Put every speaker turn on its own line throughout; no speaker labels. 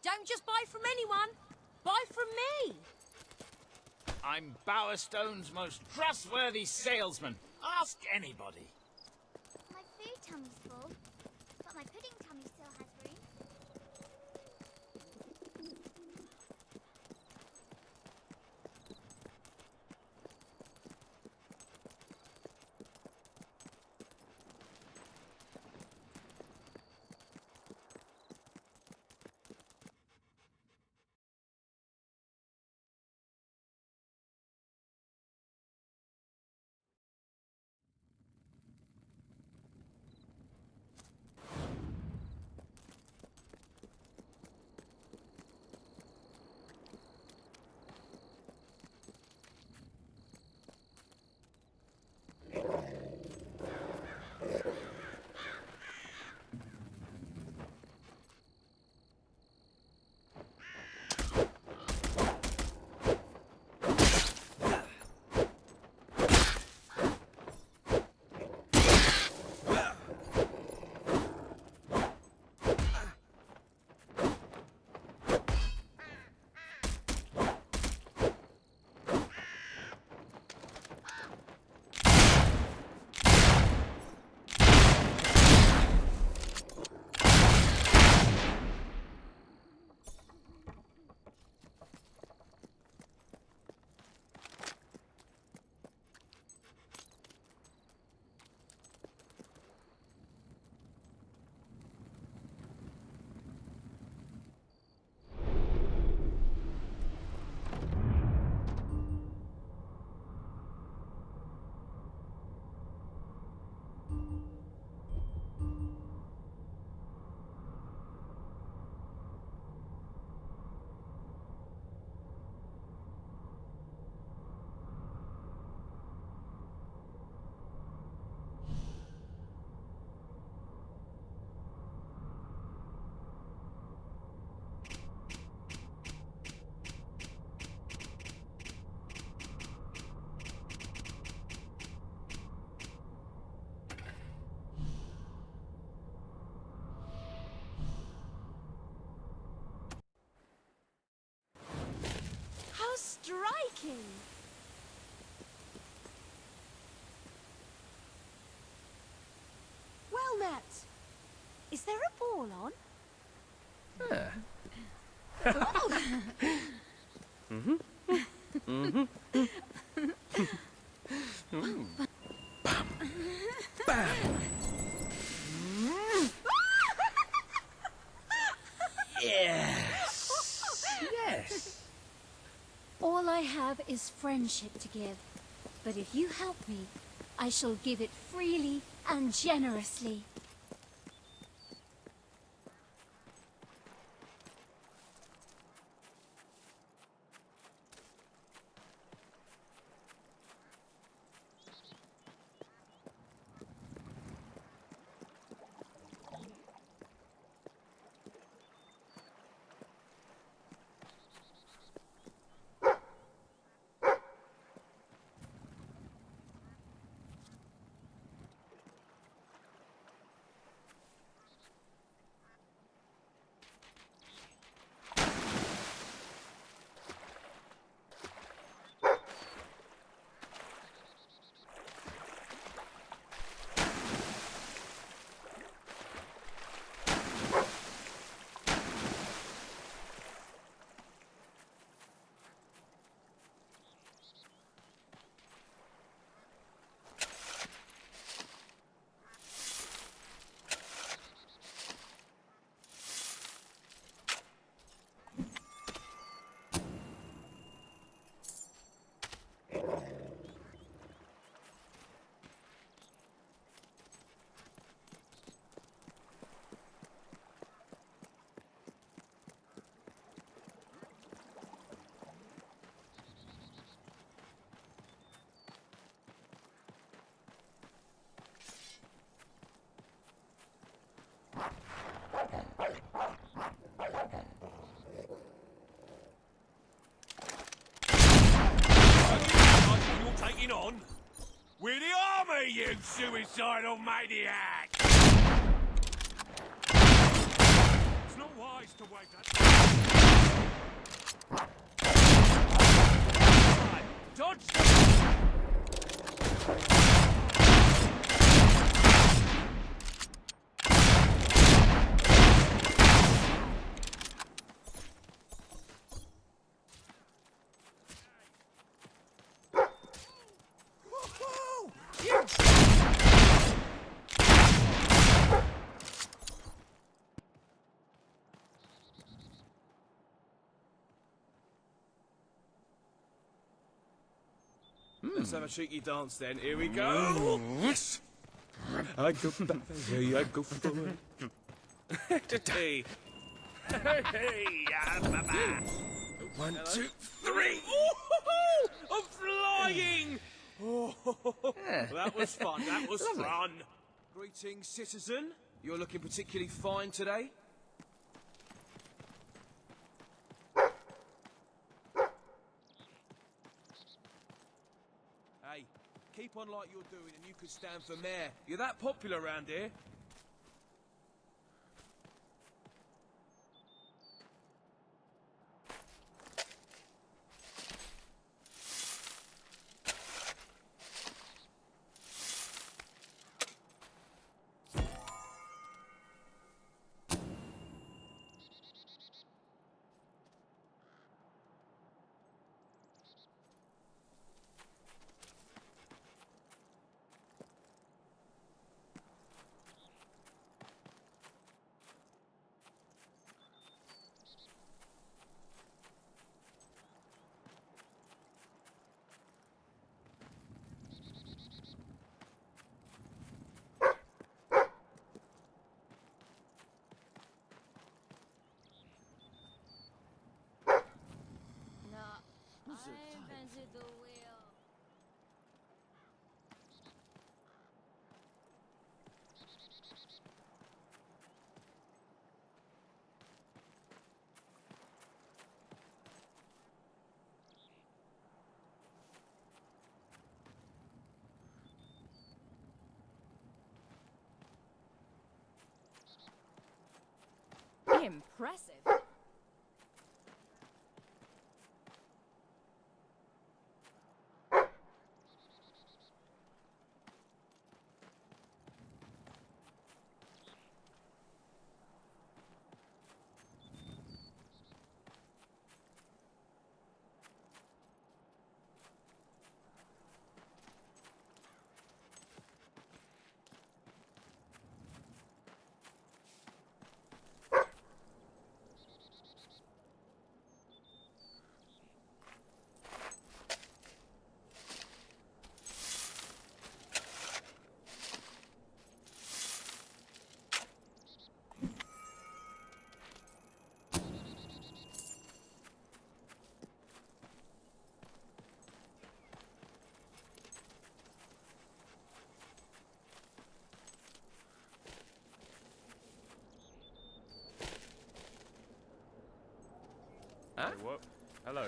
Don't just buy from anyone. Buy from me.
I'm Bowerstone's most trustworthy salesman. Ask anybody.
My food tummy's full, but my pudding tummy still has room.
Striking! Well met. Is there a ball on?
Bam! Yes! Yes!
All I have is friendship to give. But if you help me, I shall give it freely and generously.
On? We're the army, you suicidal maniac! It's not unwise to wait that. Dodge!
Let's have a cheeky dance then. Here we go. Yes. I go that way. I go forward. Hey.
Hey, baba.
1, 2, 3. I'm flying. Oh, that was fun. That was fun. Greetings, citizen. You're looking particularly fine today. Hey, keep on like you're doing and you could stand for mayor. You're that popular around here.
I invented the wheel.
Impressive.
Huh? What? Hello.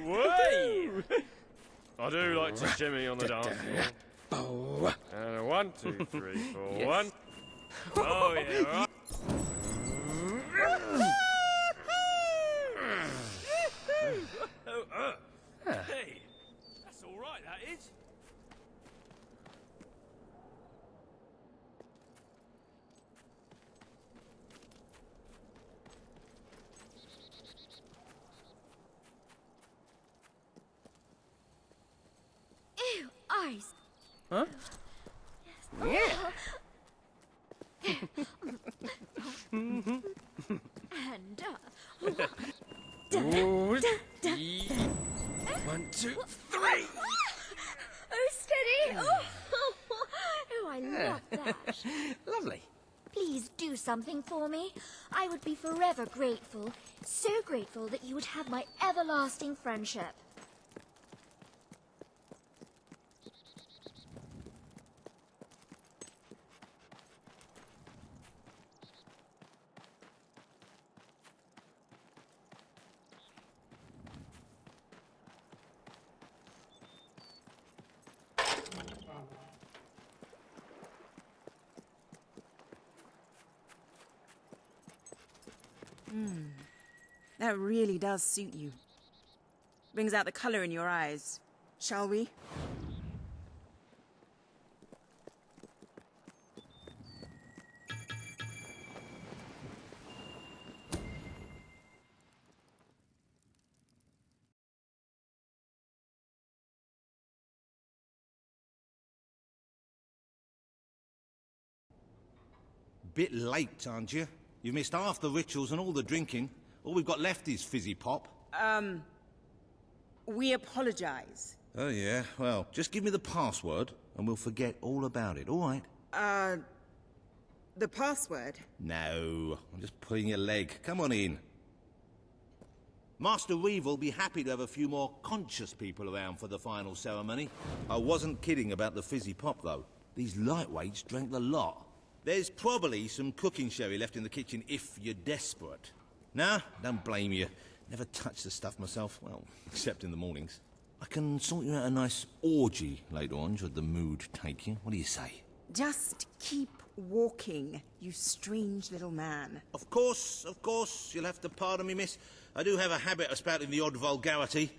Way! I do like to shimmy on the dance floor. And 1, 2, 3, 4.
Yes.
1. Oh yeah. Right.
Hey, that's all right, that is.
Ew, eyes.
Huh?
Yeah. And
1, 2, 3.
oh, steady. Oh, I love that.
Lovely.
Please do something for me. I would be forever grateful. So grateful that you would have my everlasting friendship.
That really does suit you. Brings out the color in your eyes. Shall we?
Bit late, aren't you? You missed half the rituals and all the drinking. All we've got left is fizzy pop.
We apologize.
Oh, yeah? Well, just give me the password and we'll forget all about it, all right?
The password?
No, I'm just pulling your leg. Come on in. Master Reeve will be happy to have a few more conscious people around for the final ceremony. I wasn't kidding about the fizzy pop, though. These lightweights drank the lot. There's probably some cooking sherry left in the kitchen if you're desperate. Nah, don't blame you. Never touched the stuff myself, well, except in the mornings. I can sort you out a nice orgy later on, should the mood take you. What do you say?
Just keep walking, you strange little man.
Of course, you'll have to pardon me, miss. I do have a habit of spouting the odd vulgarity.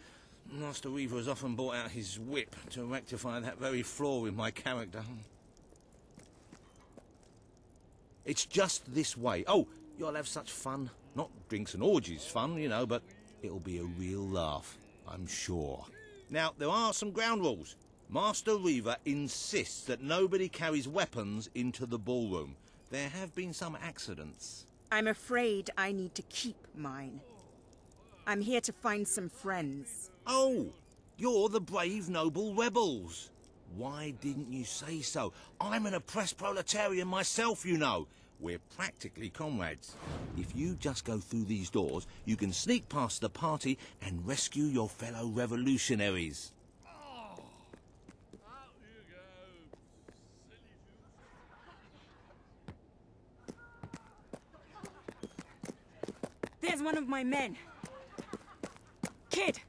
Master Reaver has often brought out his whip to rectify that very flaw in my character. It's just this way. Oh, you'll have such fun. Not drinks and orgies fun, you know, but it'll be a real laugh, I'm sure. Now, there are some ground rules. Master Reaver insists that nobody carries weapons into the ballroom. There have been some accidents.
I'm afraid I need to keep mine. I'm here to find some friends.
Oh, you're the brave, noble rebels. Why didn't you say so? I'm an oppressed proletarian myself, you know. We're practically comrades. If you just go through these doors, you can sneak past the party and rescue your fellow revolutionaries.
There's one of my men. Kid,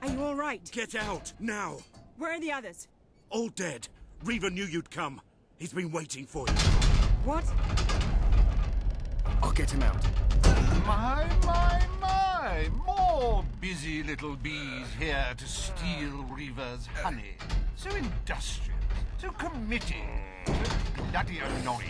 are you all right?
Get out, now!
Where are the others?
All dead. Reaver knew you'd come. He's been waiting for you.
What?
I'll get him out.
My! More busy little bees here to steal Reaver's honey. So industrious, so committed, so bloody annoying.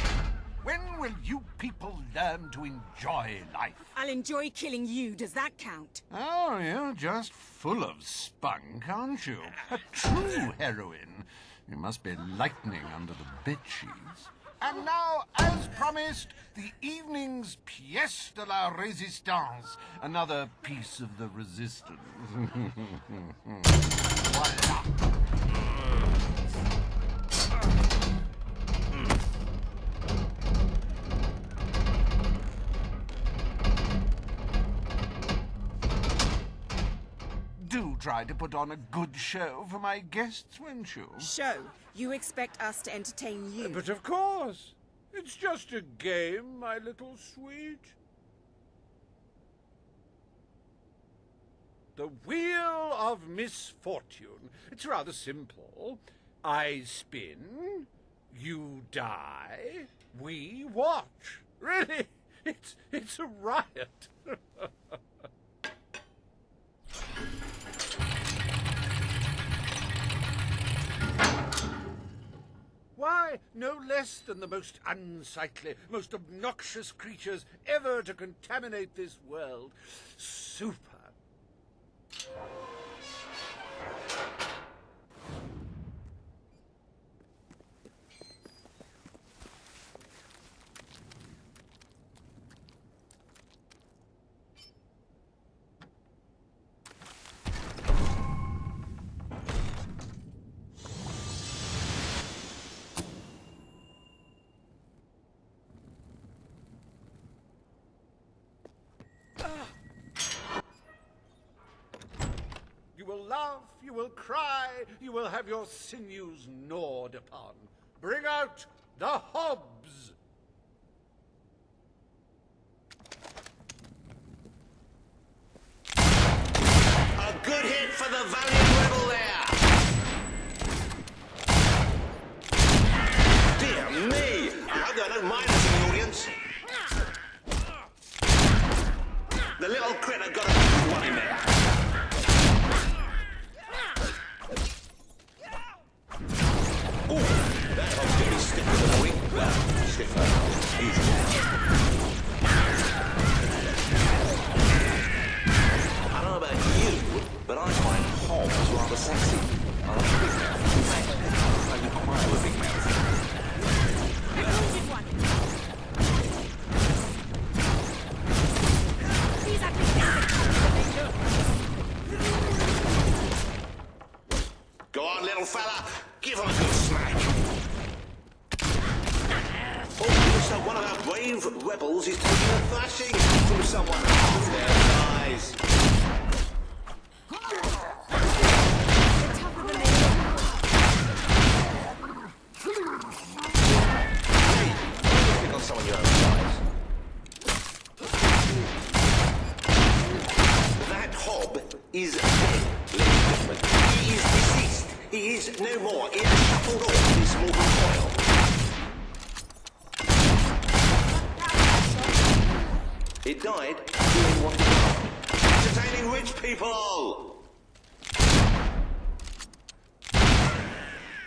When will you people learn to enjoy life?
I'll enjoy killing you. Does that count?
Oh, you're just full of spunk, aren't you? A true heroine. You must be lightning under the bedsheets. And now, as promised, the evening's pièce de la résistance. Another piece of the resistance. Voila. Do try to put on a good show for my guests, won't you?
Show? You expect us to entertain you?
But of course. It's just a game, my little sweet. The Wheel of Misfortune. It's rather simple. I spin, you die, we watch. Really, it's a riot. Why, no less than the most unsightly, most obnoxious creatures ever to contaminate this world. Super. You will laugh, you will cry, you will have your sinews gnawed upon. Bring out the hobs!
A good hit for the valiant rebel there! Dear me! I hope there are no miners in the audience. little critter got a one in there. Ooh, that one's gonna be stiffer than a wing. Well, stiffer. Easy. I don't know about you, but I find hobs rather sexy. I like big mouth. In fact, I require a big mouth.
These ugly things are coming to
Go on, little fella. Give him a good smack. Oh, looks like one of our brave rebels is taking a thrashing from someone half their size. Hey, pick on someone your own size. That hob is dead, ladies and gentlemen. He is deceased. He is no more. He has shuffled off this mortal coil. It died doing what it did. Entertaining rich people!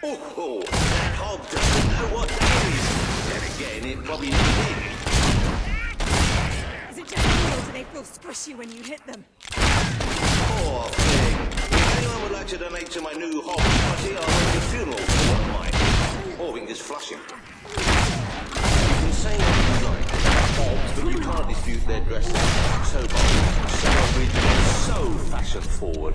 Oh, that hob doesn't know what that is. Then again, it probably never did.
Is it just me or do they feel squishy when you hit them?
Poor thing. If anyone would like to donate to my new hob charity, I'll make a funeral for one of mine. Or we can just flush him. You can say what you like. Hobs, but you can't dispute their dressing. So bold, so original, so fashion forward.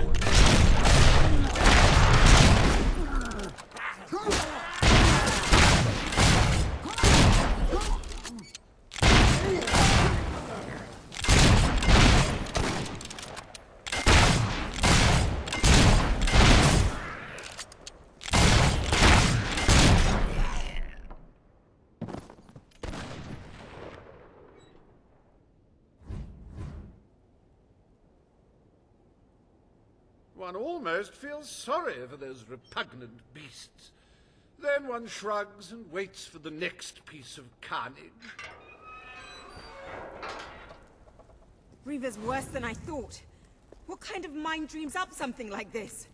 One almost feels sorry for those repugnant beasts. Then one shrugs and waits for the next piece of carnage.
Reaver's worse than I thought. What kind of mind dreams up something like this?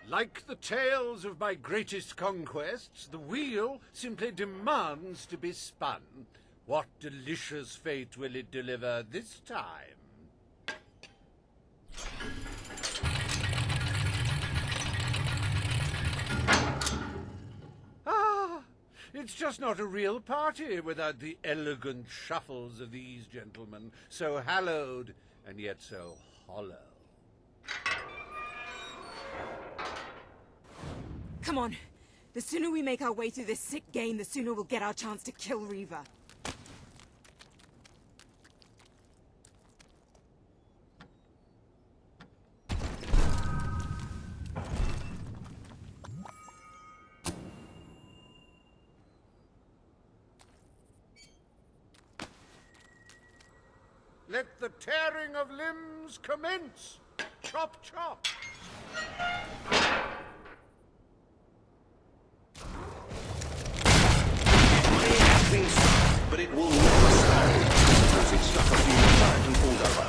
Like the tales of my greatest conquests, the wheel simply demands to be spun. What delicious fate will it deliver this time? Ah, it's just not a real party without the elegant shuffles of these gentlemen, so hallowed and yet so hollow.
Come on. The sooner we make our way through this sick game, the sooner we'll get our chance to kill Reaver.
Let the tearing of limbs commence. Chop, chop.
Been struck, but it will never stop. Suppose it's struck a few more times and falls over.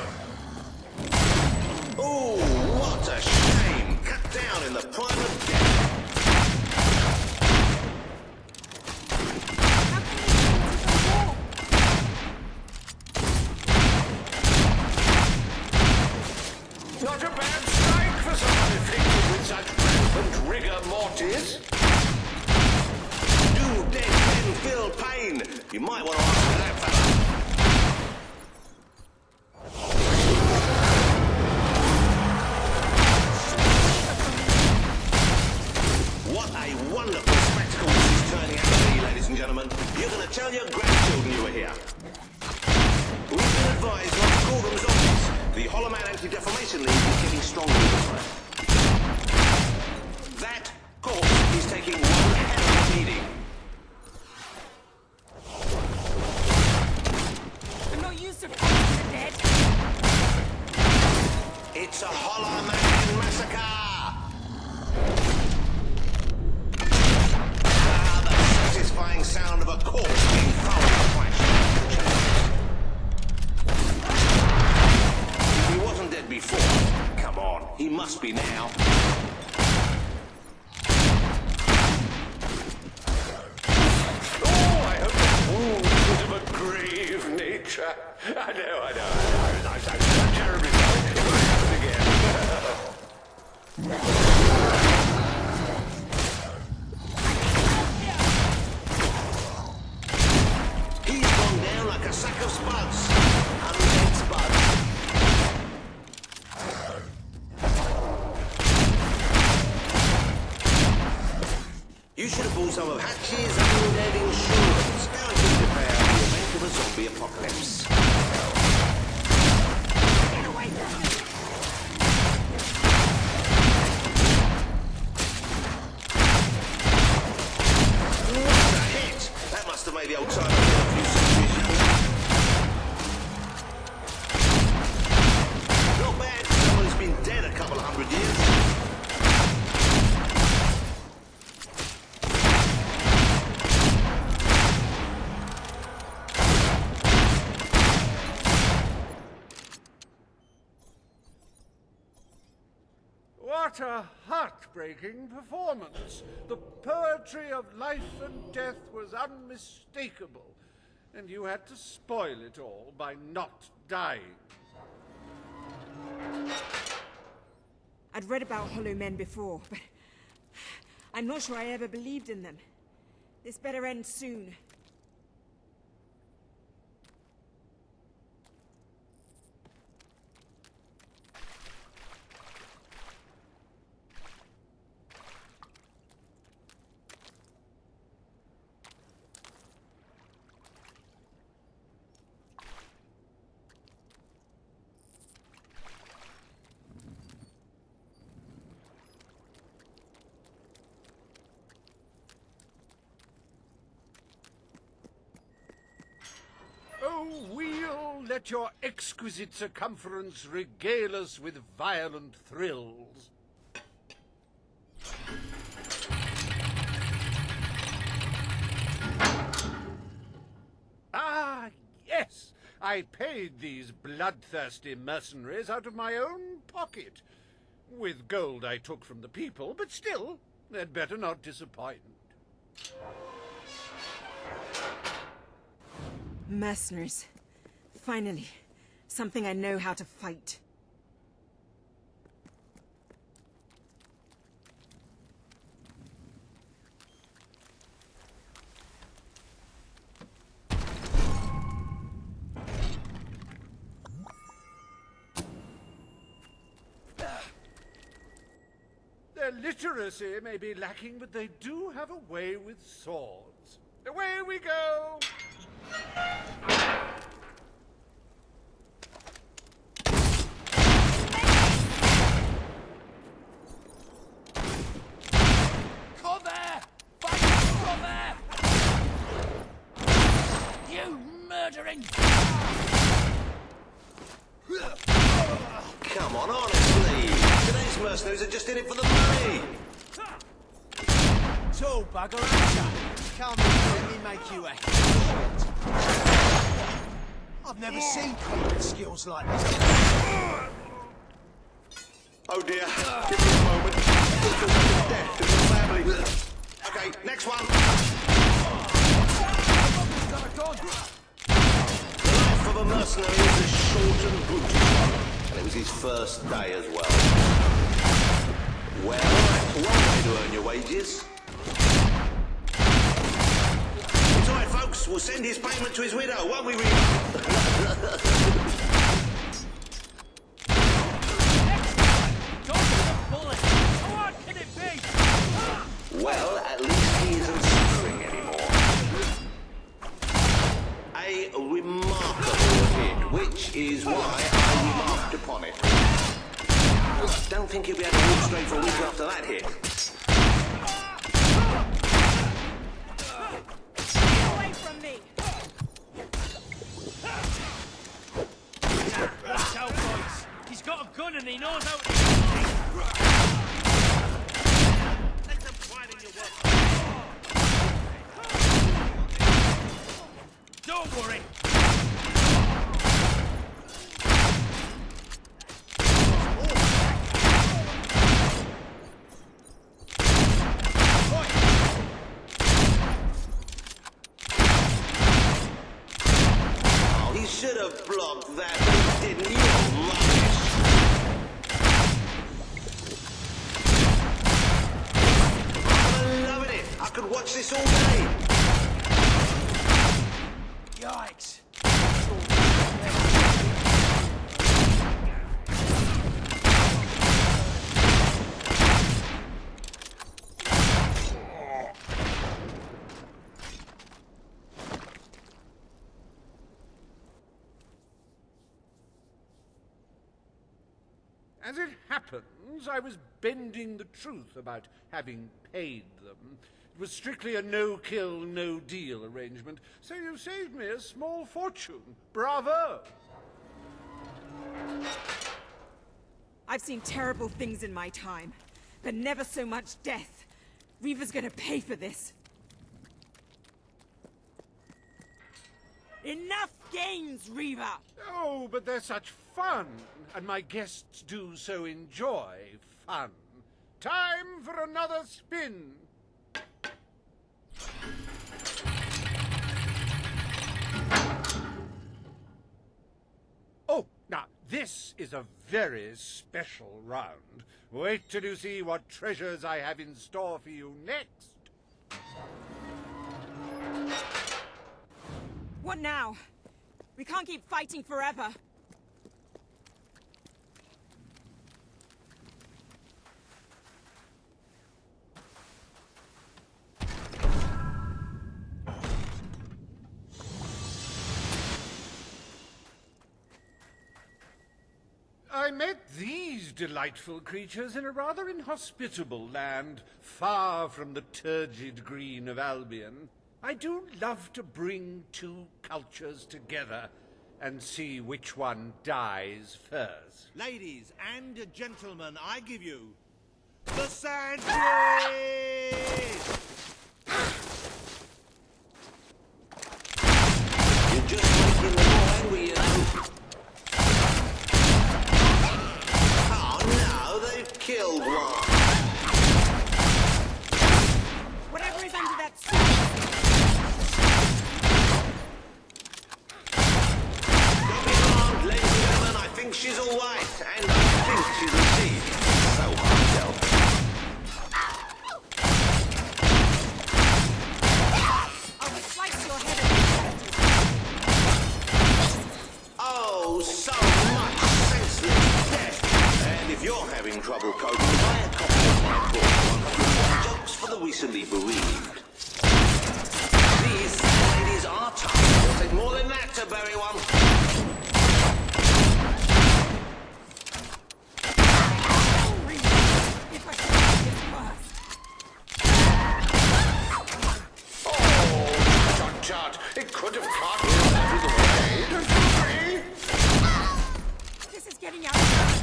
Oh, what a shame! Cut down in the prime of death.
Not a bad strike for someone afflicted with such rampant rigor mortis.
Do dead men feel pain? You might want to ask that fella. What a wonderful spectacle this is turning out to be, ladies and gentlemen. You're going to tell your grandchildren you were here. We've been advised not to call them zombies. The Hollow Man Anti-Defamation League is getting stronger all the time. That corpse is taking one hell of a beating.
Oh, I hope that wound is of a grave nature. I know. I'm terribly sorry. It won't happen again.
He's gone down like a sack of spuds. Undead spuds. You should have bought some of Hatch's undead insurance. Guaranteed to pay out in the event of a zombie apocalypse.
Get away from me!
What a hit! That must have made the old timer feel a few centuries younger. Not bad for someone who's been dead a couple of 100 years.
What a heartbreaking performance. The poetry of life and death was unmistakable, and you had to spoil it all by not dying.
I'd read about hollow men before, but I'm not sure I ever believed in them. This better end soon.
Oh, we'll let your exquisite circumference regale us with violent thrills. Ah, yes! I paid these bloodthirsty mercenaries out of my own pocket. With gold I took from the people, but still, they'd better not disappoint.
Mercenaries. Finally, something I know how to fight.
Their literacy may be lacking, but they do have a way with swords. Away we go!
Cover! Fight cover! You murdering!
Come on, honestly. Today's mercenaries are just in it for the money.
Tall bugger, aren't you? Come and let me make you happy. I've never seen combat skills like this.
Oh dear. Give me a moment. This was like death in the family. Okay, next one. The life of a mercenary is a short and brutish one. And it was his first day as well. Well, that's one way to earn your wages. It's all right, folks. We'll send his payment to his widow, won't we, Rita? Well, at least he isn't suffering anymore. A remarkable hit, which is why I remarked upon it. Don't think he'll be able to walk straight for a week after that hit.
Get away from me!
Watch out, boys. He's got a gun and he knows how to...
Let them fight in your work.
Don't worry.
have blocked that, but you didn't. You're rubbish. I'm loving it. I could watch this all day.
Yikes.
As it happens, I was bending the truth about having paid them. It was strictly a no-kill, no-deal arrangement, so you saved me a small fortune. Bravo!
I've seen terrible things in my time, but never so much death. Reaver's gonna pay for this. Enough games, Reaver!
Oh, but they're such fun, and my guests do so enjoy fun. Time for another spin. Oh, now, this is a very special round. Wait till you see what treasures I have in store for you next.
What now? We can't keep fighting forever.
I met these delightful creatures in a rather inhospitable land, far from the turgid green of Albion. I do love to bring two cultures together and see which one dies first.
Ladies and gentlemen, I give you the sandwich! You're just making them more angry, you know. Oh no, they've killed one.
Whatever is under that suit.
Don't be alarmed, ladies and gentlemen, I think she's all right, and I think she's received. So hard to tell.
I will slice your head off.
Oh, so much senseless death. And if you're having trouble coping, buy a copy of my book, 101 Jokes for the Recently Bereaved. These ladies are tough. It'll take more than that to bury one.
If I could make this worse.
Oh, John Chart, it could have caught me out of the way, don't you agree?
This is getting out of hand.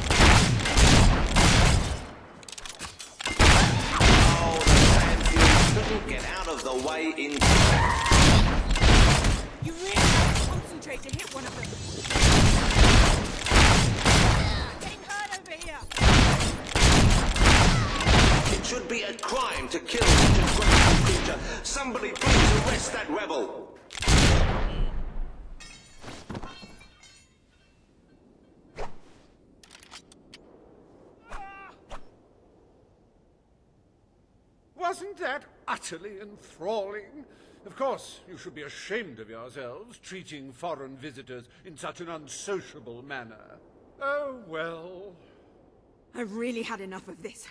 Oh, the sandfield couldn't get out of the way in time.
You really have to concentrate to hit one of them. Getting hurt over here.
It should be a crime to kill such a graceful creature. Somebody please arrest that rebel.
Wasn't that utterly enthralling? Of course, you should be ashamed of yourselves, treating foreign visitors in such an unsociable manner. Oh, well.
I've really had enough of this.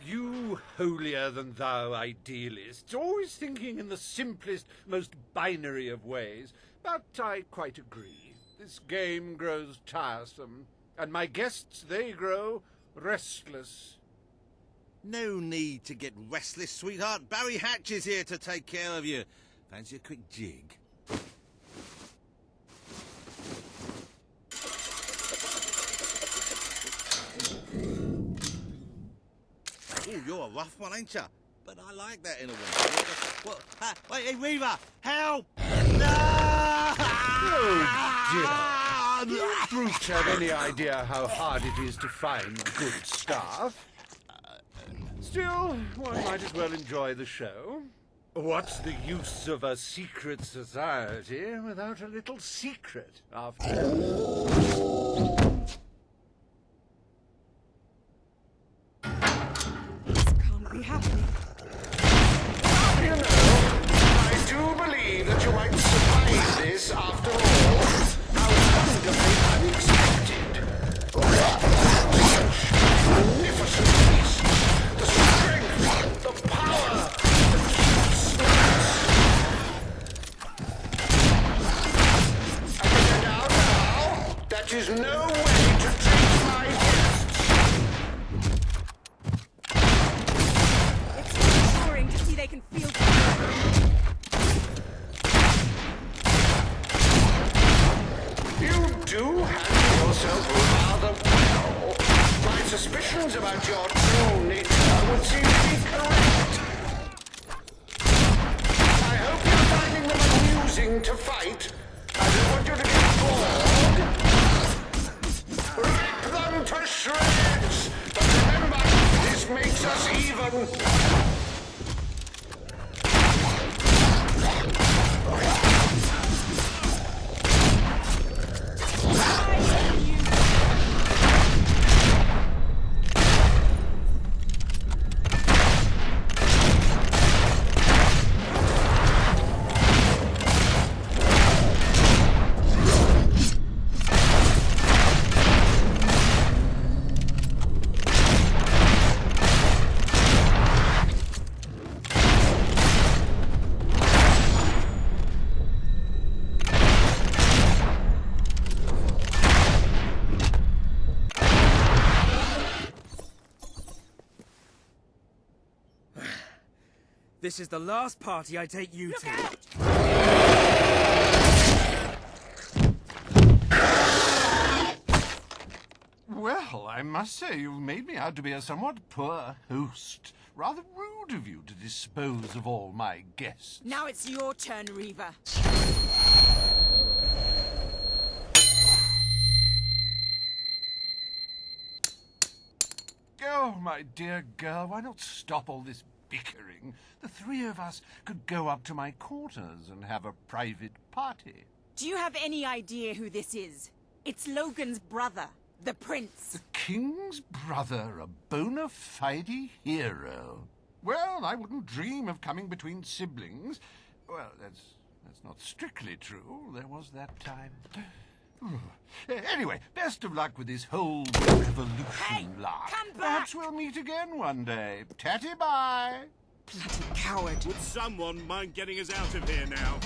You holier-than-thou idealists, always thinking in the simplest, most binary of ways. But I quite agree. This game grows tiresome, and my guests, they grow restless.
No need to get restless, sweetheart. Barry Hatch is here to take care of you. Fancy a quick jig? Oh, you're a rough one, ain't you? But I like that in a woman. What? Wait, hey, Reaver! Help! No!
Oh, dear. Do brutes have any idea how hard it is to find good staff? Still, one might as well enjoy the show. What's the use of a secret society without a little secret, after all?
Be happening.
You know, I do believe that you might survive this after all. How wonderfully unexpected. Such magnificent beast. The strength, the power, the cuteness. I can get out now. That is no way to treat my guests.
To see they can feel.
You do handle yourself rather well. My suspicions about your true nature would seem to be correct. I hope you're finding them amusing to fight. I don't want you to get bored. Rip them to shreds! But remember, this makes us even.
This is the last party I take you to.
Well, I must say you've made me out to be a somewhat poor host. Rather rude of you to dispose of all my guests.
Now it's your turn, Reaver.
Oh, my dear girl, why not stop all this bickering? The three of us could go up to my quarters and have a private party.
Do you have any idea who this is? It's Logan's brother, the Prince.
The King's brother, a bona fide hero. Well, I wouldn't dream of coming between siblings. Well, that's not strictly true. There was that time. Anyway, best of luck with this whole revolution lark.
Come back!
Perhaps we'll meet again one day. Tatty bye.
Bloody coward.
Would someone mind getting us out of here now?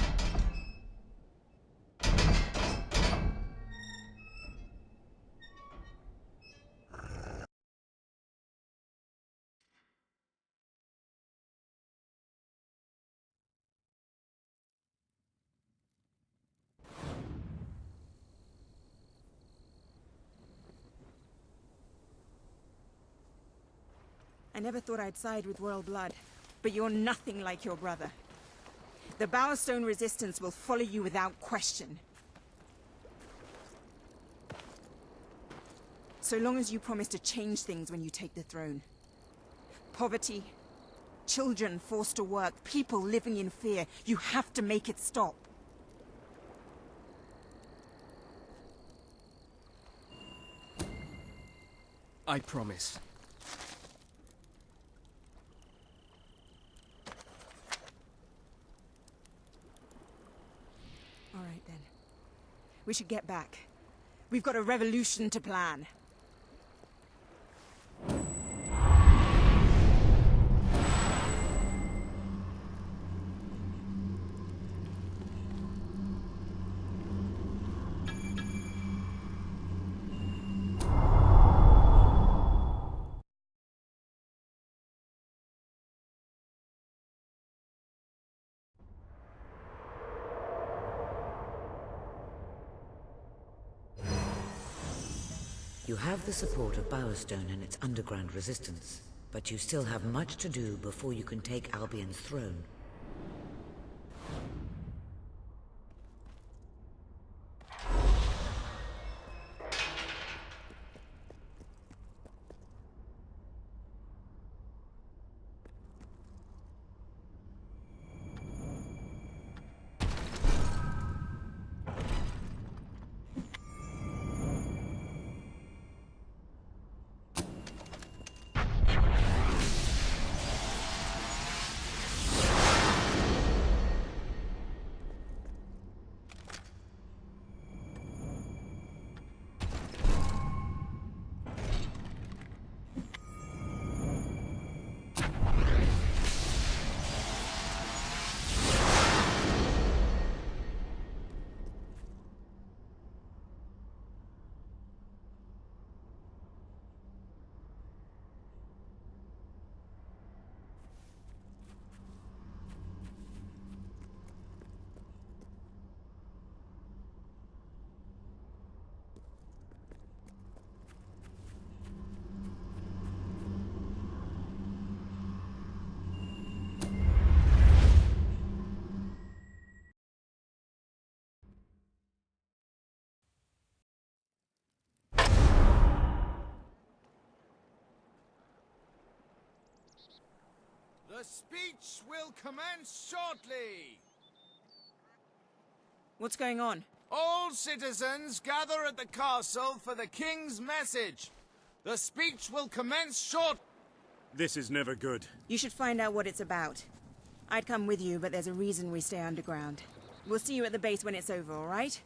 I never thought I'd side with royal blood, but you're nothing like your brother. The Bowerstone resistance will follow you without question. So long as you promise to change things when you take the throne. Poverty, children forced to work, people living in fear. You have to make it stop.
I promise.
All right, then. We should get back. We've got a revolution to plan.
You have the support of Bowerstone and its underground resistance, but you still have much to do before you can take Albion's throne.
The speech will commence shortly.
What's going on?
All citizens gather at the castle for the king's message. The speech will commence short.
This is never good.
You should find out what it's about. I'd come with you, but there's a reason we stay underground. We'll see you at the base when it's over, all right?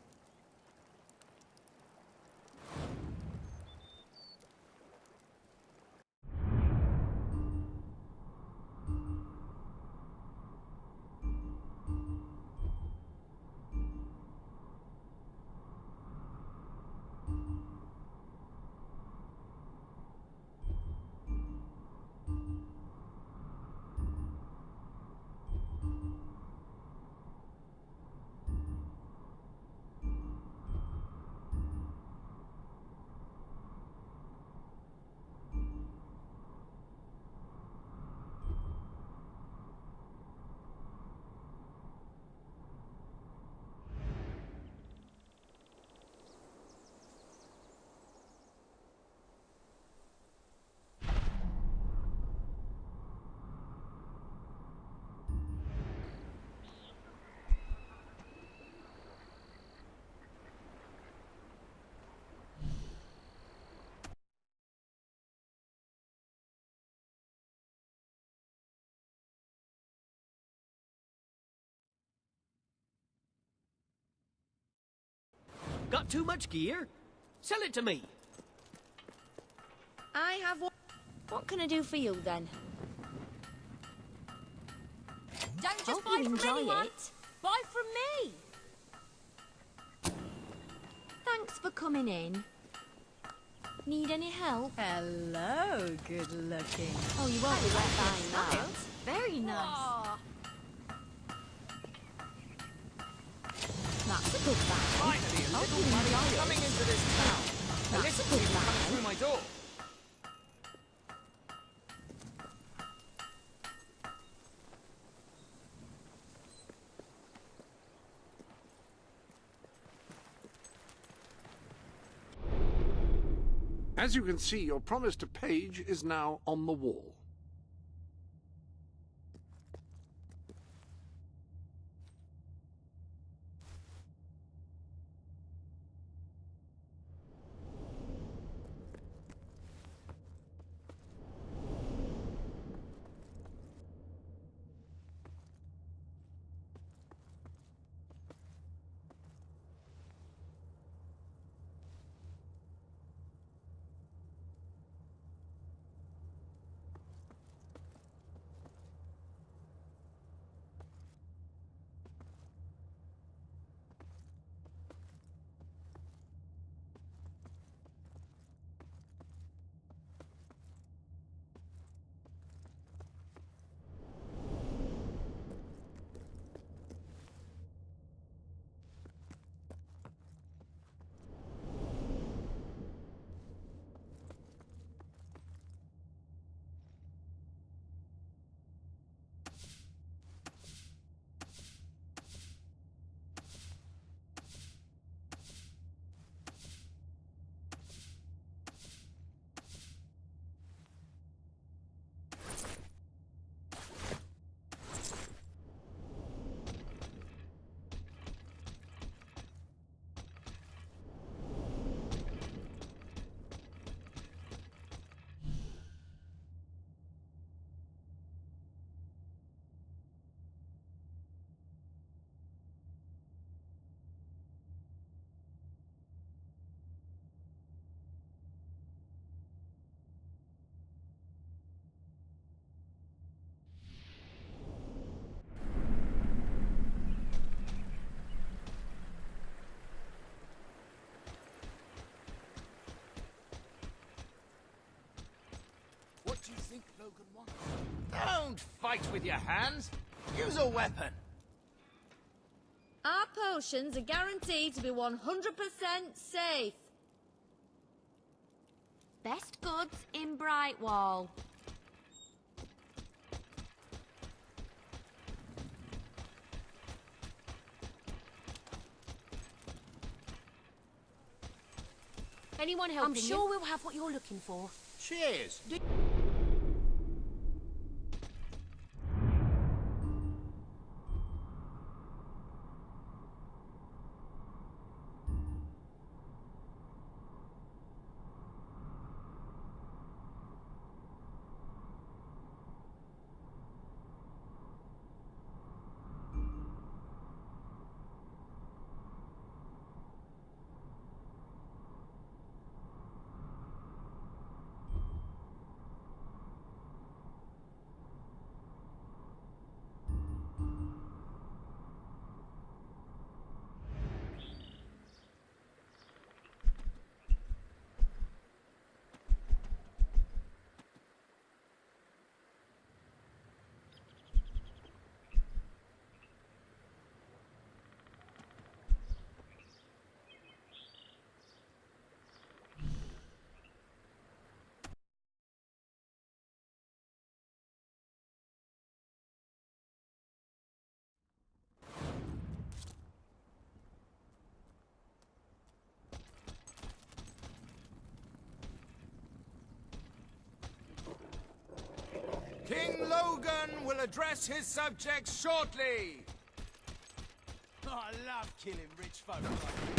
Got too much gear? Sell it to me.
I have one. What can I do for you then? Don't just buy from anyone. Buy from me. Thanks for coming in. Need any help?
Hello, good looking.
Oh, you won't regret buying that. Very nice. That's a good bag.
Finally, a little money coming into this town. A little people coming through my door.
As you can see, your promise to Paige is now on the wall.
Don't fight with your hands. Use a weapon.
Our potions are guaranteed to be 100% safe. Best goods in Brightwall. Anyone helping
I'm sure we'll have what you're looking for.
Cheers. King Logan will address his subjects shortly. I love killing rich folk like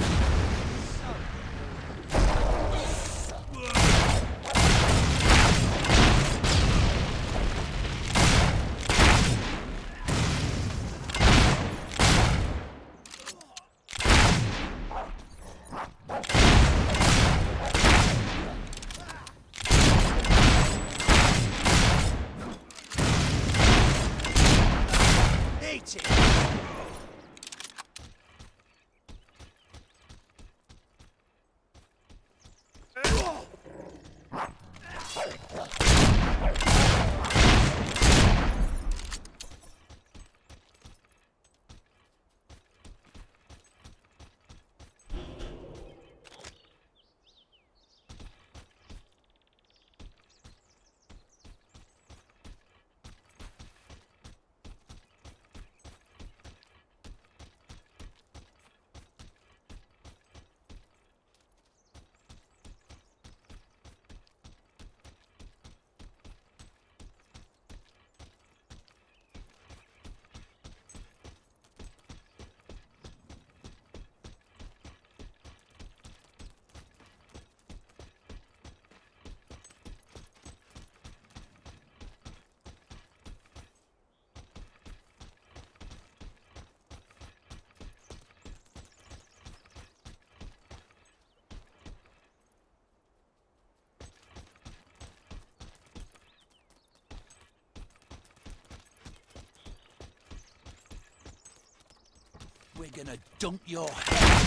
we're gonna dump your head.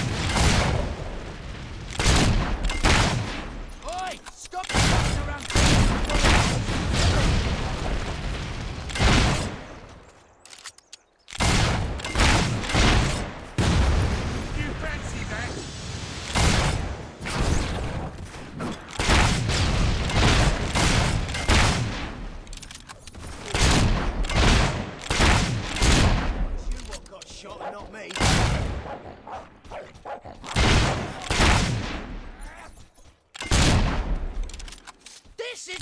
Oi! Stop fucking around! You fancy that? It's you what got shot and not me. This is...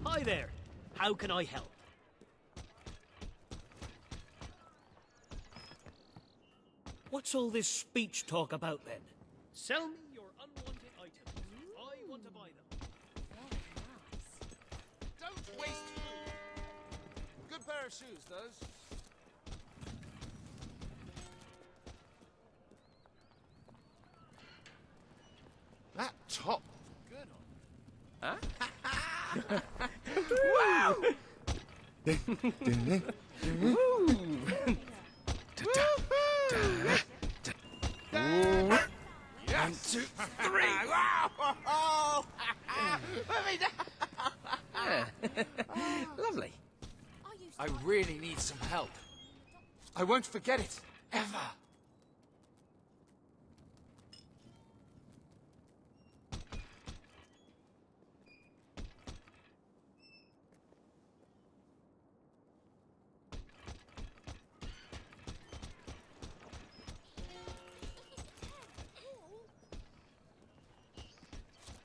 Hi there. How can I help? What's all this speech talk about then? Sell me your unwanted items. I want to buy them.
Don't waste food. Good pair of shoes, those. That top good on.
Huh?
Wow! One, two, three.
Lovely.
I really need some help. I won't forget it, ever.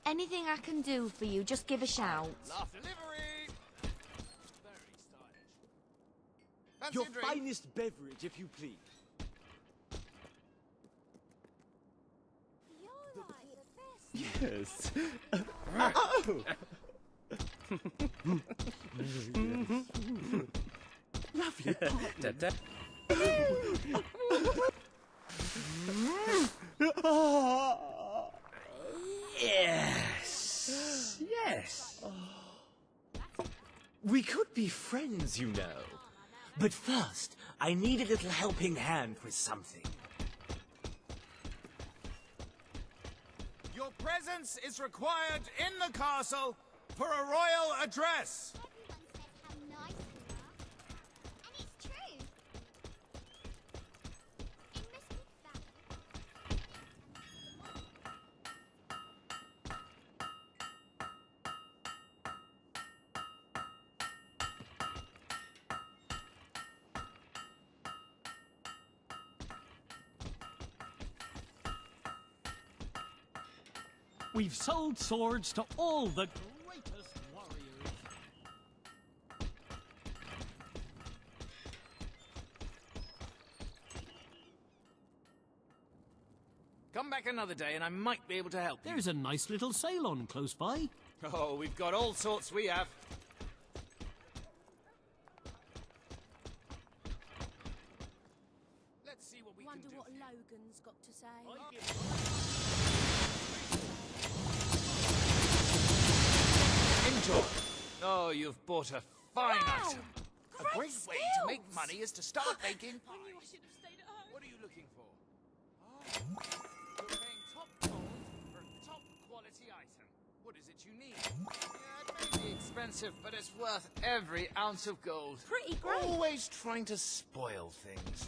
Anything I can do for you, just give a shout.
Last delivery. Very stylish.
Your
Fancy a drink?
finest beverage, if you please.
You're like the best.
Yes. Lovely partner. Yes. Yes. We could be friends, you know. But first, I need a little helping hand with something.
Your presence is required in the castle for a royal address.
Everyone says how nice we are. And it's true. In Misfit Valley,
We've sold swords to all the greatest warriors.
Come back another day and I might be able to help you.
There's a nice little sale on close by.
Oh, we've got all sorts we have. Let's see what we
Wonder
can do.
what Logan's got to say.
Enjoy. Oh, you've bought a fine item. A
Great
great way to make
skills.
money is to start making pies.
I should have stayed at home.
What are you looking for? Oh, you're paying top gold for a top quality item. What is it you need? Yeah, it may be expensive, but it's worth every ounce of gold.
Pretty great.
Always trying to spoil things.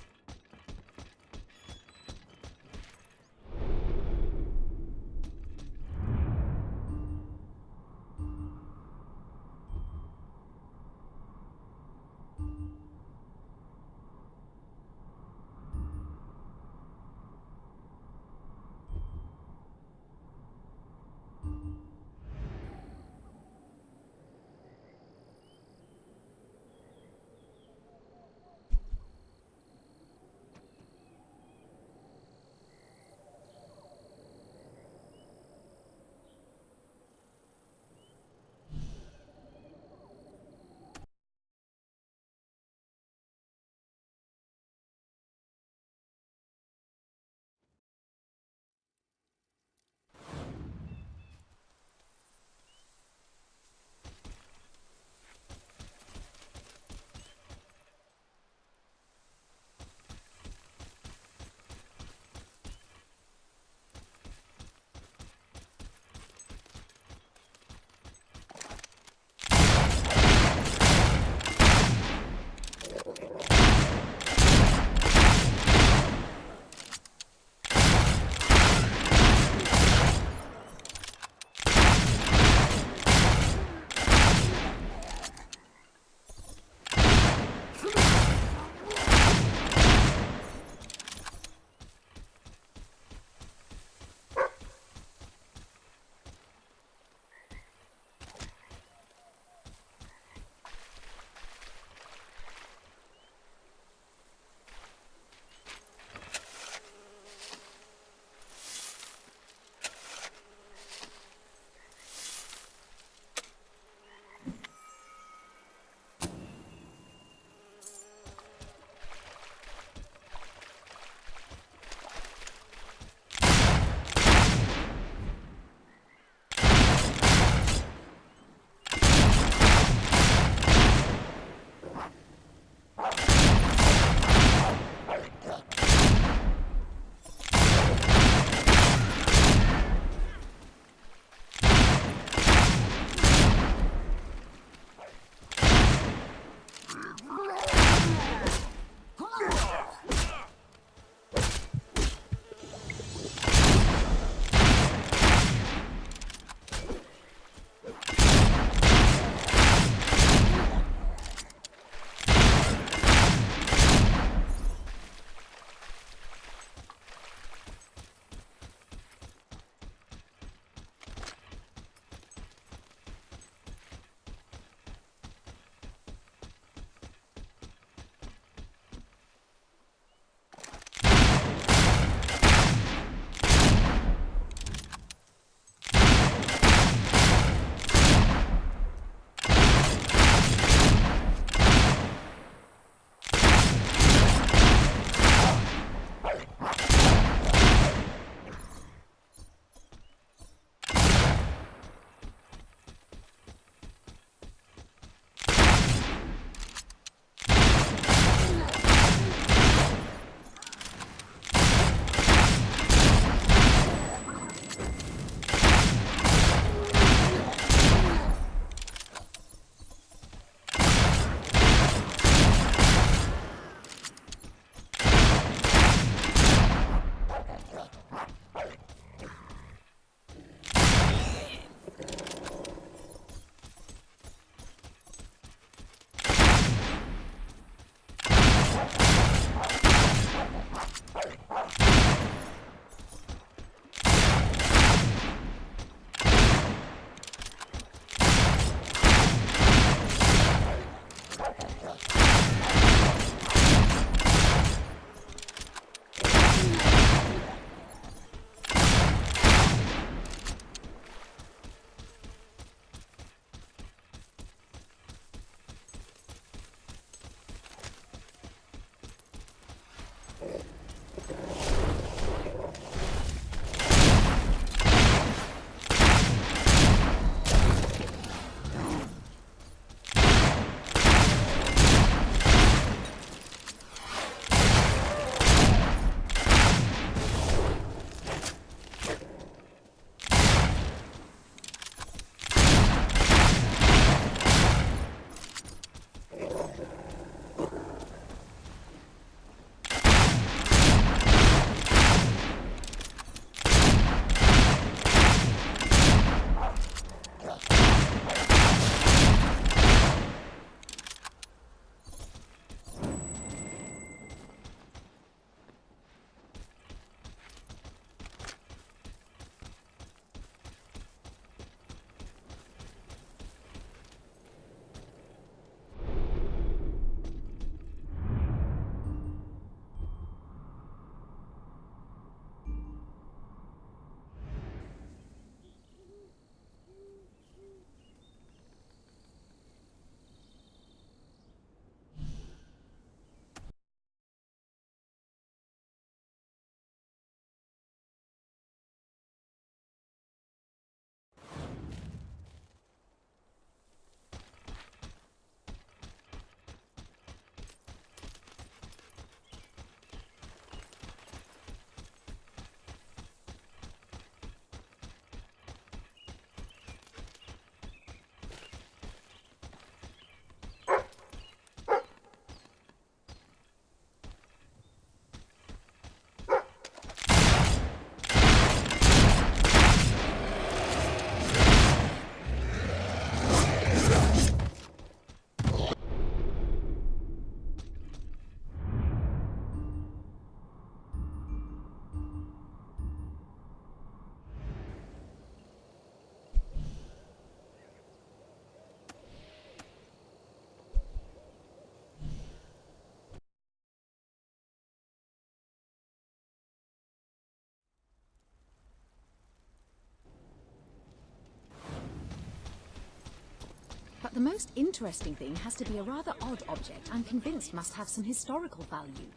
But the most interesting thing has to be a rather odd object I'm convinced must have some historical value.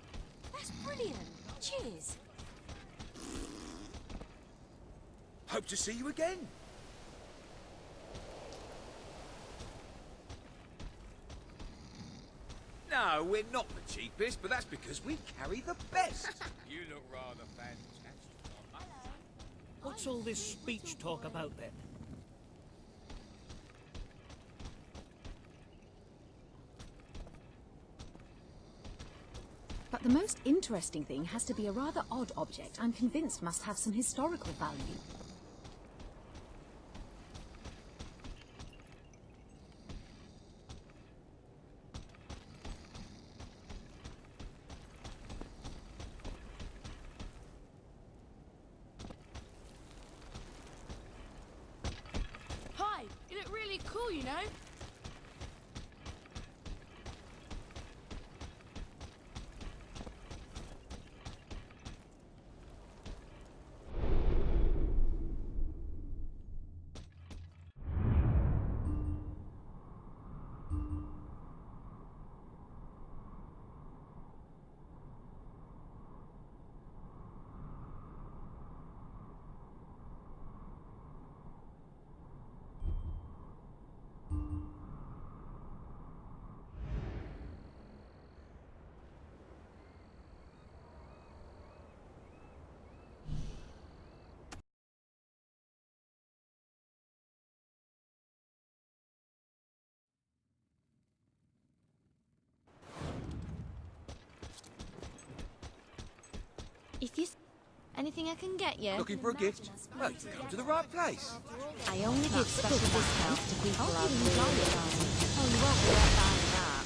That's brilliant. Cheers.
Hope to see you again. No, we're not the cheapest, but that's because we carry the best. You look rather fantastic.
What's all this speech talk about then?
But the most interesting thing has to be a rather odd object I'm convinced must have some historical value.
Hi, you look really cool, you know.
If you... Anything I can get you?
Looking for a gift? Well, you've come to the right place.
I only give special discounts to people I've really liked. Oh, you won't regret buying that.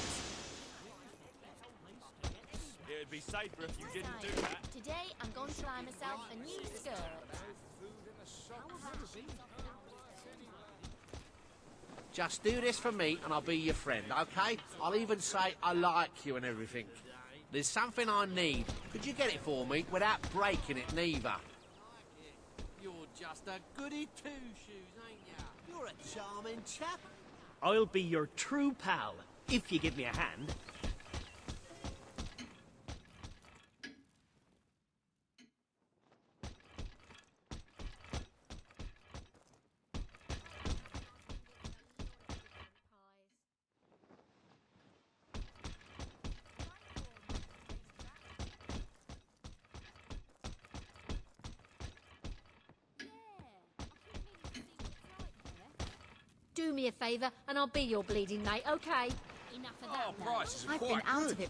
It'd be safer if you didn't do that.
Today, I'm going to buy myself a new skirt.
Just do this for me and I'll be your friend, okay? I'll even say I like you and everything. There's something I need. Could you get it for me without breaking it neither? You're just a goody two-shoes, ain't ya? You're a charming chap.
I'll be your true pal, if you give me a hand.
Do me a favour and I'll be your bleeding mate, okay? Enough of that.
Price is
I've
quite
been out
good.
of it.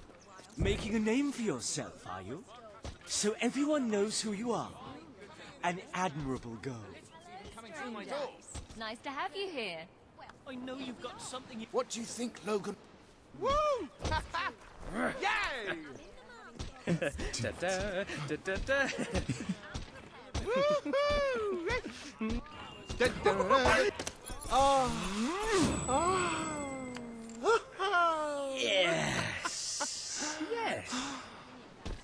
Making a name for yourself, are you? So everyone knows who you are. An admirable girl.
Nice to have you here.
I know you've got something...
What do you think, Logan?
Woo! Yay!
Da da da da da.
Yes! Yes!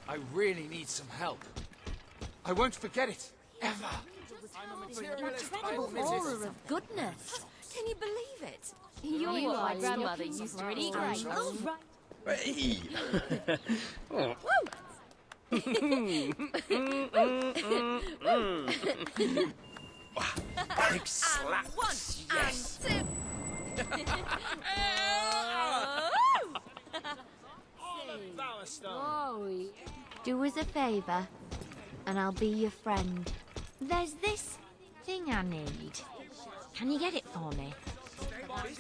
I really need some help. I won't forget it, ever.
Incredible aura of goodness. Can you believe it? You're
You
what
are
my grandmother used to eat.
Oh, right.
Hey. Oh. Big slaps. Yes.
Oh,
Do us a favour, and I'll be your friend. There's this thing I need. Can you get it for me?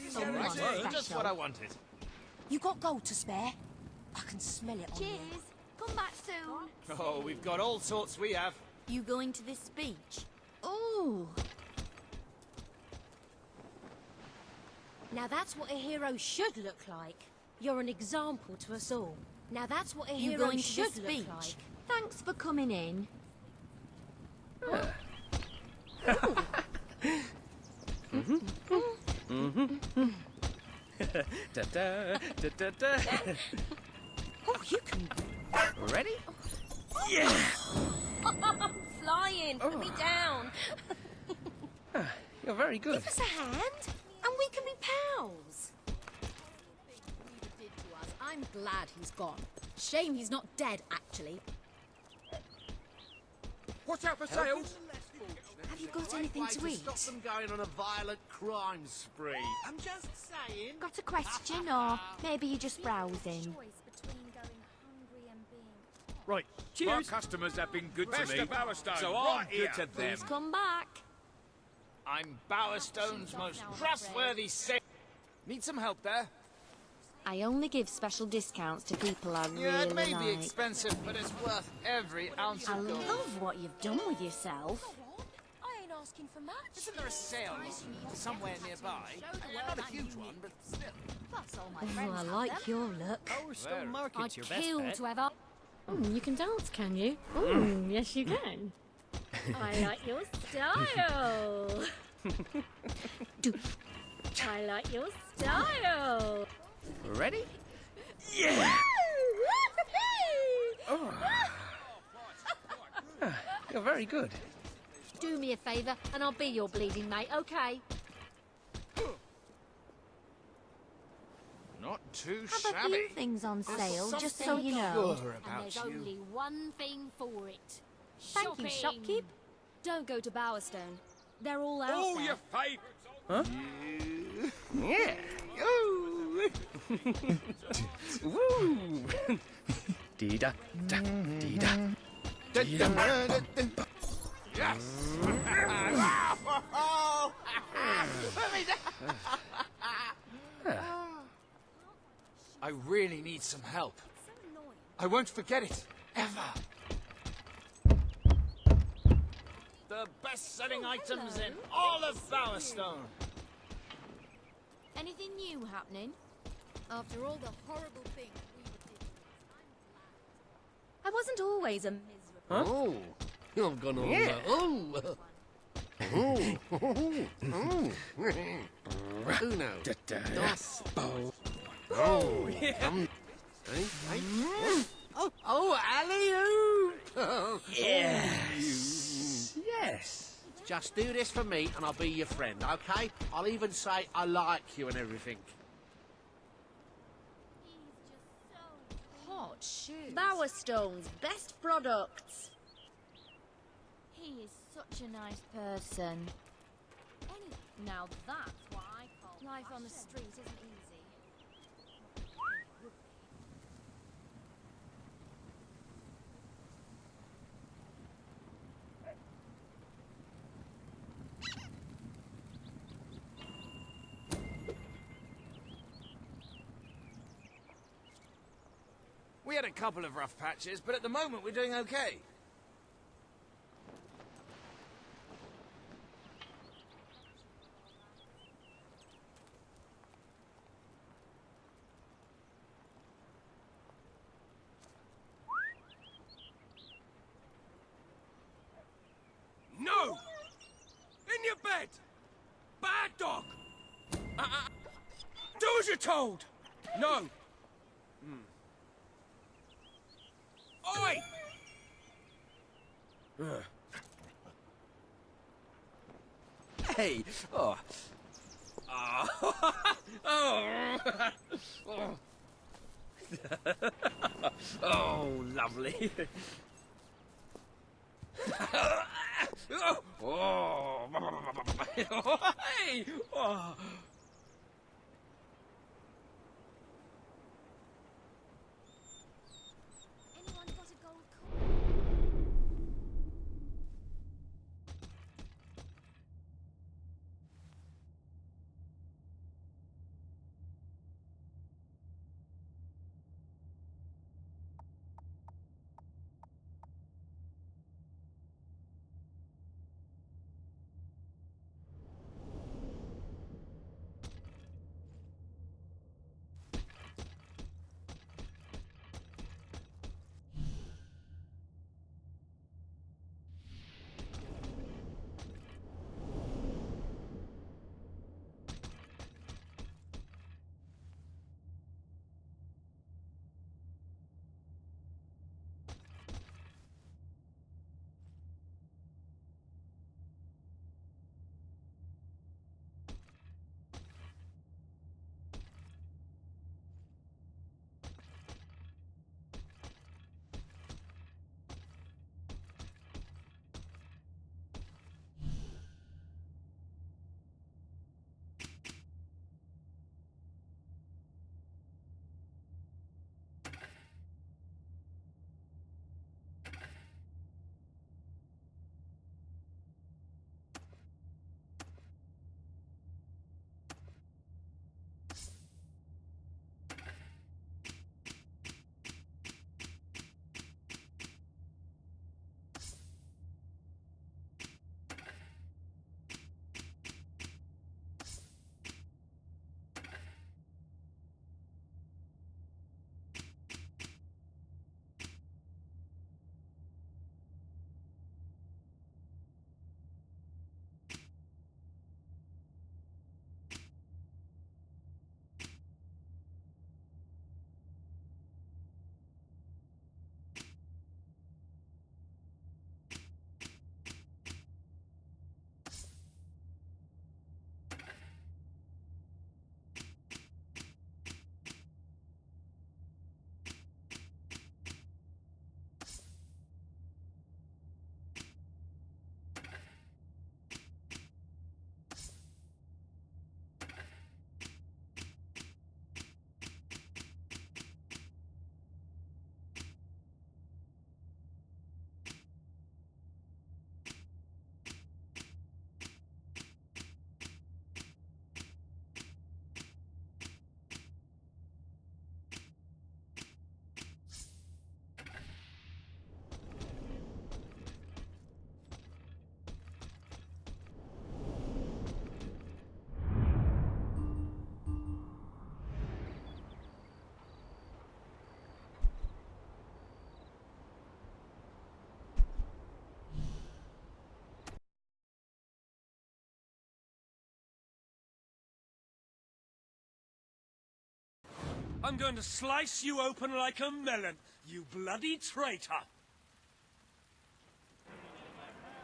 Someone
Just
special.
what I wanted.
You got gold to spare? I can smell it on you.
Cheers. Come back soon.
Oh, we've got all sorts we have.
You going to this speech?
ooh. Now that's what a hero should look like. You're an example to us all. Now that's what a
You
hero
going to
should
this
look
speech?
like.
Thanks for coming in.
Da da da da da.
Oh, you can...
Ready?
Yeah! I'm flying! Put me down!
You're very good.
Give us a hand, and we can be pals.
I'm glad he's gone. Shame he's not dead, actually.
Watch out for sales!
Have you got anything to eat?
Stop them going on a violent crime spree. I'm just saying.
Got a question, or maybe you're just browsing?
Right,
My
cheers.
customers have been good to me,
Mr. Bowerstone,
so
right
I'm
here.
good to them.
Please come back.
I'm Bowerstone's most trustworthy Need some help there?
I only give special discounts to people I
Yeah,
really
it may be
like.
expensive, but it's worth every ounce
I
of gold.
love what you've done with yourself.
I ain't asking for much.
Isn't there a sale somewhere nearby? Not a huge one, but still.
Plus all my
Oh,
friends
I
have
like
them.
your look.
Stone Market's
I'd
your best
kill
bet.
to have a...
You can dance, can you? Yes, you can. I like your style. I like your style.
Ready? Yeah! Oh. You're very good.
Do me a favour and I'll be your bleeding mate, okay?
Not too
Have a
shabby.
few things on sale, just so you know.
And there's only one thing for it.
Thank you, shopkeep.
Don't go to Bowerstone. They're all out
All
there.
your favourites.
Huh? Yeah. Ooh. Woo. Dee-da, da, dee-da.
Yes! I really need some help. I won't forget it, ever. The best-selling items in all of Bowerstone.
Anything new happening?
After all the horrible things we did.
I wasn't always a miserable...
Oh, you've gone all
Yeah.
Uno. Dos.
Oh, yeah.
Hey. Oh, alley-oop!
Yes. Yes.
Just do this for me and I'll be your friend, okay? I'll even say I like you and everything.
Hot shoes.
Bowerstone's best products.
He is such a nice person.
Now that's what I call...
Life on the street isn't easy.
We had a couple of rough patches, but at the moment we're doing okay.
No! In your bed! Bad dog! Do as you're told! No! Oi!
Hey. Oh. Oh. Oh. Oh, lovely. Oh. Oh. Hey. Oh.
Anyone got a gold coin?
I'm going to slice you open like a melon, you bloody traitor!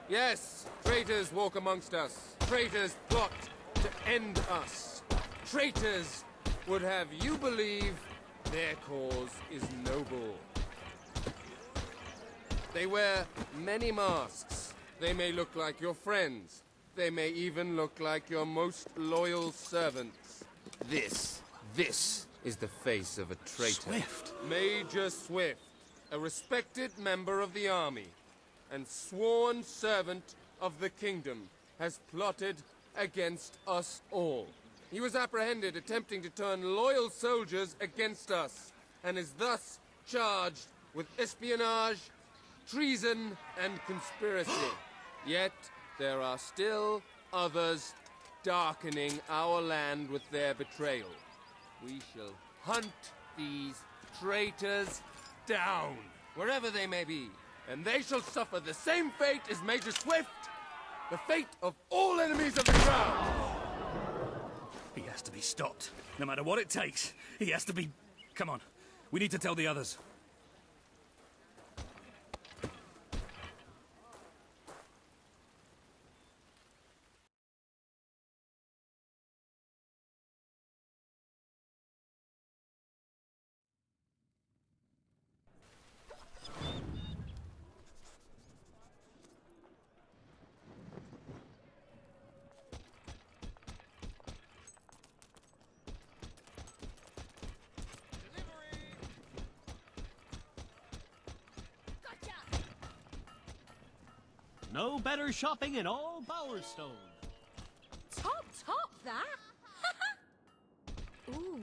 Yes, traitors walk amongst us. Traitors plot to end us. Traitors would have you believe their cause is noble. They wear many masks. They may look like your friends. They may even look like your most loyal servants. This is the face of a traitor.
Swift.
Major Swift, a respected member of the army and sworn servant of the kingdom, has plotted against us all. He was apprehended attempting to turn loyal soldiers against us, and is thus charged with espionage, treason, and conspiracy. Yet, there are still others darkening our land with their betrayal. We shall hunt these traitors down, wherever they may be, and they shall suffer the same fate as Major Swift, the fate of all enemies of the crown.
He has to be stopped. No matter what it takes, he has to be... Come on, we need to tell the others.
No better shopping in all Bowerstone.
Top that!
Ooh,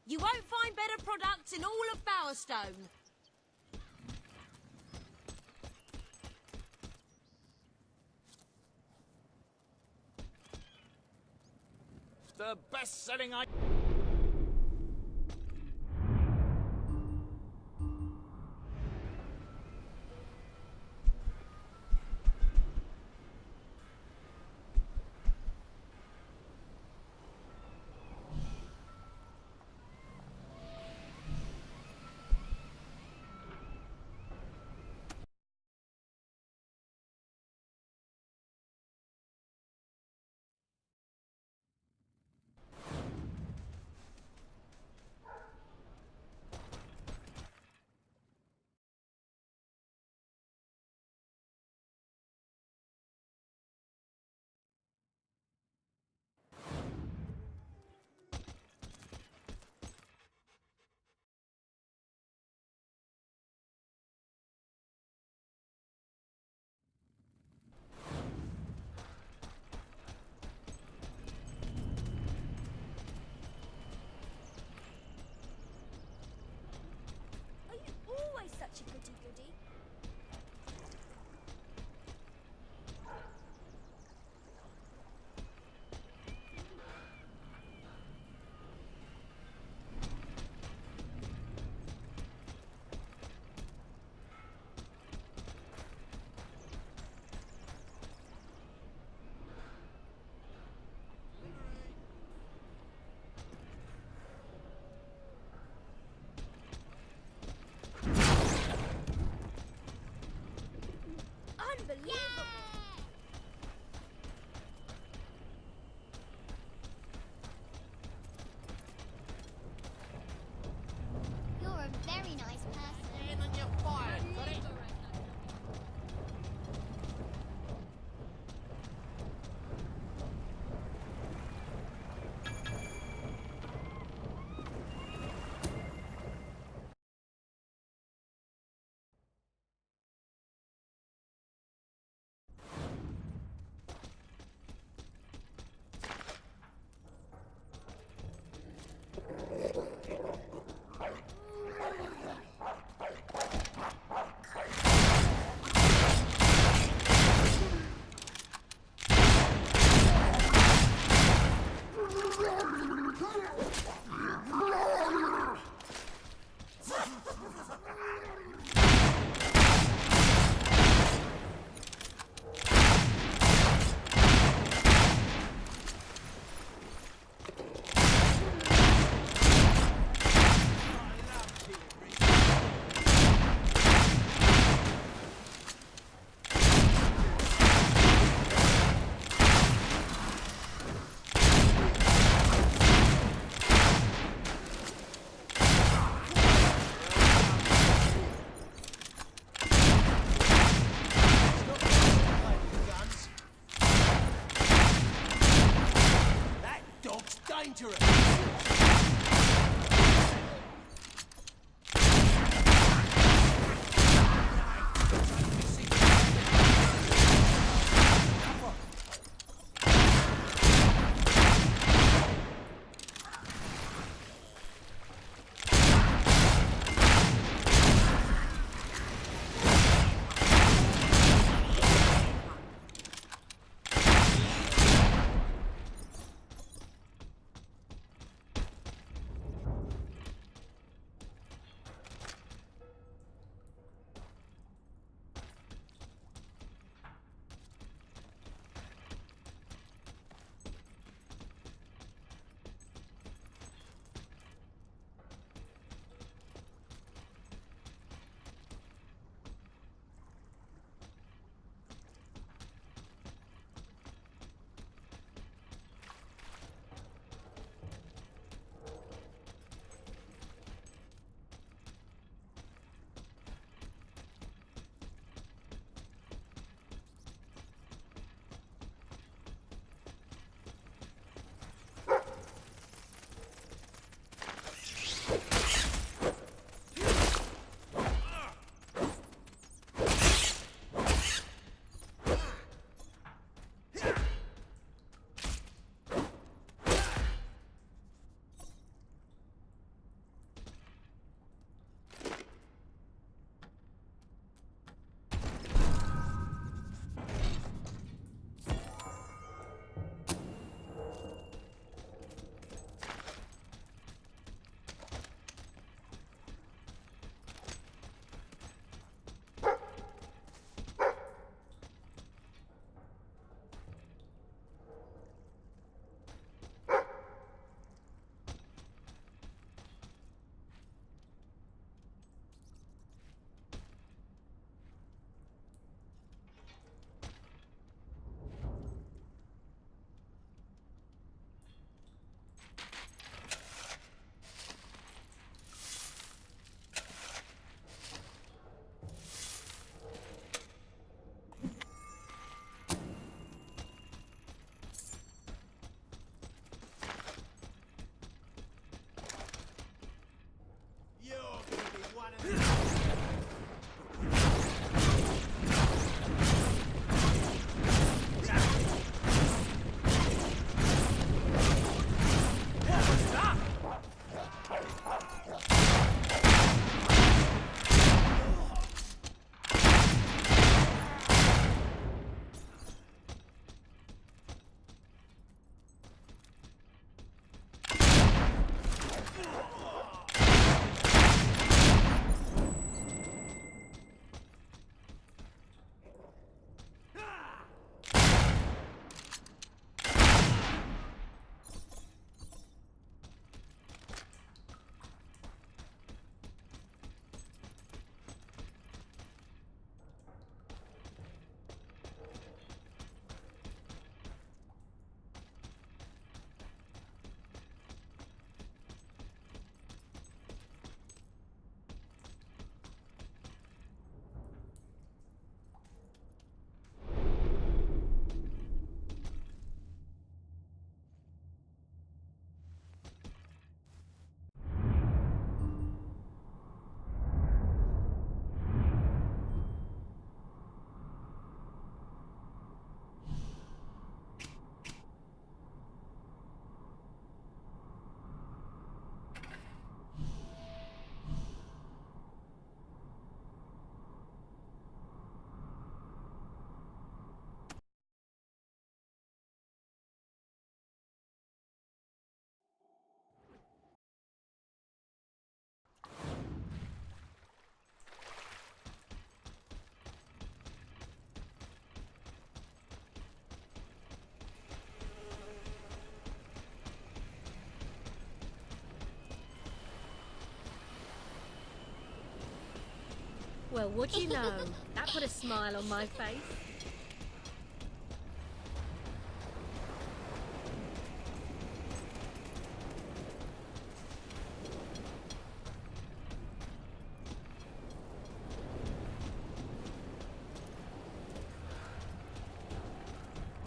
You won't find better products in all of Bowerstone.
The best-selling item.
Are you always such a goody-goody?
dangerous!
Well, what do you know? That put a smile on my face.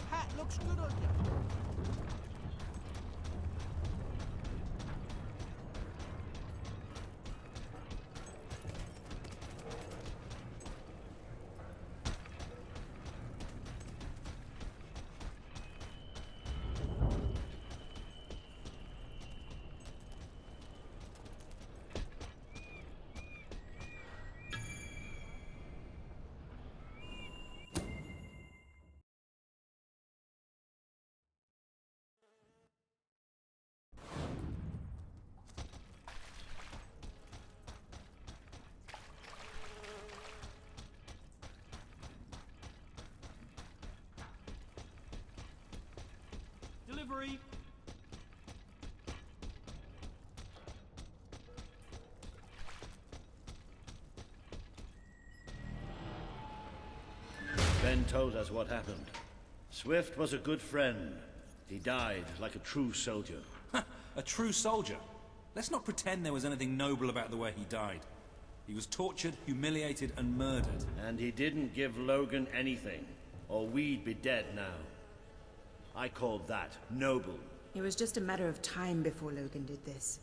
Hat looks good on you.
delivery.
Ben told us what happened. Swift was a good friend. He died like a true soldier.
A true soldier? Let's not pretend there was anything noble about the way he died. He was tortured, humiliated, and murdered.
And he didn't give Logan anything, or we'd be dead now. I called that noble.
It was just a matter of time before Logan did this.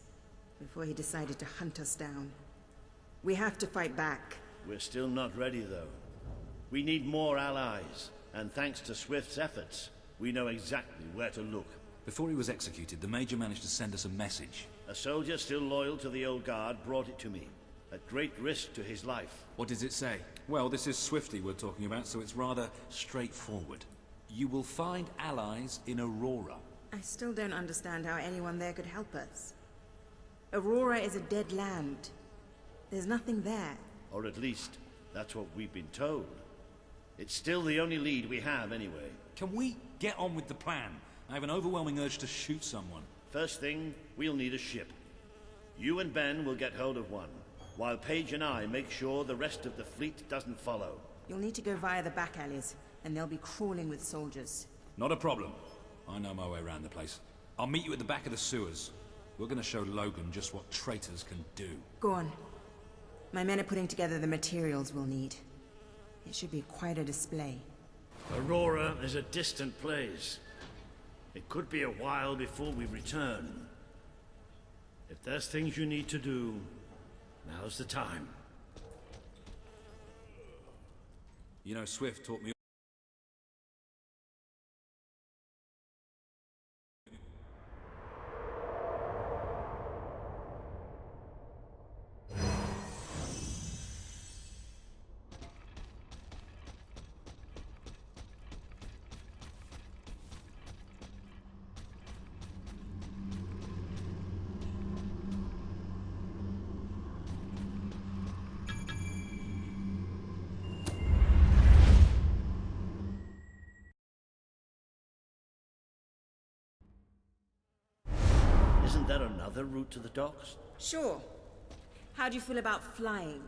Before he decided to hunt us down. We have to fight back.
We're still not ready, though. We need more allies, and thanks to Swift's efforts, we know exactly where to look.
Before he was executed, the Major managed to send us a message.
A soldier still loyal to the old guard brought it to me, at great risk to his life.
What does it say? Well, this is Swifty we're talking about, so it's rather straightforward. You will find allies in Aurora.
I still don't understand how anyone there could help us. Aurora is a dead land. There's nothing there.
Or at least, that's what we've been told. It's still the only lead we have, anyway.
Can we get on with the plan? I have an overwhelming urge to shoot someone.
First thing, we'll need a ship. You and Ben will get hold of one, while Paige and I make sure the rest of the fleet doesn't follow.
You'll need to go via the back alleys, and they'll be crawling with soldiers.
Not a problem. I know my way around the place. I'll meet you at the back of the sewers. We're gonna show Logan just what traitors can do.
Go on. My men are putting together the materials we'll need. It should be quite a display.
Aurora is a distant place. It could be a while before we return. If there's things you need to do, now's the time.
You know, Swift taught me...
Isn't there another route to the docks?
Sure. How do you feel about flying?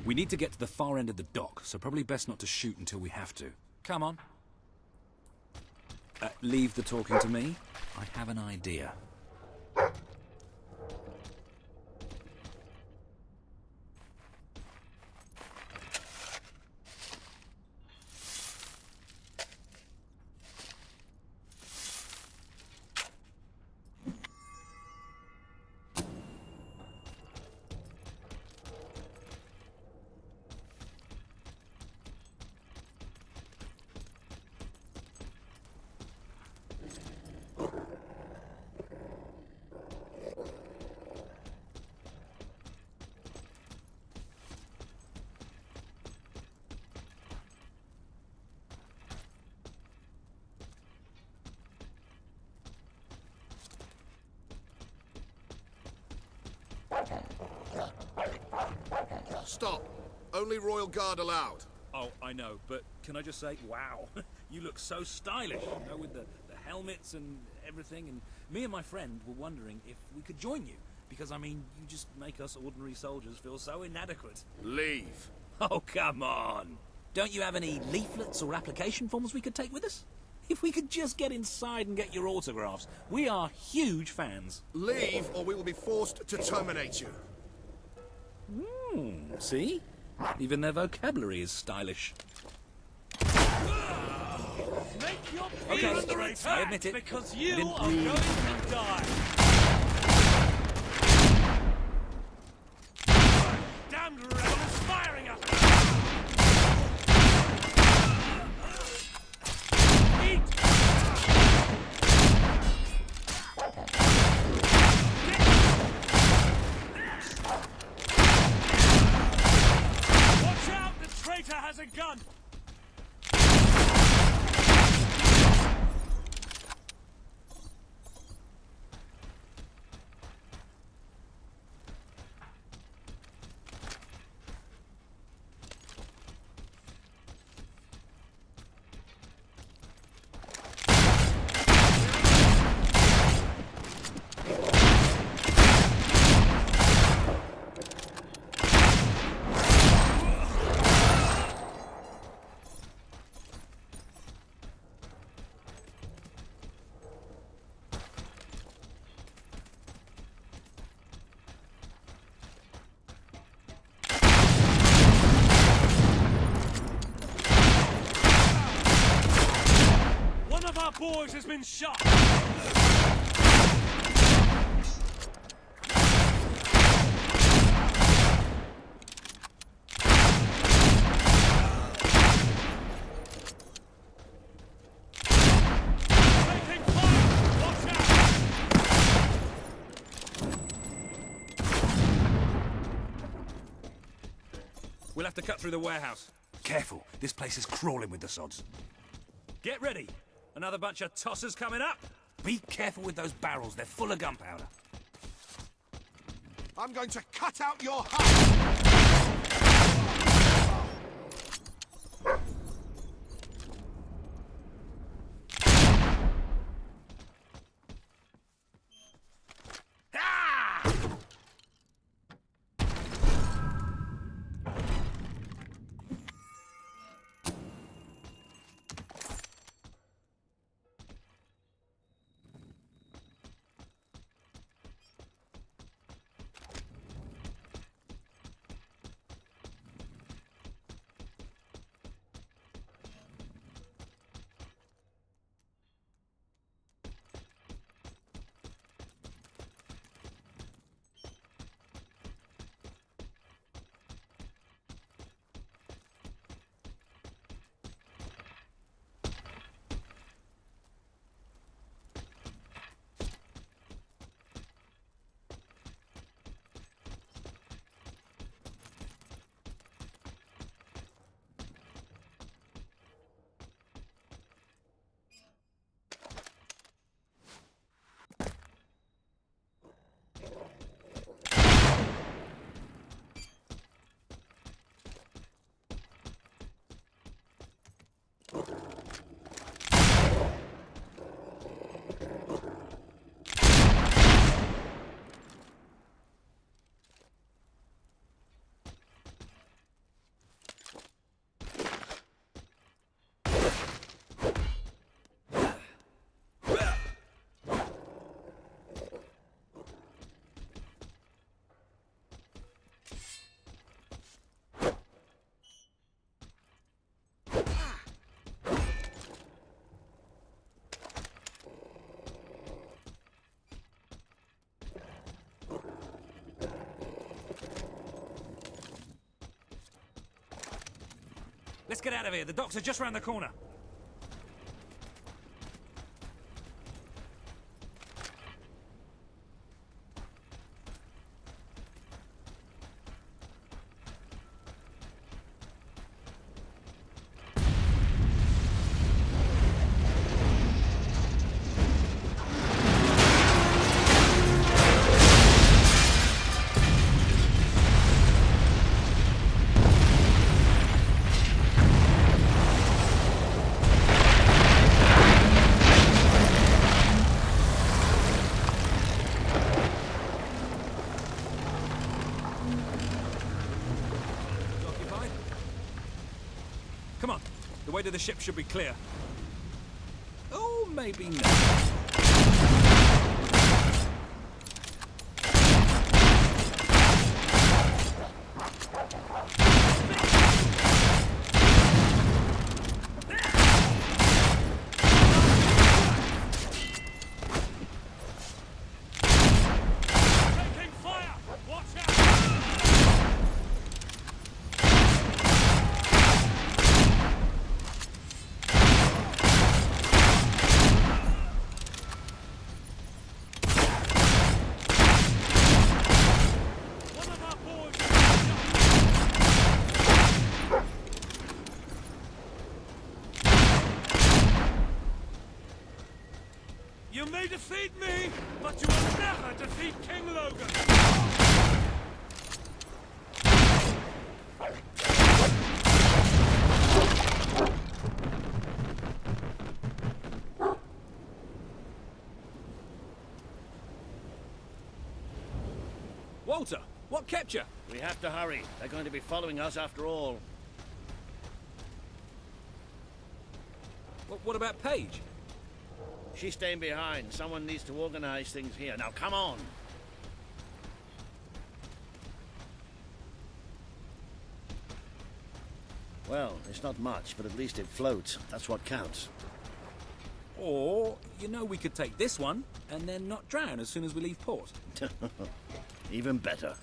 We need to get to the far end of the dock, so probably best not to shoot until we have to. Come on. Leave the talking to me. I have an idea.
Stop. Only Royal Guard allowed.
Oh, I know, but can I just say, wow, you look so stylish, you know, with the helmets and everything, and me and my friend were wondering if we could join you, because, I mean, you just make us ordinary soldiers feel so inadequate.
Leave.
Oh, come on. Don't you have any leaflets or application forms we could take with us? If we could just get inside and get your autographs. We are huge fans.
Leave, or we will be forced to terminate you.
See? Even their vocabulary is stylish.
Make your peace
Okay,
under
I
attack,
admit it.
because
I
you
didn't
are
really
going
count.
to die.
has a gun! Our boys has been shot! Taking fire! Watch out! We'll have to cut through the warehouse.
Careful, this place is crawling with the sods.
Get ready! Another bunch of tossers coming up!
Be careful with those barrels, they're full of gunpowder.
I'm going to cut out your heart!
Let's get out of here. The docks are just round the corner. Come on. The way to the ship should be clear. Oh, maybe not. Taking fire! Watch out!
may defeat me, but you will never defeat King Logan!
Walter, what kept you?
We have to hurry. They're going to be following us after all.
What about Paige?
She's staying behind. Someone needs to organize things here. Now, come on. Well, it's not much, but at least it floats. That's what counts.
Or, you know, we could take this one and then not drown as soon as we leave port.
Even better.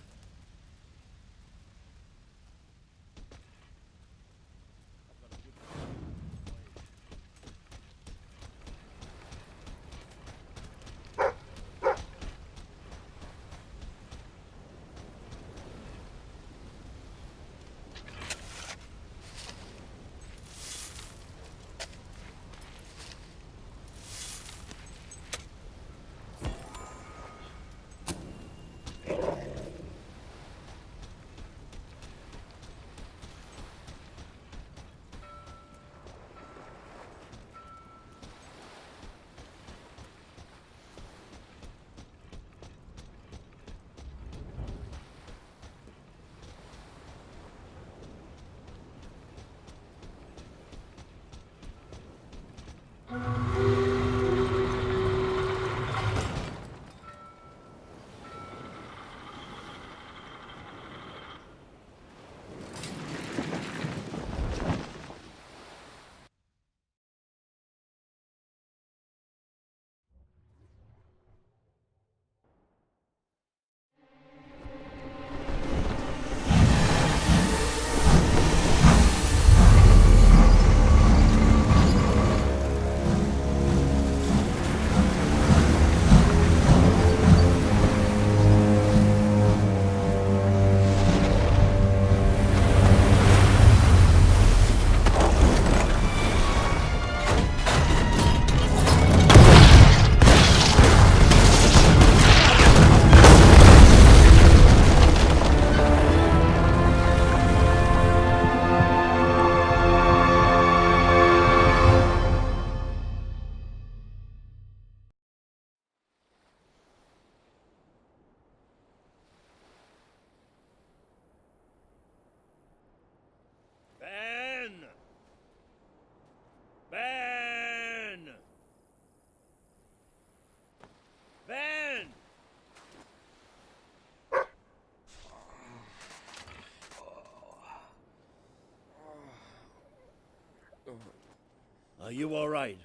Are you all right?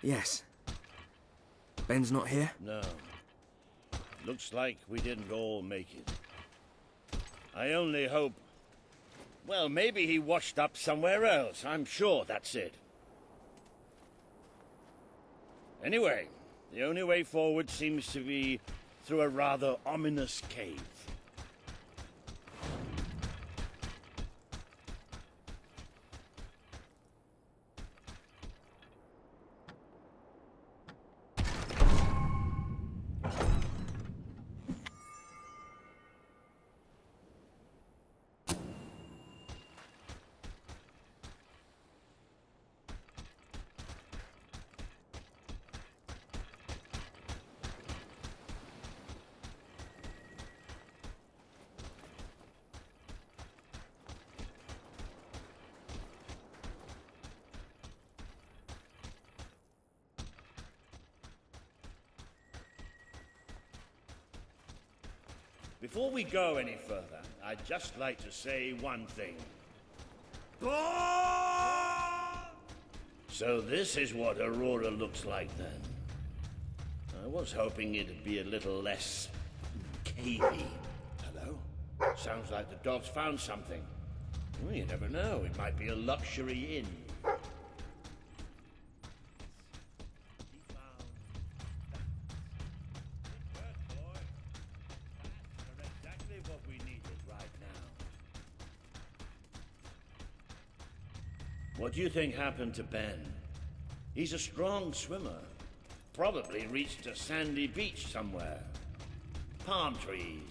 Yes. Ben's not here?
No. Looks like we didn't all make it. I only hope... Well, maybe he washed up somewhere else. I'm sure that's it. Anyway, the only way forward seems to be through a rather ominous cave. Before we go any further, I'd just like to say one thing. So this is what Aurora looks like then. I was hoping it'd be a little less... cavey. Hello? Sounds like the dog's found something. Well, you never know, it might be a luxury inn. What do you think happened to Ben? He's a strong swimmer. probably reached a sandy beach somewhere. Palm trees,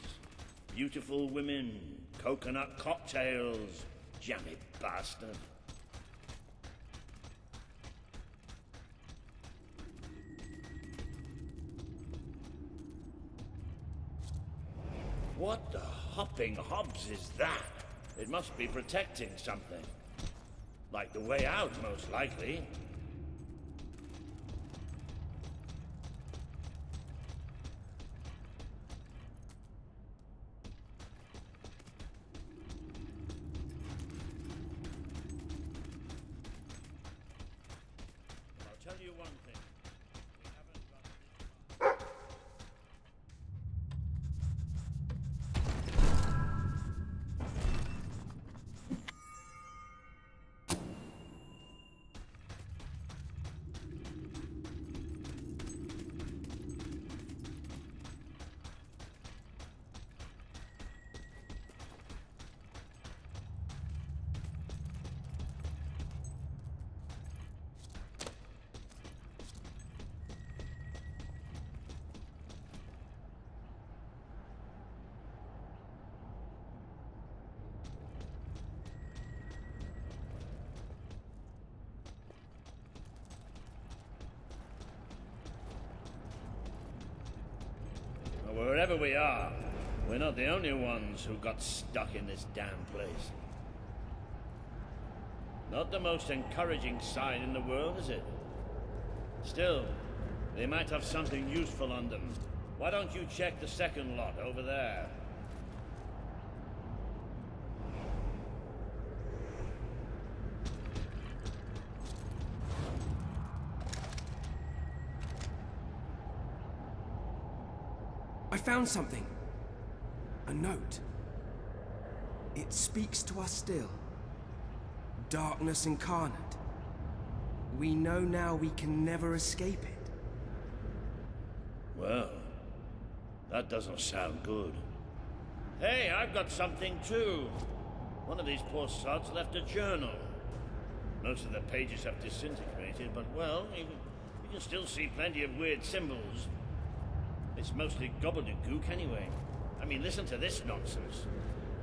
beautiful women, coconut cocktails, jammy bastard. What the hopping hobs is that? It must be protecting something. Like the way out, most likely. I'll tell you one thing. We haven't got this far. Well, wherever we are, we're not the only ones who got stuck in this damn place. Not the most encouraging sign in the world, is it? Still, they might have something useful on them. Why don't you check the second lot over there?
I found something. A note. It speaks to us still. Darkness incarnate. We know now we can never escape it.
Well, that doesn't sound good. Hey, I've got something too. One of these poor sods left a journal. Most of the pages have disintegrated, but well, you can still see plenty of weird symbols. It's mostly gobbledygook anyway. I mean, listen to this nonsense.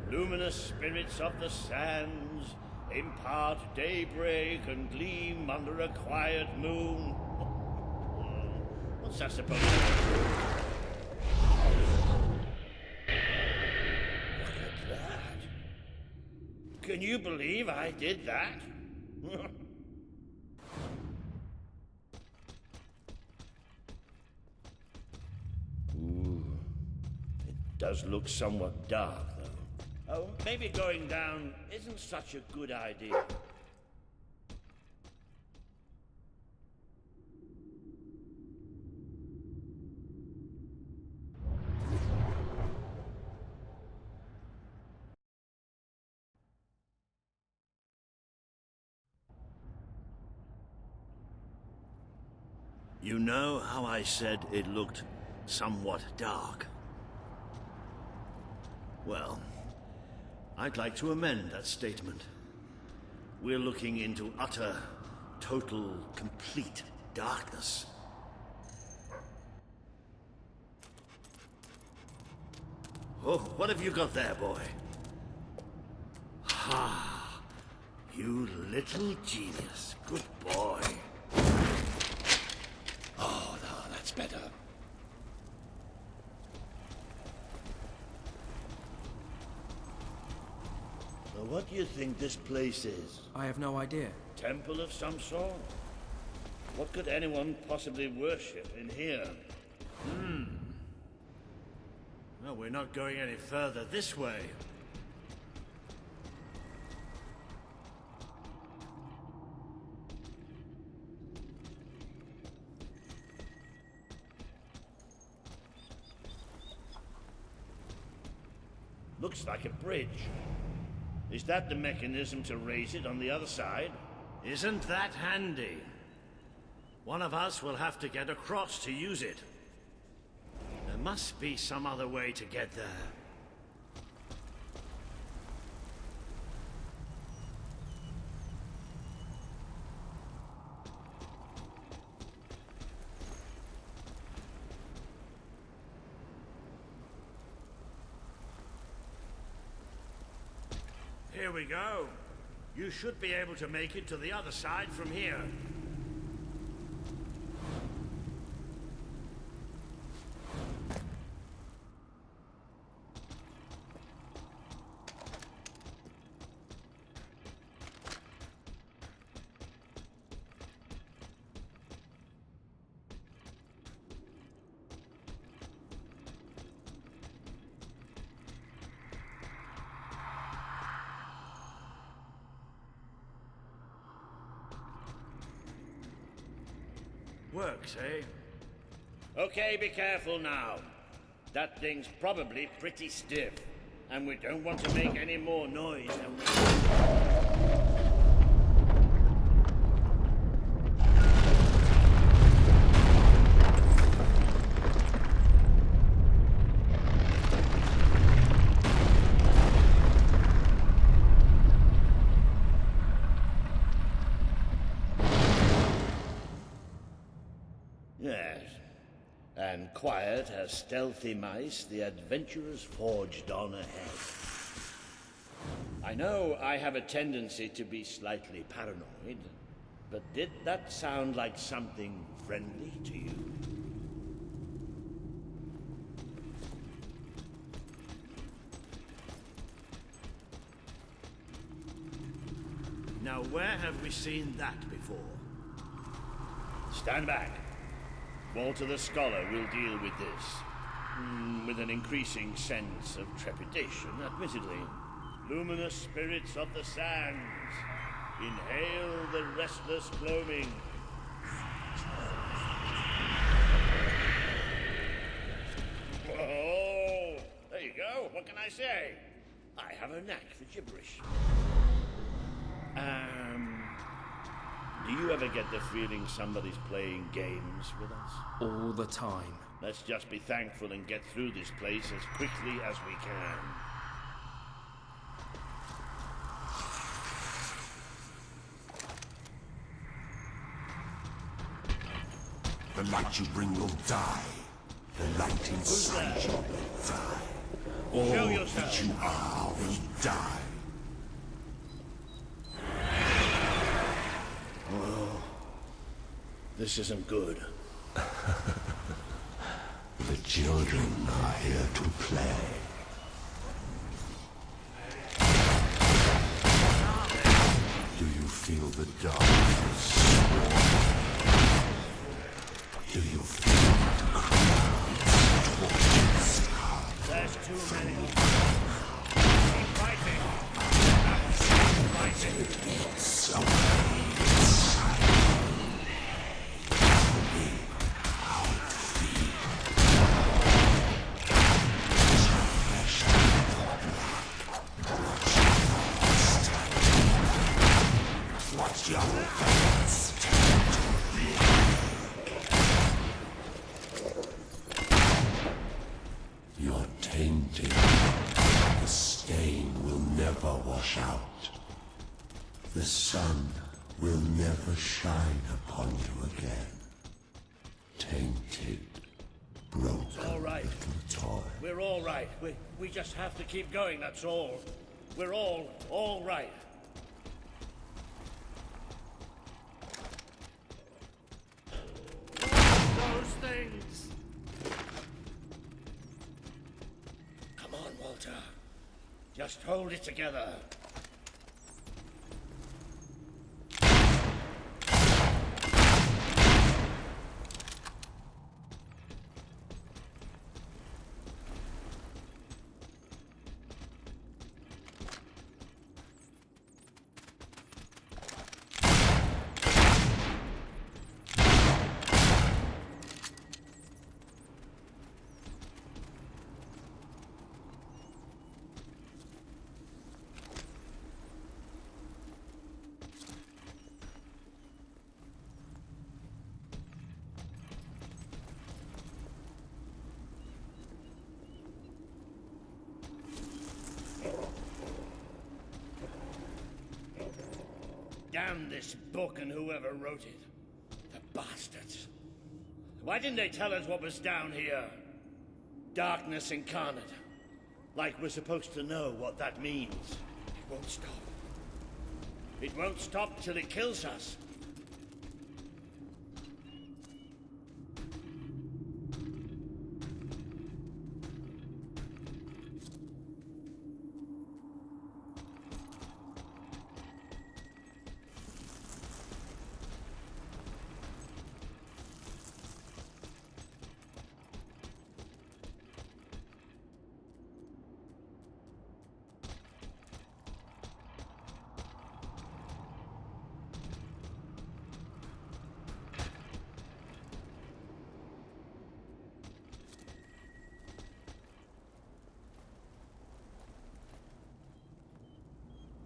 Luminous spirits of the sands impart daybreak and gleam under a quiet moon. What's that supposed to be? Look at that. Can you believe I did that? Ooh. It does look somewhat dark, though. Oh, maybe going down isn't such a good idea. You know how I said it looked somewhat dark? Well, I'd like to amend that statement. We're looking into utter, total, complete darkness. Oh, what have you got there, boy? Ha! You little genius. Good boy. Oh, no, that's better. So what do you think this place is?
I have no idea.
Temple of some sort? What could anyone possibly worship in here? No, we're not going any further this way. Looks like a bridge. Is that the mechanism to raise it on the other side? Isn't that handy? One of us will have to get across to use it. There must be some other way to get there. Here we go. You should be able to make it to the other side from here. Works, eh? Okay, be careful now. That thing's probably pretty stiff, and we don't want to make any more noise than we... Yes. And quiet as stealthy mice, the adventurers forged on ahead. I know I have a tendency to be slightly paranoid, but did that sound like something friendly to you? Now, where have we seen that before? Stand back. Walter the Scholar will deal with this. With an increasing sense of trepidation, admittedly. Luminous spirits of the sands, inhale the restless gloaming. Oh, there you go. What can I say? I have a knack for gibberish. Do you ever get the feeling somebody's playing games with us?
All the time.
Let's just be thankful and get through this place as quickly as we can.
The light you bring will die. The light inside you will die. All that you are will die.
Oh, this isn't good.
The children are here to play. Do you feel the darkness? Do you feel the crowds, torches?
There's too many. Keep fighting. Keep fighting.
It's away inside. Tell me how it feels. Is your flesh and your blood? What's your face tend to be? You're tainted. The stain will never wash out. The sun will never shine upon you again. Tainted, broken
All right.
little toy.
We're all right. We just have to keep going, that's all. We're all right. Those things! Come on, Walter. Just hold it together. Damn this book and whoever wrote it. The bastards. Why didn't they tell us what was down here? Darkness incarnate. Like we're supposed to know what that means. won't stop. It won't stop till it kills us.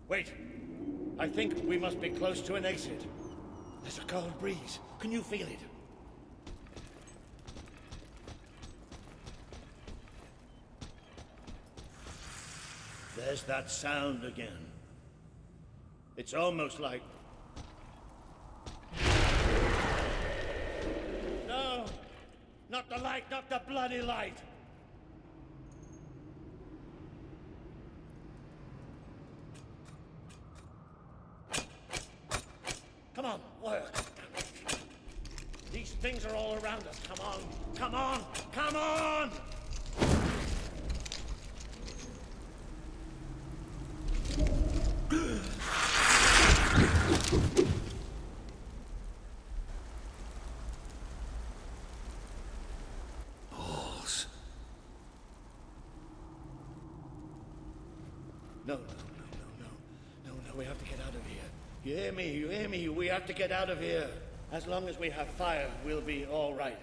Wait. I think we must be close to an exit. There's a cold breeze. Can you feel it? There's that sound again. It's almost like... No! Not the light, not the bloody light! Come on, work. These things are all around us. Come on, come on, come on! Balls. No, we have to get out of here. You hear me? You hear me? We have to get out of here. As long as we have fire, we'll be all right.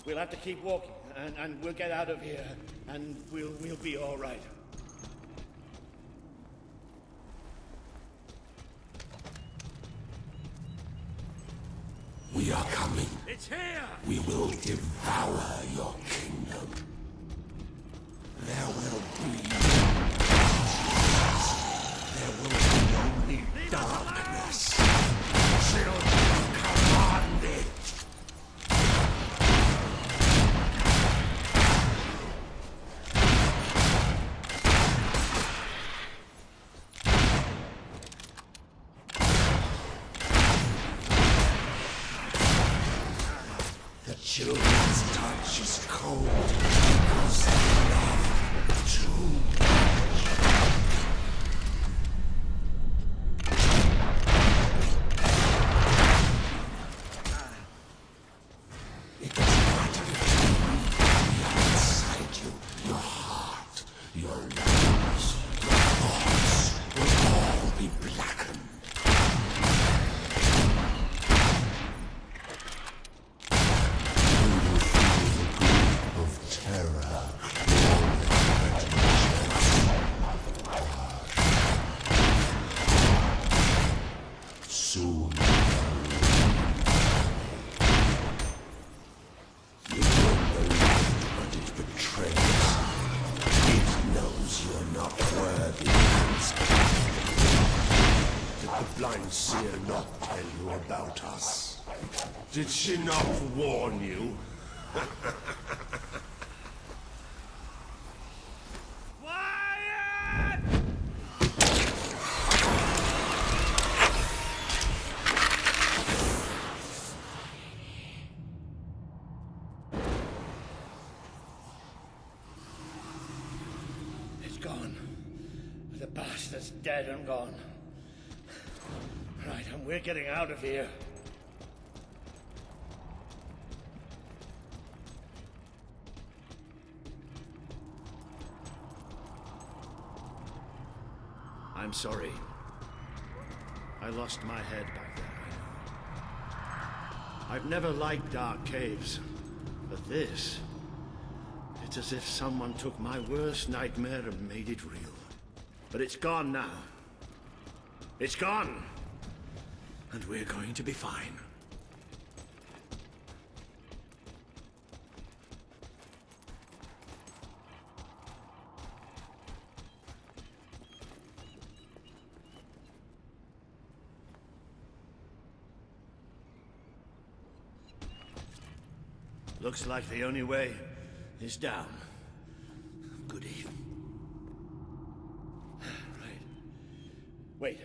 We'll have to keep walking, and we'll get out of here, and we'll be all right.
We are coming.
It's here!
We will devour your kingdom. There will be... There will be only darkness. Children, command it! The children's touch is cold because they love too much. It doesn't matter if we are inside you. Your heart, your lungs, your thoughts will all be blackened. Of terror, soon you will believe what it betrays. It knows you're not worthy. Did the blind seer not tell you about us? Did she not warn you?
It's gone. The bastard's dead and gone. Right, and we're getting out of here. I'm sorry. I lost my head back there, I know. I've never liked dark caves, but this... It's as if someone took my worst nightmare and made it real. But it's gone now. It's gone! And we're going to be fine. Looks like the only way is down. Goody. Right. Wait.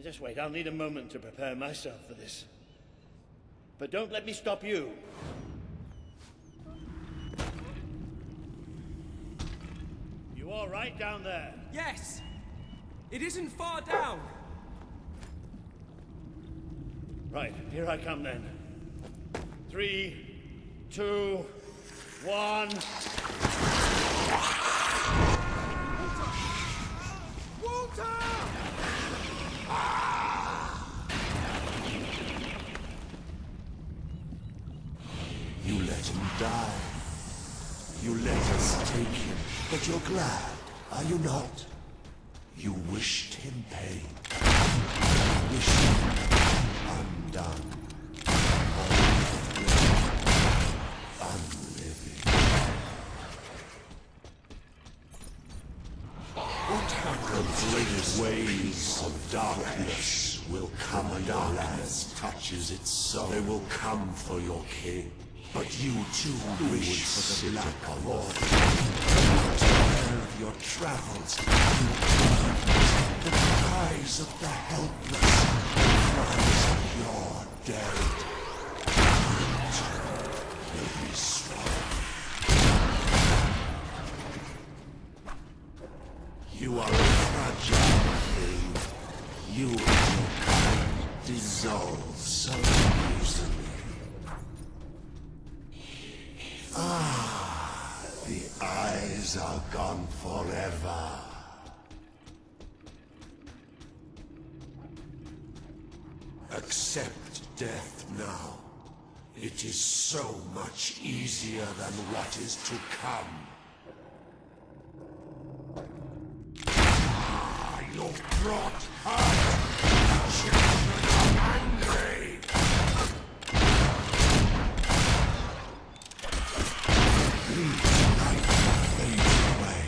Just wait. I'll need a moment to prepare myself for this. But don't let me stop you. You all right down there?
Yes! It isn't far down!
Right, here I come then. 3, 2, 1.
Walter!
You let him die. You let us take him, but you're glad, are you not? You wished him pain. You wished him undone. Unliving. What happens when waves of darkness will come and darkness touches its soul? They will come for your king. But you too wish for the black lord. Tell of your travels, the cries of the helpless, cries of your dead. Will be swallowed. You are a fragile thing. You and your kind dissolve so easily. Ah, the eyes are gone forever. Accept death now. It is so much easier than what is to come. Ah, you brought hurt. Children are angry. Light fades away.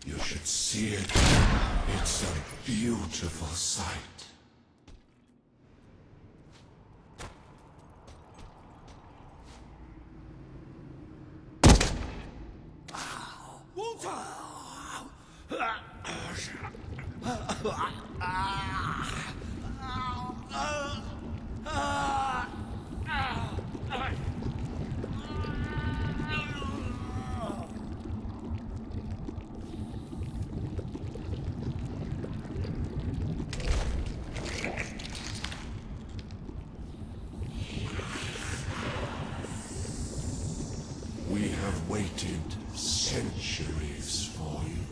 You should see it. It's a beautiful sight.
Walter!
We have waited centuries for you.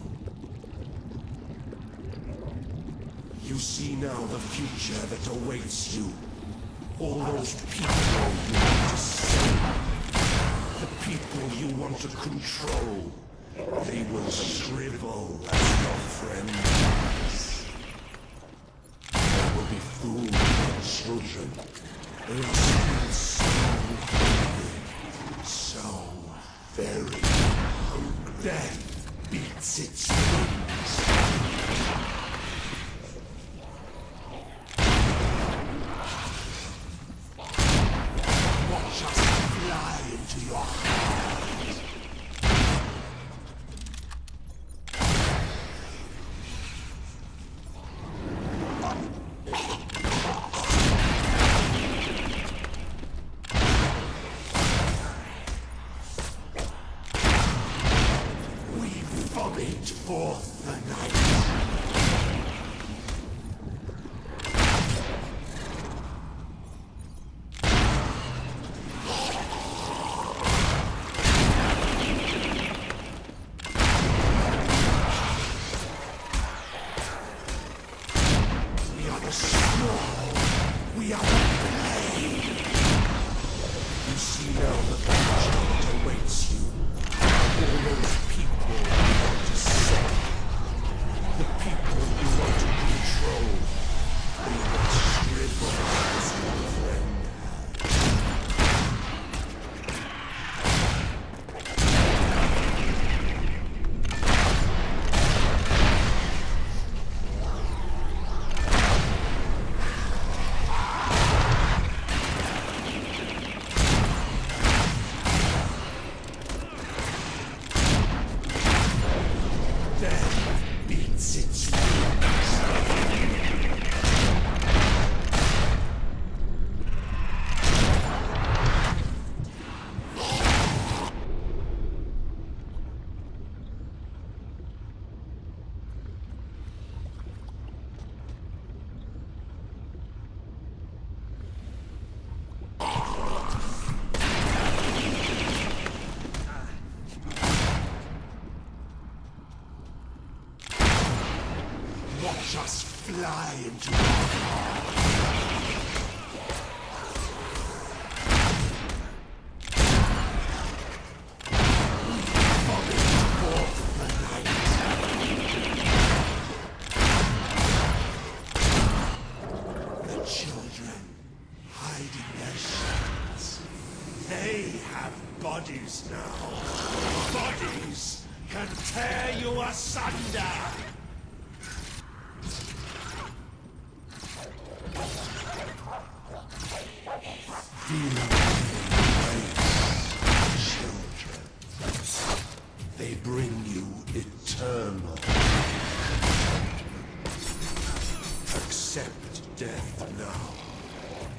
You see now the future that awaits you. All those people you want to save. The people you want to control. They will shrivel as your friends. There will be food for children. They are still so hungry. So very hungry. Death beats its wings. Watch us fly into your heart. We vomit forth the night. We are the small. We are the plague. You see now the future that awaits you. All those people you want to save. The people you want to control. They will shrivel as your friend fly into your heart. The children hiding their shadows. They have bodies now. Bodies can tear you asunder. Children. They bring you eternal. Accept death now.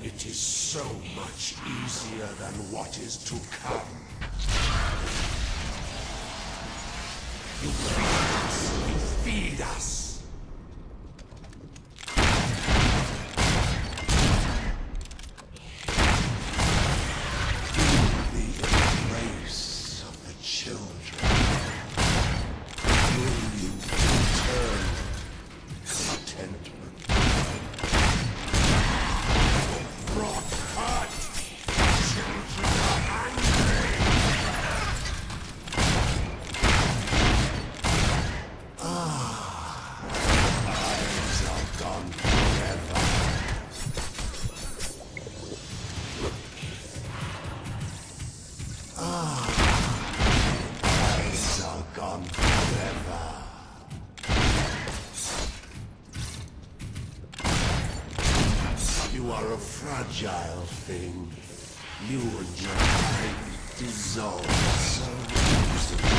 It is so much easier than what is to come. You feed us. You feed us. You are a fragile thing. You and your kind dissolve so easily.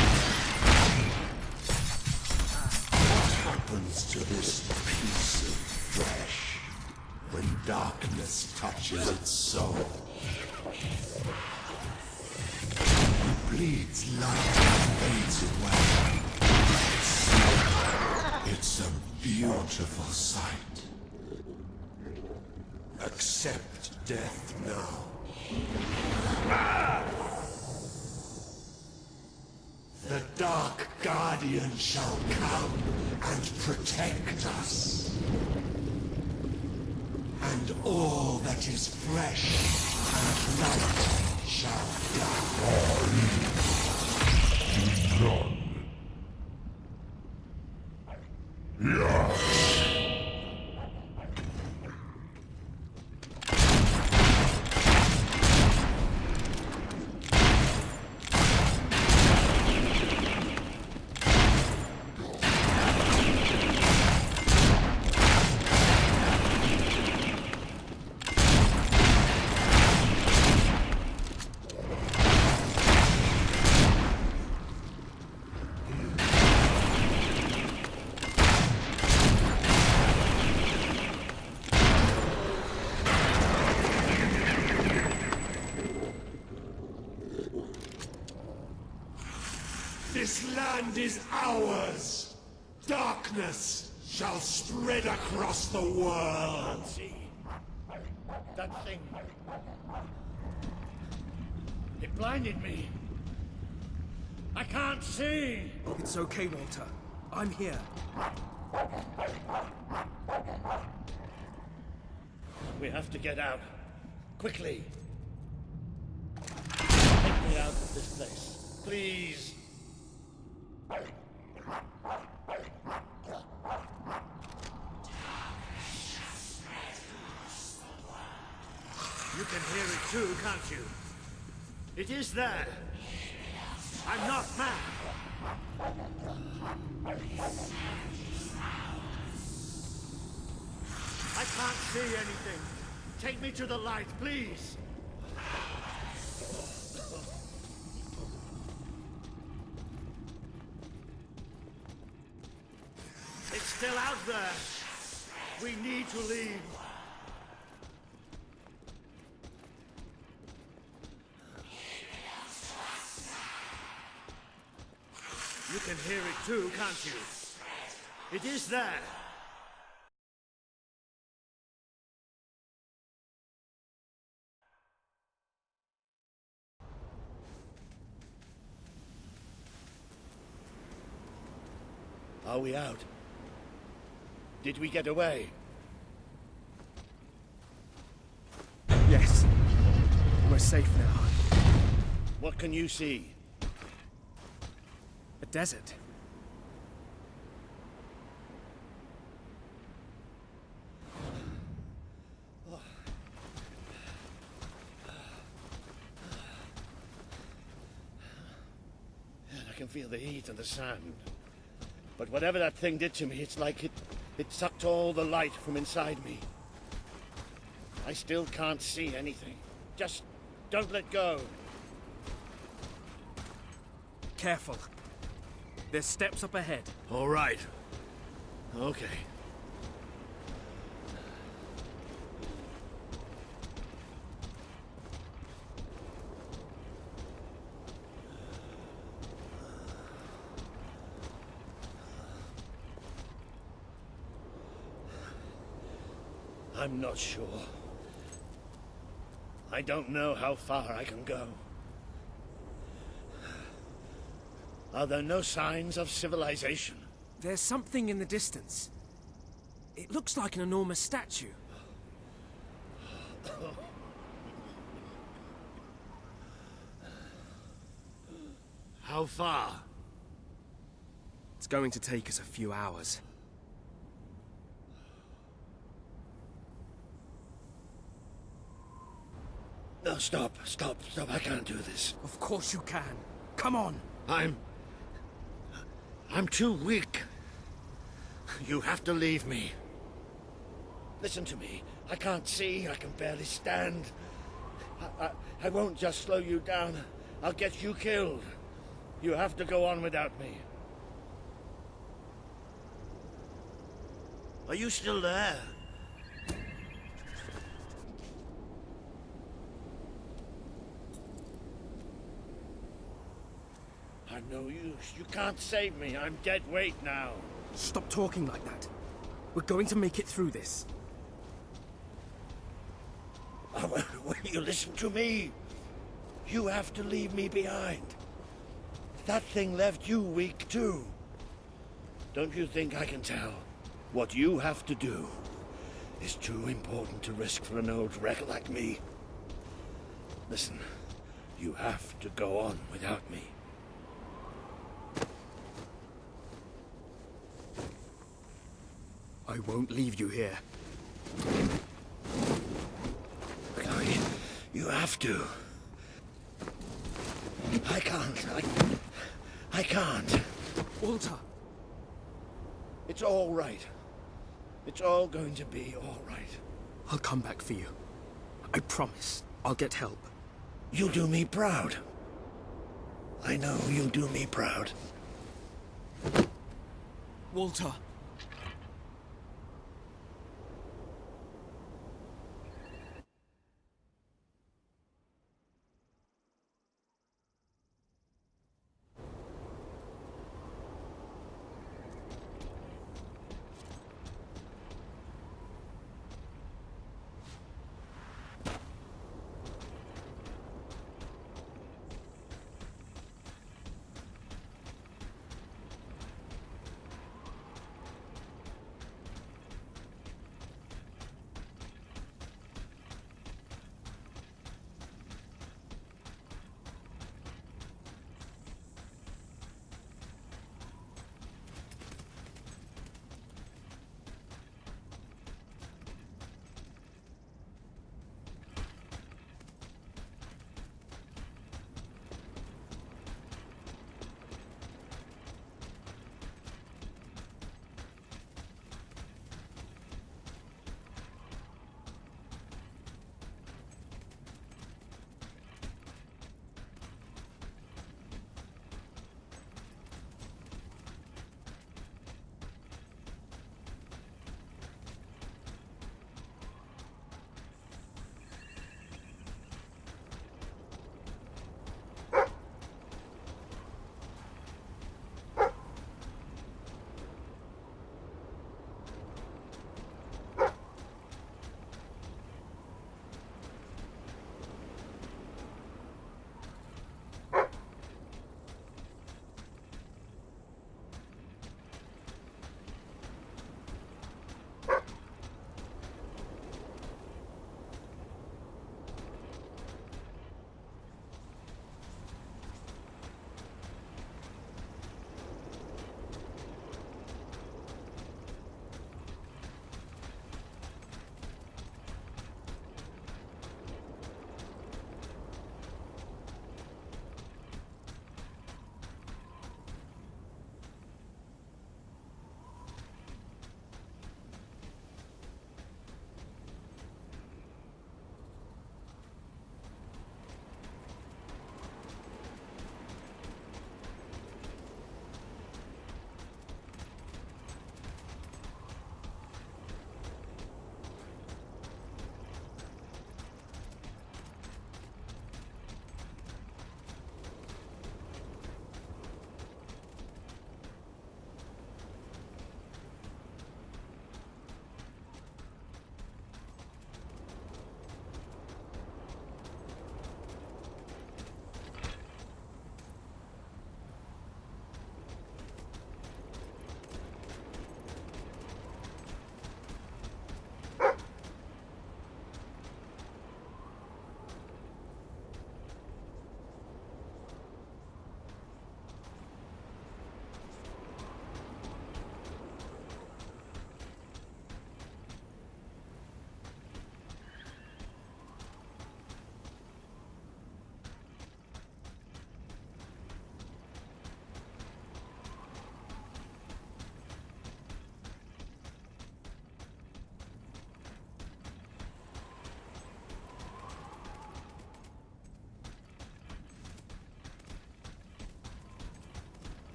What happens to this piece of flesh when darkness touches its soul? It bleeds light and fades away. It's a beautiful sight. Accept death now. The Dark Guardian shall come and protect us. And all that is fresh and light shall die. This land is ours. Darkness shall spread across the world.
See that thing. It blinded me. I can't see.
It's okay, Walter. I'm here.
We have to get out. Quickly. Take me out of this place. Please.
You can hear it too, can't you? It is there. I'm not mad. I can't see anything. Take me to the light, please. It's still out there. We need to leave. You can hear it too, can't you? It is there.
Are we out? Did we get away?
Yes. We're safe now.
What can you see?
A desert.
I can feel the heat and the sand. But whatever that thing did to me, it's like it sucked all the light from inside me. I still can't see anything. Just don't let go.
Careful. There's steps up ahead.
All right. Okay. I'm not sure. I don't know how far I can go. Are there no signs of civilization?
There's something in the distance. It looks like an enormous statue.
How far?
It's going to take us a few hours.
No, stop. I can't do this.
Of course you can. Come on.
I'm too weak. You have to leave me. Listen to me. I can't see. I can barely stand. I won't just slow you down. I'll get you killed. You have to go on without me. Are you still there? I'm no use. You can't save me. I'm dead weight now.
Stop talking like that. We're going to make it through this.
Oh, will you listen to me? You have to leave me behind. That thing left you weak too. Don't you think I can tell? What you have to do is too important to risk for an old wreck like me. Listen, you have to go on without me.
I won't leave you here.
Chloe, you have to. I can't. I can't.
Walter!
It's all right. It's all going to be all right.
I'll come back for you. I promise. I'll get help.
You'll do me proud. I know you'll do me proud.
Walter!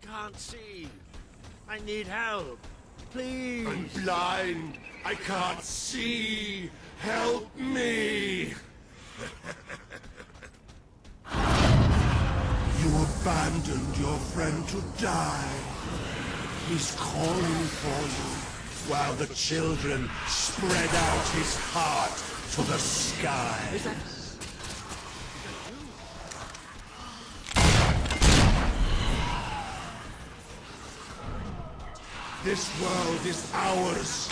can't see. I need help. Please.
I'm blind. I can't see. Help me. You abandoned your friend to die. He's calling for you, while the children spread out his heart to the sky. This world is ours.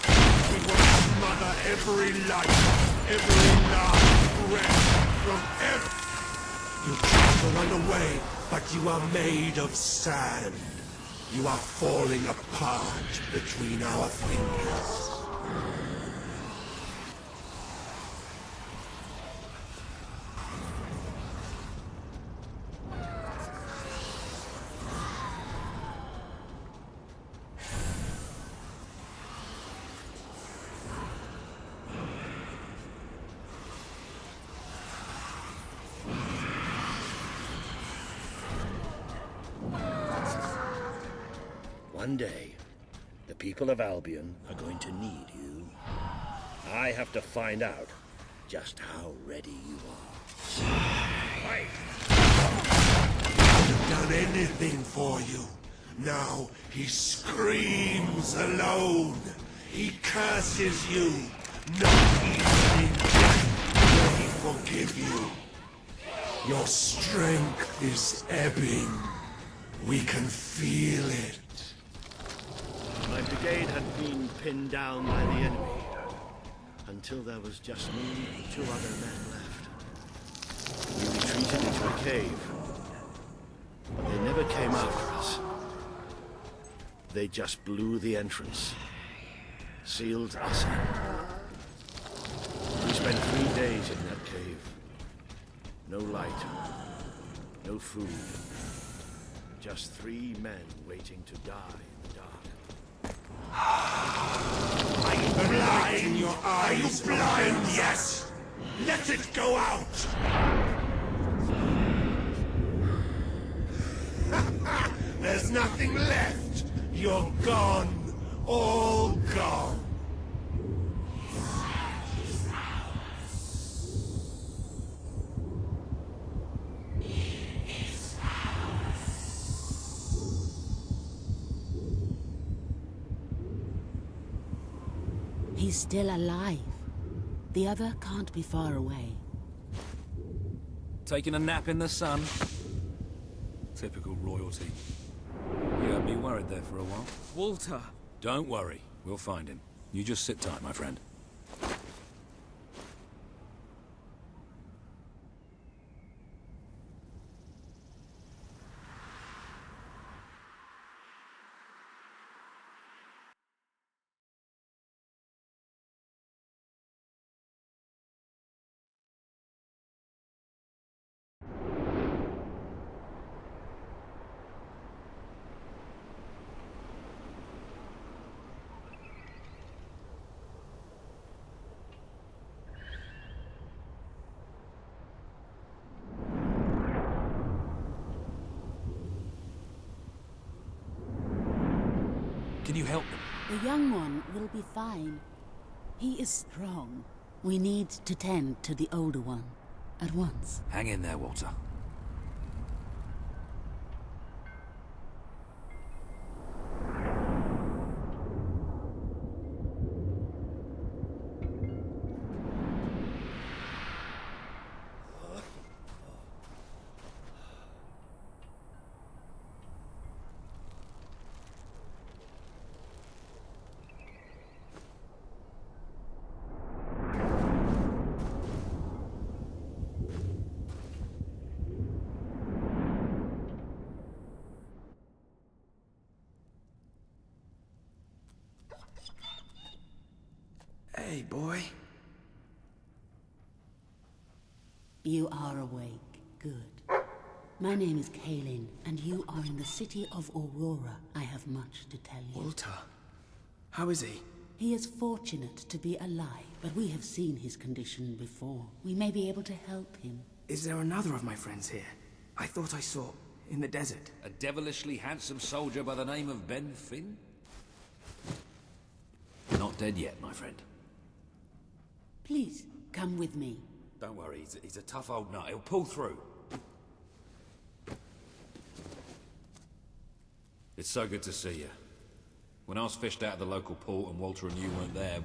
We want to smother every life, every last breath from every... You try to run away, but you are made of sand. You are falling apart between our fingers.
One day, the people of Albion are going to need you. I have to find out just how ready you are. Fight!
I'd have done anything for you. Now he screams alone. He curses you. Not even in death will he forgive you. Your strength is ebbing. We can feel it.
My brigade had been pinned down by the enemy, until there was just me and 2 other men left. We retreated into a cave, but they never came after us. They just blew the entrance, sealed us in. We spent 3 days in that cave. No light, no food, just 3 men waiting to die in the dark.
Are you blind? Are you blind? Yes! Let it go out! There's nothing left! You're gone! All gone!
He's still alive. The other can't be far away.
Taking a nap in the sun? Typical royalty. You had me worried there for a while.
Walter!
Don't worry. We'll find him. You just sit tight, my friend. Can you help them?
The young one will be fine. He is strong. We need to tend to the older one at once.
Hang in there, Walter.
Hey, boy.
You are awake. Good. My name is Kaelin, and you are in the city of Aurora. I have much to tell you.
Walter. How is he?
He is fortunate to be alive, but we have seen his condition before. We may be able to help him.
Is there another of my friends here? I thought I saw... in the desert.
A devilishly handsome soldier by the name of Ben Finn? Not dead yet, my friend.
Please, come with me.
Don't worry, he's a tough old nut. He'll pull through. It's so good to see you. When I was fished out of the local port and Walter and you weren't there,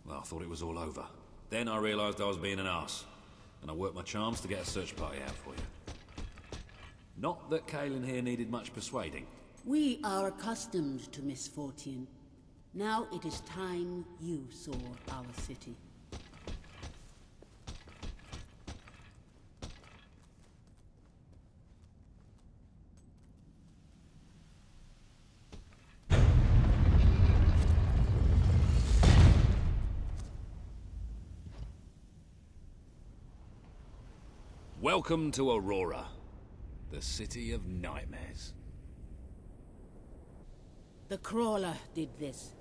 well, I thought it was all over. Then I realised I was being an arse, and I worked my charms to get a search party out for you. Not that Kaelin here needed much persuading.
We are accustomed to misfortune. Now it is time you saw our city.
Welcome to Aurora, the city of nightmares.
The Crawler did this.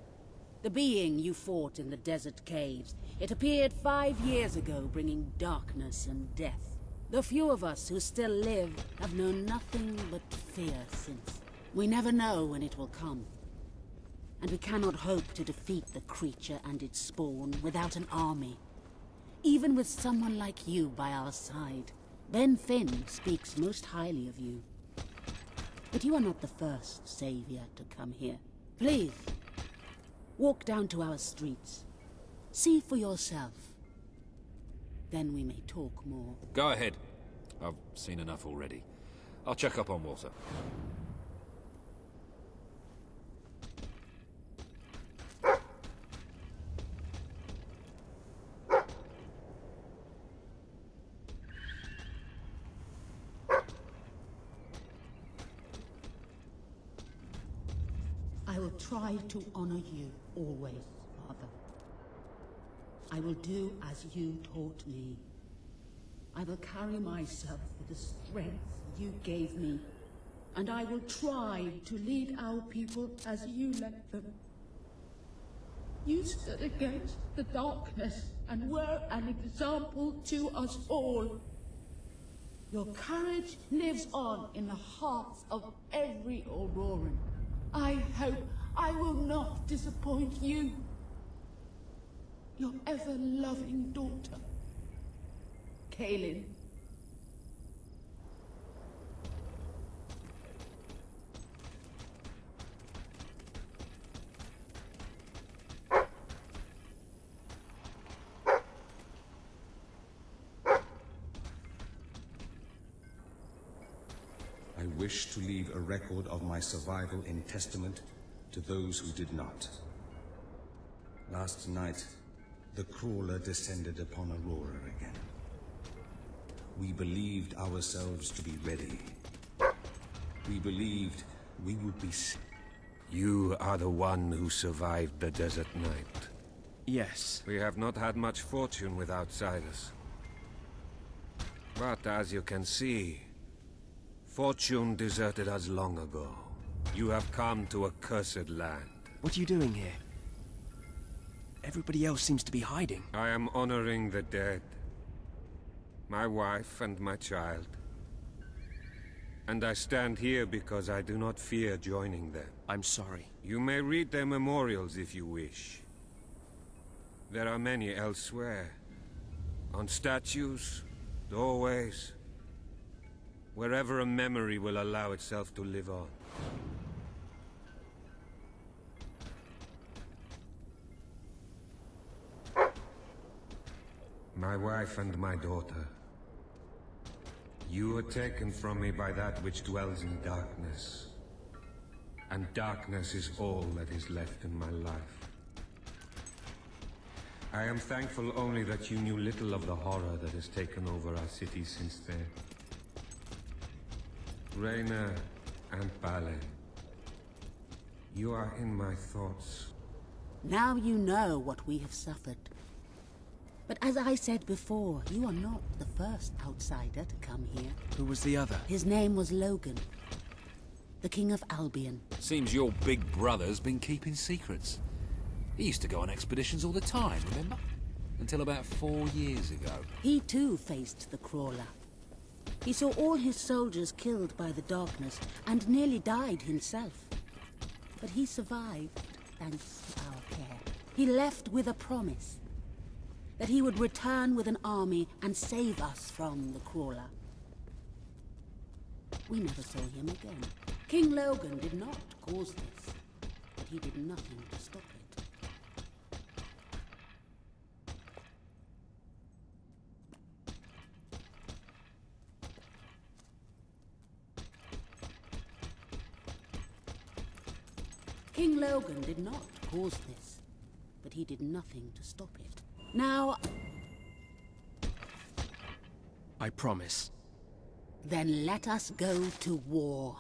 The being you fought in the desert caves. It appeared 5 years ago, bringing darkness and death. The few of us who still live have known nothing but fear since. We never know when it will come. And we cannot hope to defeat the creature and its spawn without an army. Even with someone like you by our side. Ben Finn speaks most highly of you. But you are not the first savior to come here. Please, walk down to our streets. See for yourself. Then we may talk more.
Go ahead. I've seen enough already. I'll check up on Walter.
I will try to honor you always, Father. I will do as you taught me. I will carry myself with the strength you gave me, and I will try to lead our people as you led them. You stood against the darkness and were an example to us all. Your courage lives on in the hearts of every Auroran. I hope I will not disappoint you. Your ever-loving daughter, Kaelin.
I wish to leave a record of my survival in testament to those who did not. Last night, the Crawler descended upon Aurora again. We believed ourselves to be ready. We believed we would be safe.
You are the one who survived the desert night.
Yes.
We have not had much fortune with outsiders. But as you can see, fortune deserted us long ago. You have come to a cursed land.
What are you doing here? Everybody else seems to be hiding.
I am honoring the dead. My wife and my child. And I stand here because I do not fear joining them.
I'm sorry.
You may read their memorials if you wish. There are many elsewhere. On statues, doorways. Wherever a memory will allow itself to live on. My wife and my daughter. You were taken from me by that which dwells in darkness. And darkness is all that is left in my life. I am thankful only that you knew little of the horror that has taken over our city since then. Reyna and Bale, you are in my thoughts.
Now you know what we have suffered. But as I said before, you are not the first outsider to come here.
Who was the other?
His name was Logan, the King of Albion.
Seems your big brother's been keeping secrets. He used to go on expeditions all the time, remember? Until about 4 years ago.
He too faced the Crawler. He saw all his soldiers killed by the darkness and nearly died himself. But he survived, thanks to our care. He left with a promise that he would return with an army and save us from the crawler. We never saw him again. King Logan did not cause this, but he did nothing to stop it. King Logan did not cause this, but he did nothing to stop it. Now...
I promise.
Then let us go to war.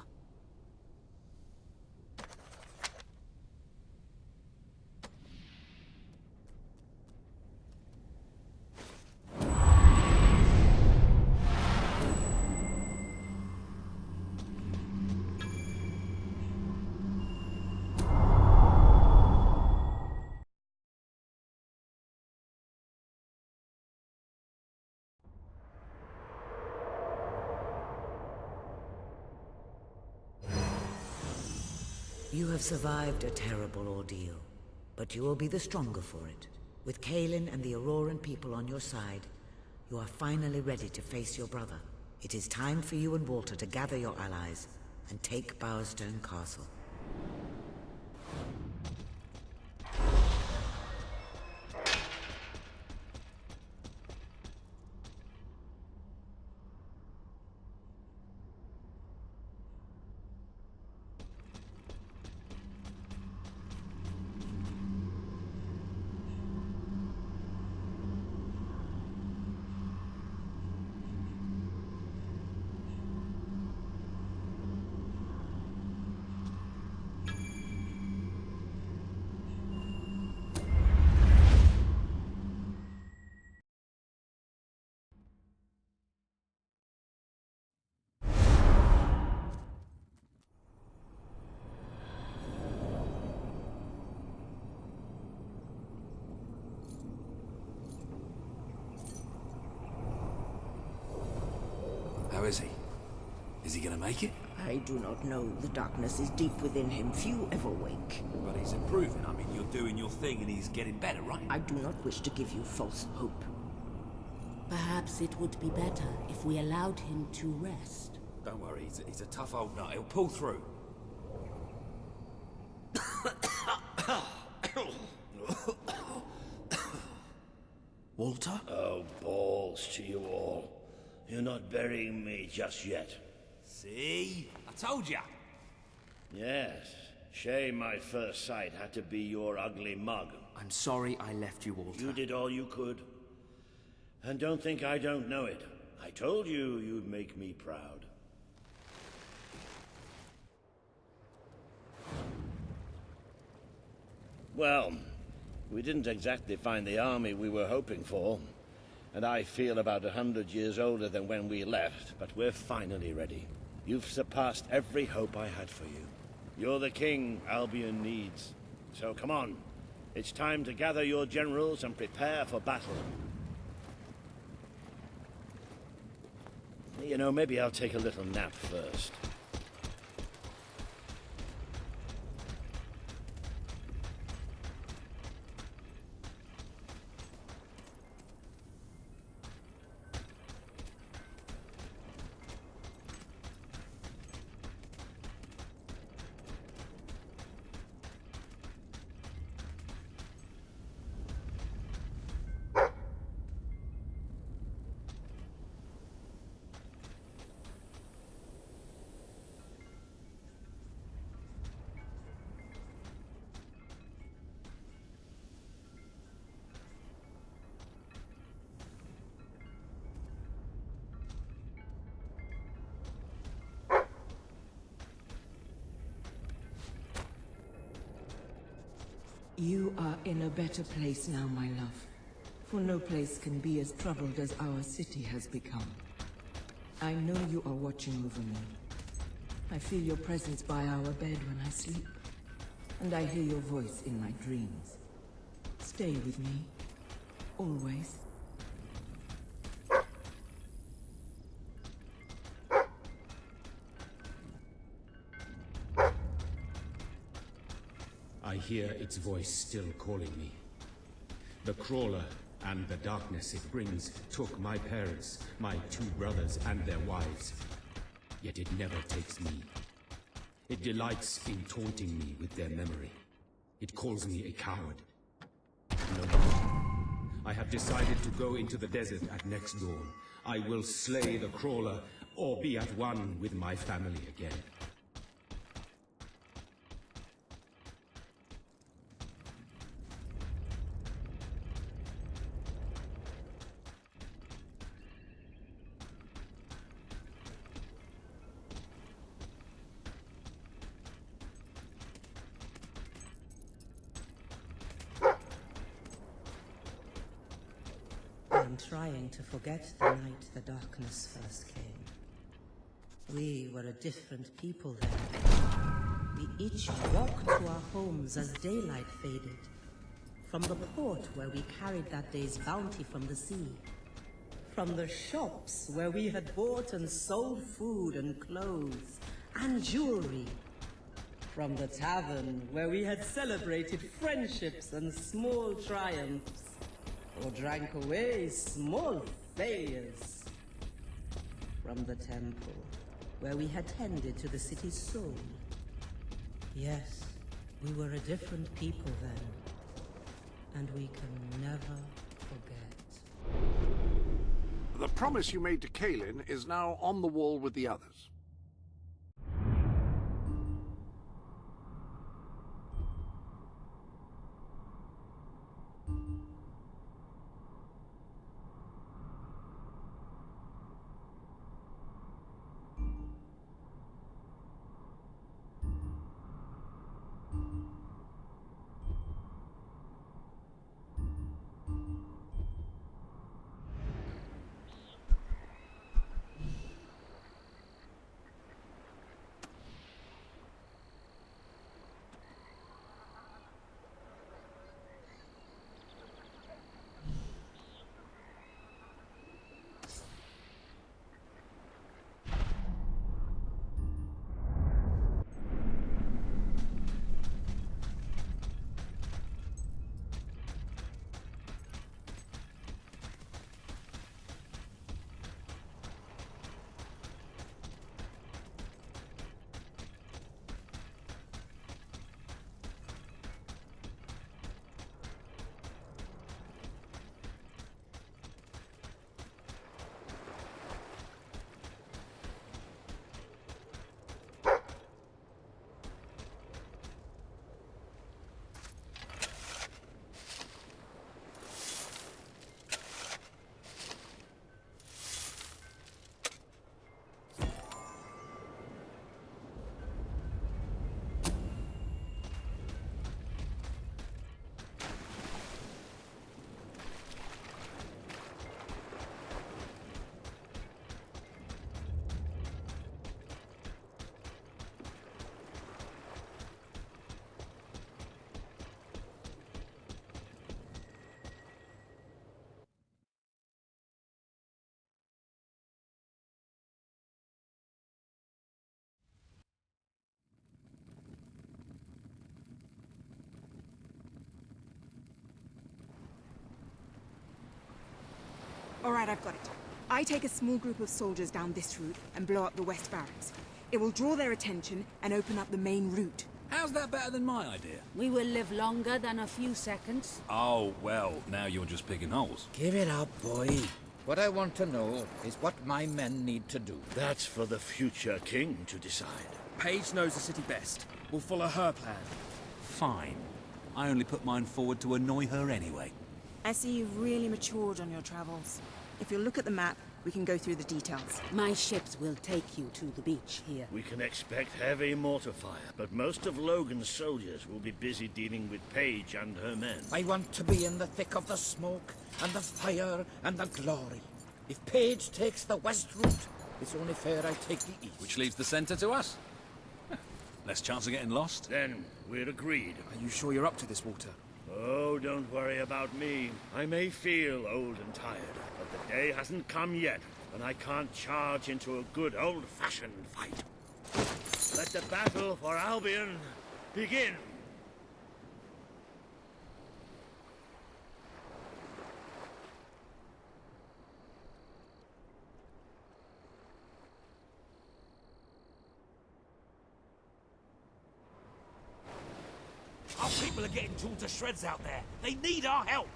You have survived a terrible ordeal, but you will be the stronger for it. With Kaelin and the Auroran people on your side, you are finally ready to face your brother. It is time for you and Walter to gather your allies and take Bowerstone Castle.
How is he? Is he gonna make it?
I do not know. The darkness is deep within him. Few ever wake.
But he's improving. I mean, you're doing your thing and he's getting better, right?
I do not wish to give you false hope.
Perhaps it would be better if we allowed him to rest.
Don't worry, he's a tough old nut. He'll pull through.
Walter?
Oh, balls to you all. You're not burying me just yet.
See? I told ya!
Yes. Shame my first sight had to be your ugly mug.
I'm sorry I left you, Walter.
You did all you could. And don't think I don't know it. I told you you'd make me proud. Well, we didn't exactly find the army we were hoping for. And I feel about 100 years older than when we left, but we're finally ready. You've surpassed every hope I had for you. You're the king Albion needs. So come on. It's time to gather your generals and prepare for battle. You know, maybe I'll take a little nap first.
You are in a better place now, my love. For no place can be as troubled as our city has become. I know you are watching over me. I feel your presence by our bed when I sleep. And I hear your voice in my dreams. Stay with me. Always.
I hear its voice still calling me. The crawler and the darkness it brings took my parents, my 2 brothers and their wives. Yet it never takes me. It delights in taunting me with their memory. It calls me a coward. No more. I have decided to go into the desert at next dawn. I will slay the crawler, or be at one with my family again.
I'm trying to forget the night the darkness first came. We were a different people then. We each walked to our homes as daylight faded. From the port where we carried that day's bounty from the sea. From the shops where we had bought and sold food and clothes and jewelry. From the tavern where we had celebrated friendships and small triumphs. Or drank away small failures. From the temple, where we had tended to the city's soul. Yes, we were a different people then. And we can never forget.
The promise you made to Kaelin is now on the wall with the others.
All right, I've got it. I take a small group of soldiers down this route and blow up the west barracks. It will draw their attention and open up the main route.
How's that better than my idea?
We will live longer than a few seconds.
Oh, well, now you're just picking holes.
Give it up, boy. What I want to know is what my men need to do.
That's for the future king to decide.
Paige knows the city best. We'll follow her plan.
Fine. I only put mine forward to annoy her anyway.
I see you've really matured on your travels. If you look at the map, we can go through the details.
My ships will take you to the beach here.
We can expect heavy mortar fire, but most of Logan's soldiers will be busy dealing with Paige and her men.
I want to be in the thick of the smoke, and the fire, and the glory. If Paige takes the west route, it's only fair I take the east.
Which leaves the center to us. Less chance of getting lost.
Then we're agreed.
Are you sure you're up to this, Walter?
Oh, don't worry about me. I may feel old and tired, but the day hasn't come yet when I can't charge into a good old-fashioned fight. Let the battle for Albion begin.
people are getting torn to shreds out there. They need our help.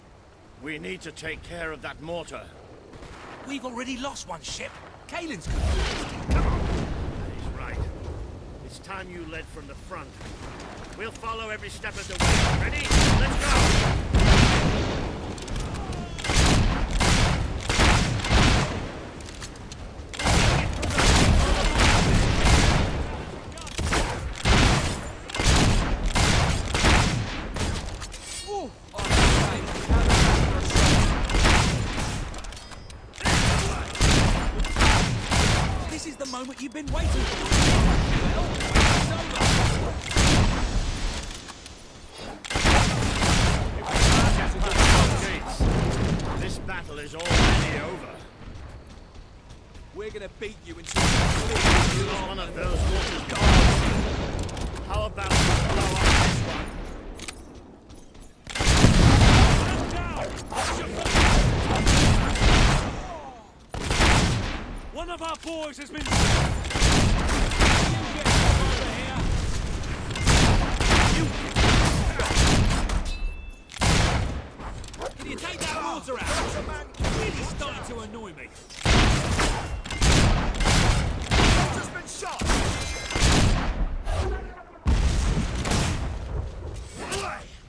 We need to take care of that mortar.
We've already lost one ship. Kaelin's could
That is right. It's time you led from the front. We'll follow every step of the way. Ready? Let's go!
This is the moment you've been waiting for. Well, it's over.
This battle is already over.
We're gonna beat you until
Use one of those mortars gone. How about we blow up this one?
One of our boys has been...
Can you take that water out? It's really starting to annoy me.
Just been shot!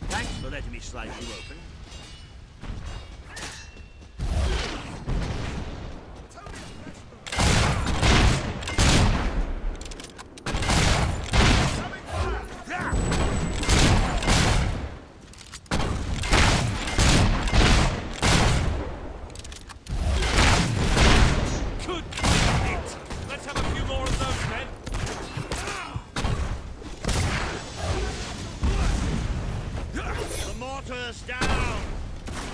Thanks for letting me slide you open.
Let's have a few more of those, men.
The mortar's down!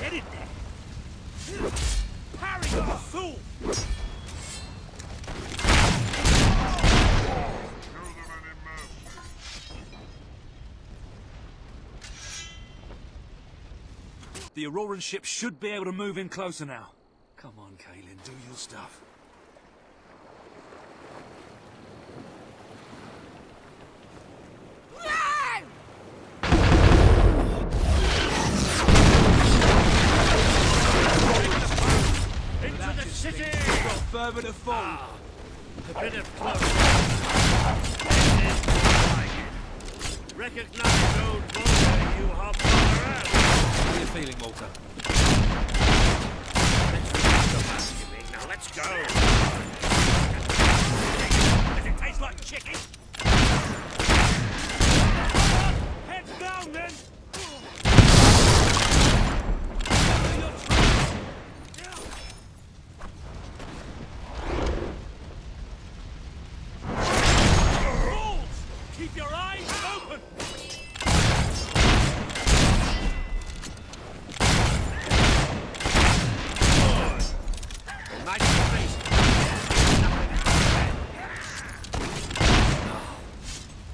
Get in there.
Parry, you fool!
The Auroran ship should be able to move in closer now. Come on, Kaelin, do your stuff.
Into the city!
Got further to fall.
A bit of close. This is more like it. Recognize old Walter, you hobble around.
How are you feeling, Walter?
Let's finish the now let's go.
Does it taste like chicken?
Heads down, then! Keep your eyes open!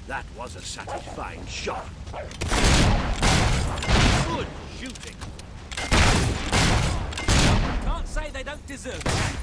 That was a satisfying shot. Good shooting.
Can't say they don't deserve it.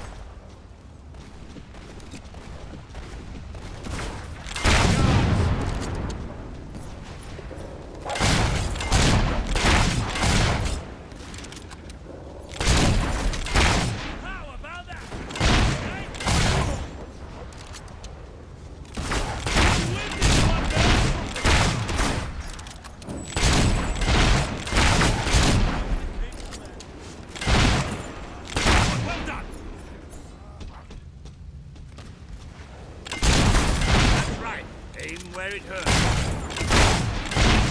Where it hurts.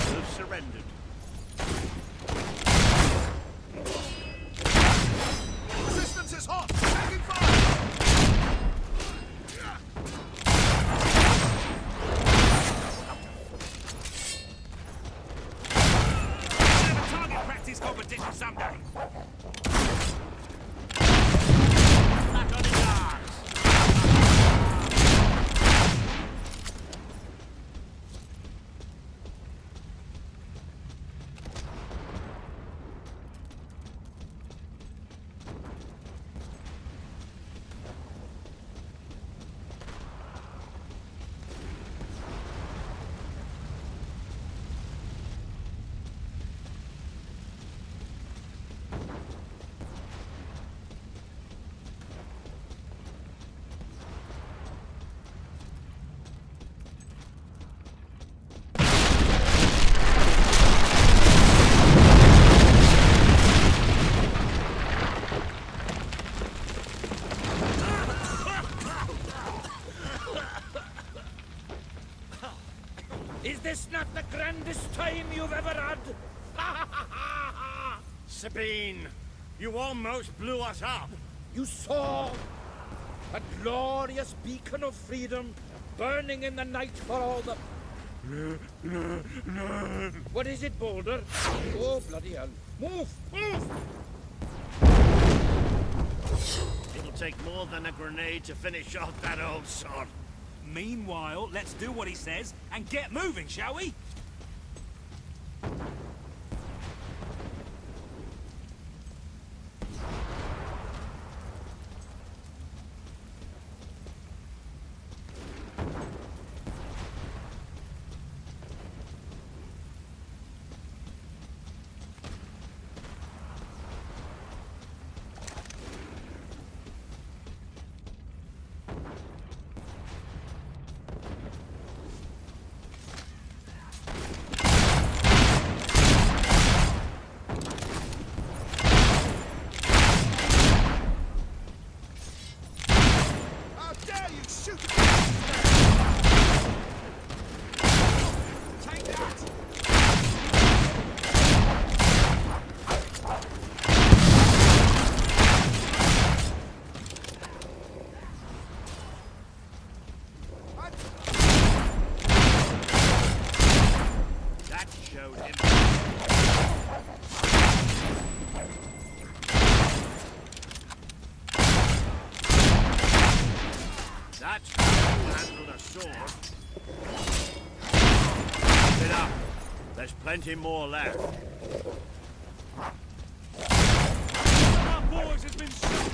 Have surrendered.
Resistance is hot! Taking fire!
Have a target practice competition someday.
Back on his arms.
Is this not the grandest time you've ever had?
Sabine, you almost blew us up.
You saw a glorious beacon of freedom burning in the night for all the... What is it, Boulder? Oh, bloody hell. Move! Move!
It'll take more than a grenade to finish off that old sod.
Meanwhile, let's do what he says and get moving, shall we?
That's how you handle a sword. Keep it up. There's plenty more left.
One of our boys has been shot!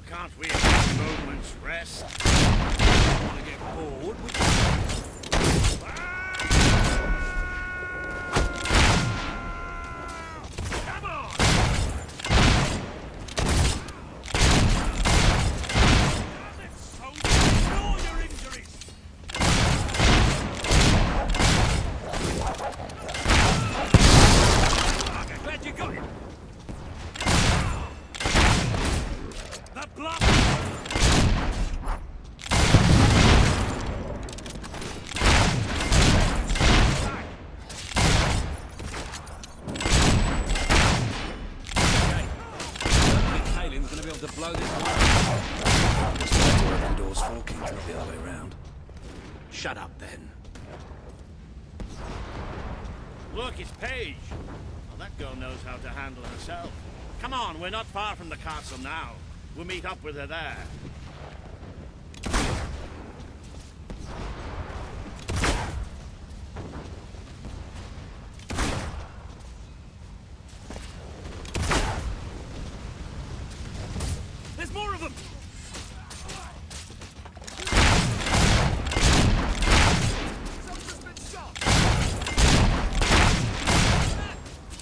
Can't we have a moment's rest?
Want to get bored?
Come on! Damn it, soldier! Ignore your injuries!
Okay, glad you got it.
The blood!
Kaelin's gonna be able to blow this away. This way to open doors for kings, not the other way around.
Shut up, then. Look, it's Paige. Well, that girl knows how to handle herself. Come on, we're not far from the castle now. We'll meet up with her there.
There's more of them!
Soldier's been shot!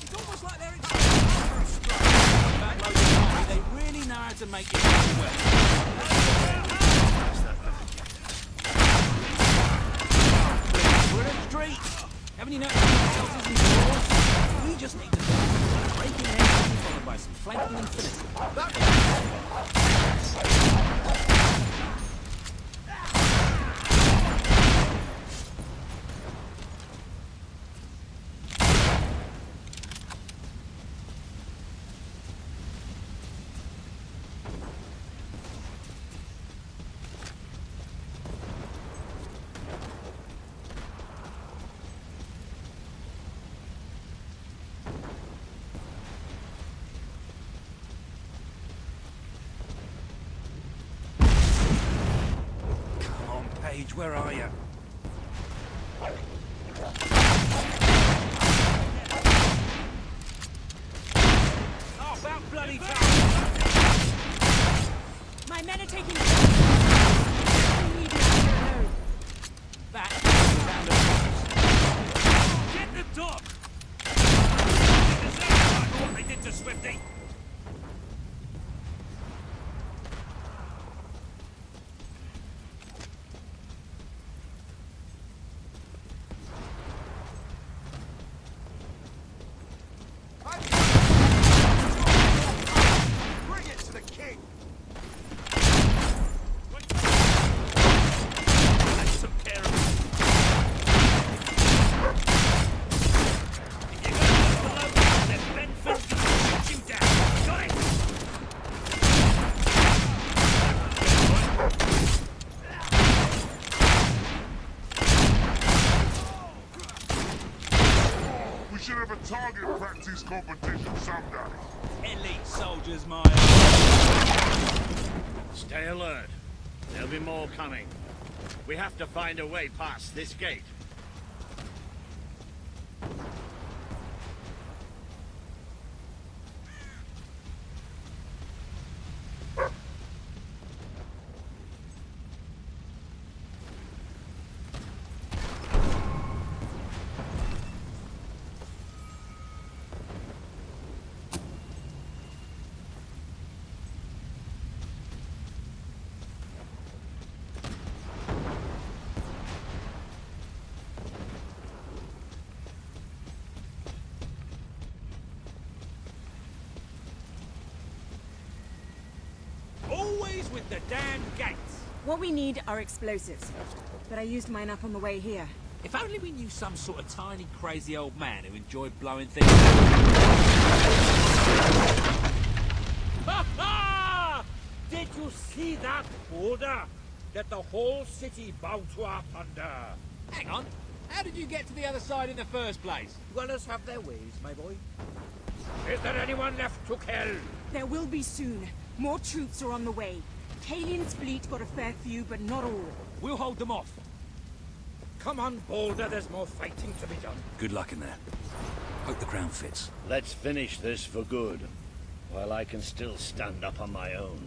It's almost like they're expecting for a strike. Backloaded army, they really know how to make it go well. We're in the street. Haven't you noticed the houses and doors? We just need to break in there, followed by some flanking infinity. Paige, where are you? Oh, about bloody time!
My men are taking shots. I need you alone.
That
Get the dog! They deserve to die for what they did to Swifty!
this competition someday.
Elite soldiers, my...
Stay alert. There'll be more coming. We have to find a way past this gate.
Always with the damn gates.
What we need are explosives. But I used mine up on the way here.
If only we knew some sort of tiny, crazy old man who enjoyed blowing things.
Ha ha! Did you see that order? That the whole city bowed to our thunder.
Hang on. How did you get to the other side in the first place?
Dwellers have their ways, my boy. Is there anyone left to kill?
There will be soon. More troops are on the way. Kalian's fleet got a fair few, but not all.
We'll hold them off.
Come on, Boulder, there's more fighting to be done.
Good luck in there. Hope the crown fits.
Let's finish this for good, while I can still stand up on my own.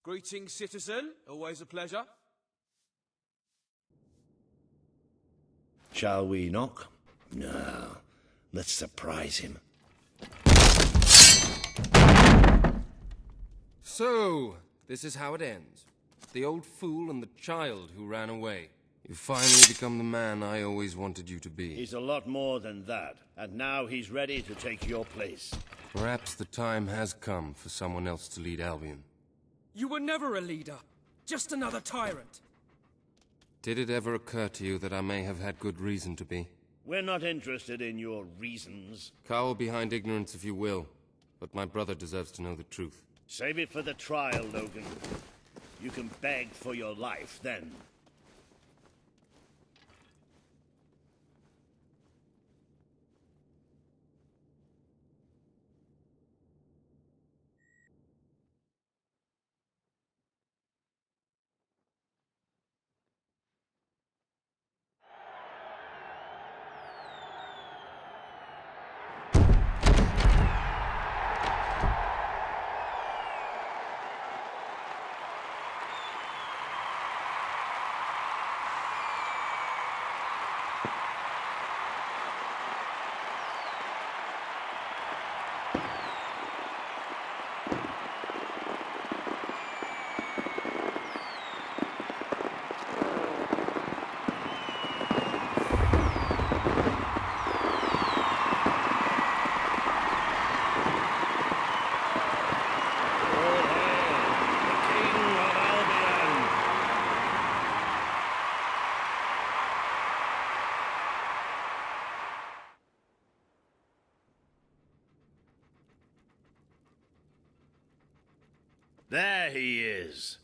Greetings, citizen. Always a pleasure.
Shall we knock? No. Let's surprise him.
So, this is how it ends. The old fool and the child who ran away. You finally become the man I always wanted you to be.
He's a lot more than that, and now he's ready to take your place.
Perhaps the time has come for someone else to lead Albion.
You were never a leader. Just another tyrant.
Did it ever occur to you that I may have had good reason to be?
We're not interested in your reasons.
Cower behind ignorance if you will, but my brother deserves to know the truth.
Save it for the trial, Logan. You can beg for your life then. There he is,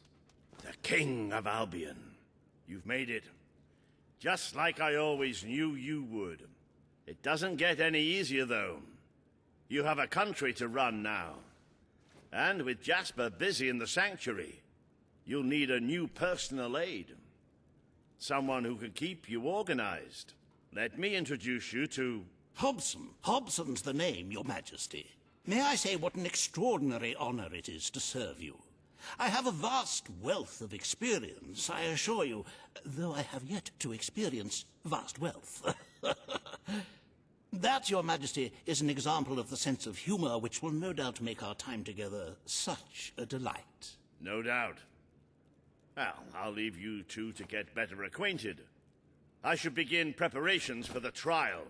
the King of Albion. You've made it. Just like I always knew you would. It doesn't get any easier, though. You have a country to run now. And with Jasper busy in the sanctuary, you'll need a new personal aide. Someone who can keep you organized. Let me introduce you to...
Hobson. Hobson's the name, Your Majesty. May I say what an extraordinary honor it is to serve you? I have a vast wealth of experience, I assure you, though I have yet to experience vast wealth. That, Your Majesty, is an example of the sense of humor which will no doubt make our time together such a delight.
No doubt. Well, I'll leave you two to get better acquainted. I should begin preparations for the trial.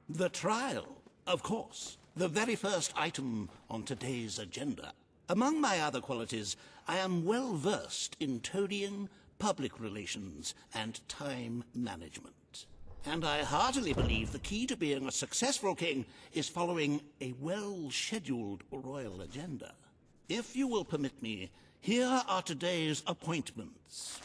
The trial, of course. The very first item on today's agenda. Among my other qualities, I am well versed in toadying, public relations, and time management. And I heartily believe the key to being a successful king is following a well-scheduled royal agenda. If you will permit me, here are today's appointments.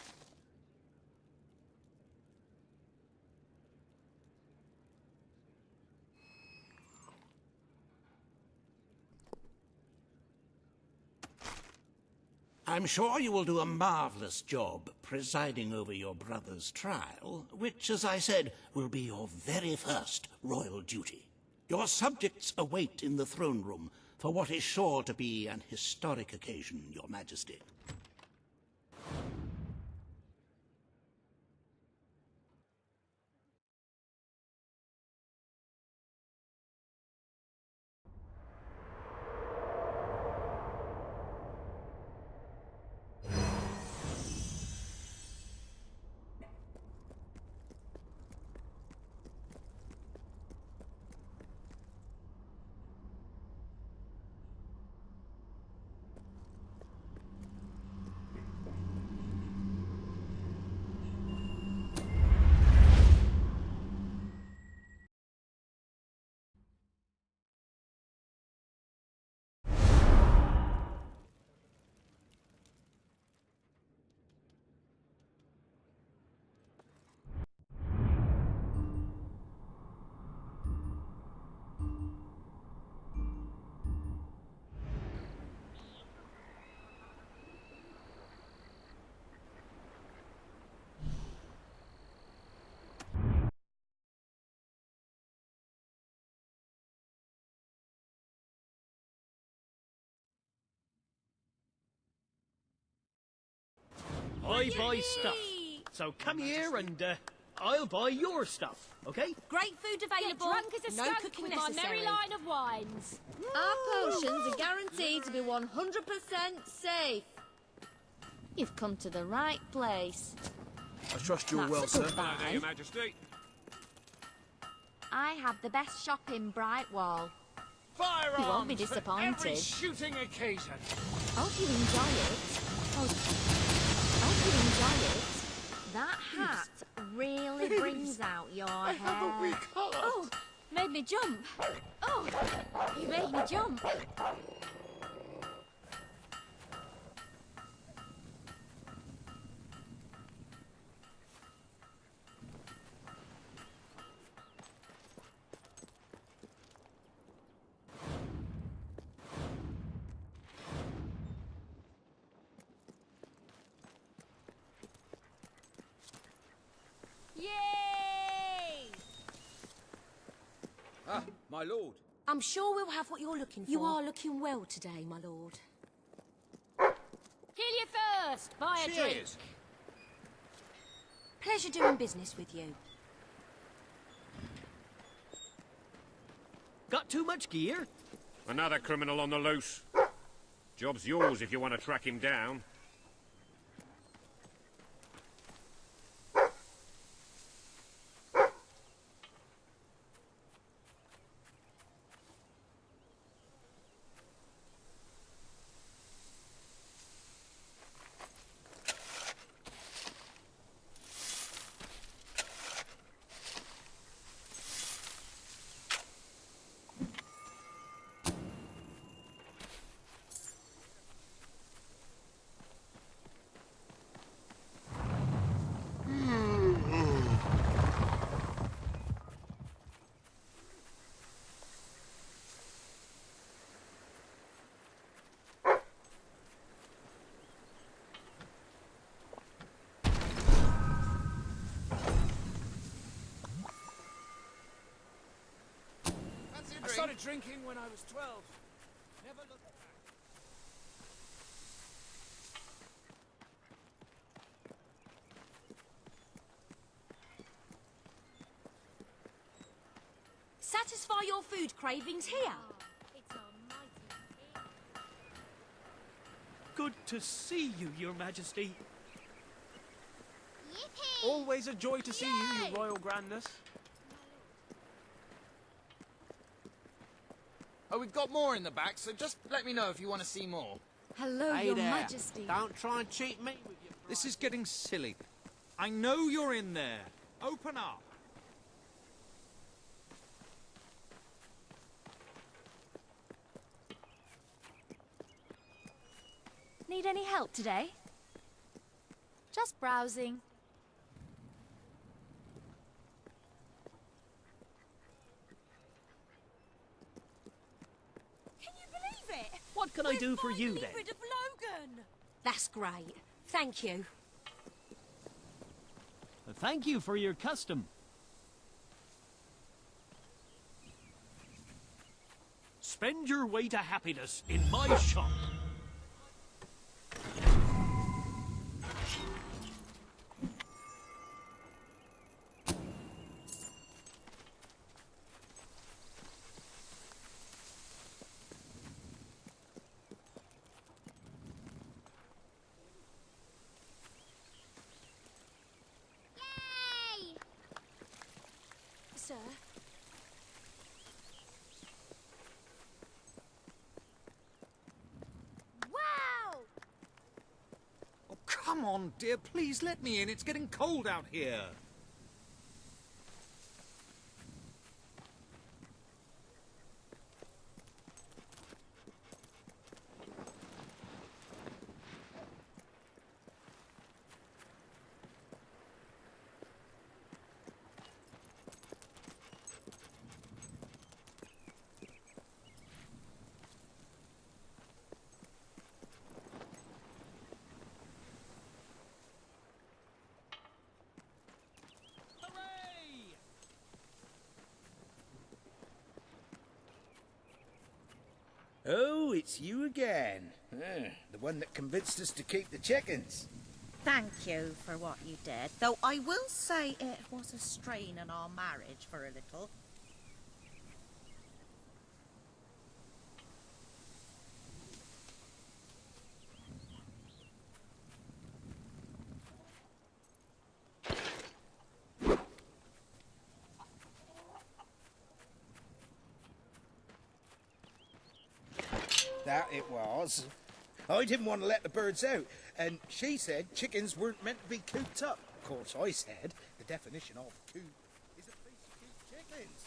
I'm sure you will do a marvelous job presiding over your brother's trial, which, as I said, will be your very first royal duty. Your subjects await in the throne room for what is sure to be an historic occasion, Your Majesty.
I buy stuff. So come here and I'll buy your stuff, okay?
Great food available.
Get drunk as a
no
skunk
cooking
with
necessary.
my merry line of wines. Our potions are guaranteed to be 100% safe. You've come to the right place.
I trust you're
That's
well,
a
sir.
good buy.
Your Majesty.
I have the best shop in Brightwall.
Firearms
You won't be
for
disappointed.
every shooting occasion.
Hope you enjoy it. Hope you enjoy it. That hat really brings out your hair.
have a weak heart.
Oh, made me jump. Oh, you made me jump. Yay!
Ah, my lord.
I'm sure we'll have what you're looking for.
You are looking well today, my lord. Kill you first. Buy a drink.
Cheers.
Pleasure doing business with you.
Got too much gear?
Another criminal on the loose. Job's yours if you want to track him down.
I started drinking when I was 12. Never looked back.
Satisfy your food cravings here.
Good to see you, Your Majesty.
Yippee! Always a joy to see you, Your Royal Grandness.
Oh, we've got more in the back, so just let me know if you want to see more.
Hello,
Hey
Your
there.
Majesty.
Don't try and cheat me with your...
This is getting silly. I know you're in there. Open up.
Need any help today? Just browsing.
Can you believe it? What can I do for you then?
Rid of Logan. That's great. Thank you.
Thank you for your custom. Spend your way to happiness in my shop.
Sir? Wow!
Oh, come on, dear. Please let me in. It's getting cold out here.
Oh, it's you again. The one that convinced us to keep the chickens.
Thank you for what you did, though I will say it was a strain on our marriage for a little.
That it was. I didn't want to let the birds out, and she said chickens weren't meant to be cooped up. Of course, I said the definition of coop is a place to keep chickens.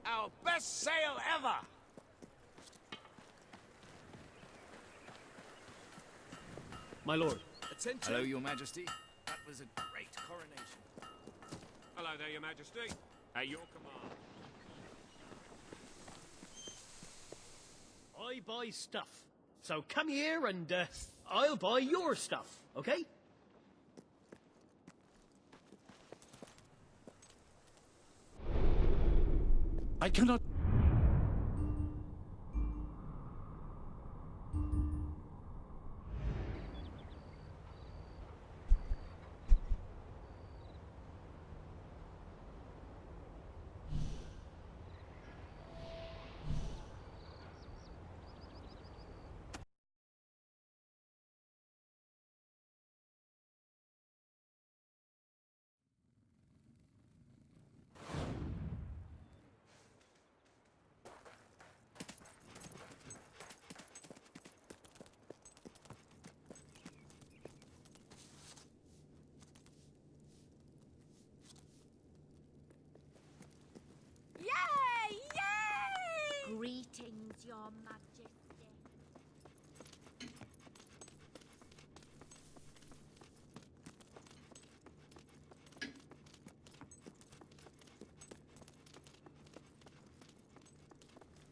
Our best sale ever!
My lord.
Attention.
Hello, Your Majesty. That was a great coronation.
Hello there, Your Majesty. At your command.
I buy stuff. So come here and I'll buy your stuff, okay?
I cannot...
Yay! Yay! Greetings, Your Majesty.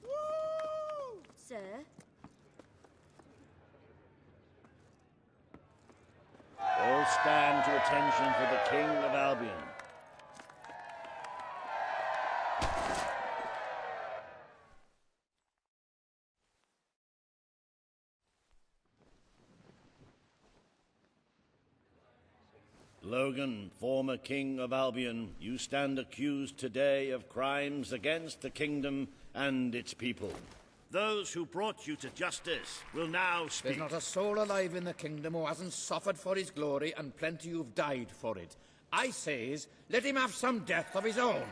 Woo! Sir?
All stand to attention for the King of Albion. Logan, former King of Albion, you stand accused today of crimes against the kingdom and its people.
those who brought you to justice will now speak.
There's not a soul alive in the kingdom who hasn't suffered for his glory, and plenty who've died for it. I says, let him have some death of his own.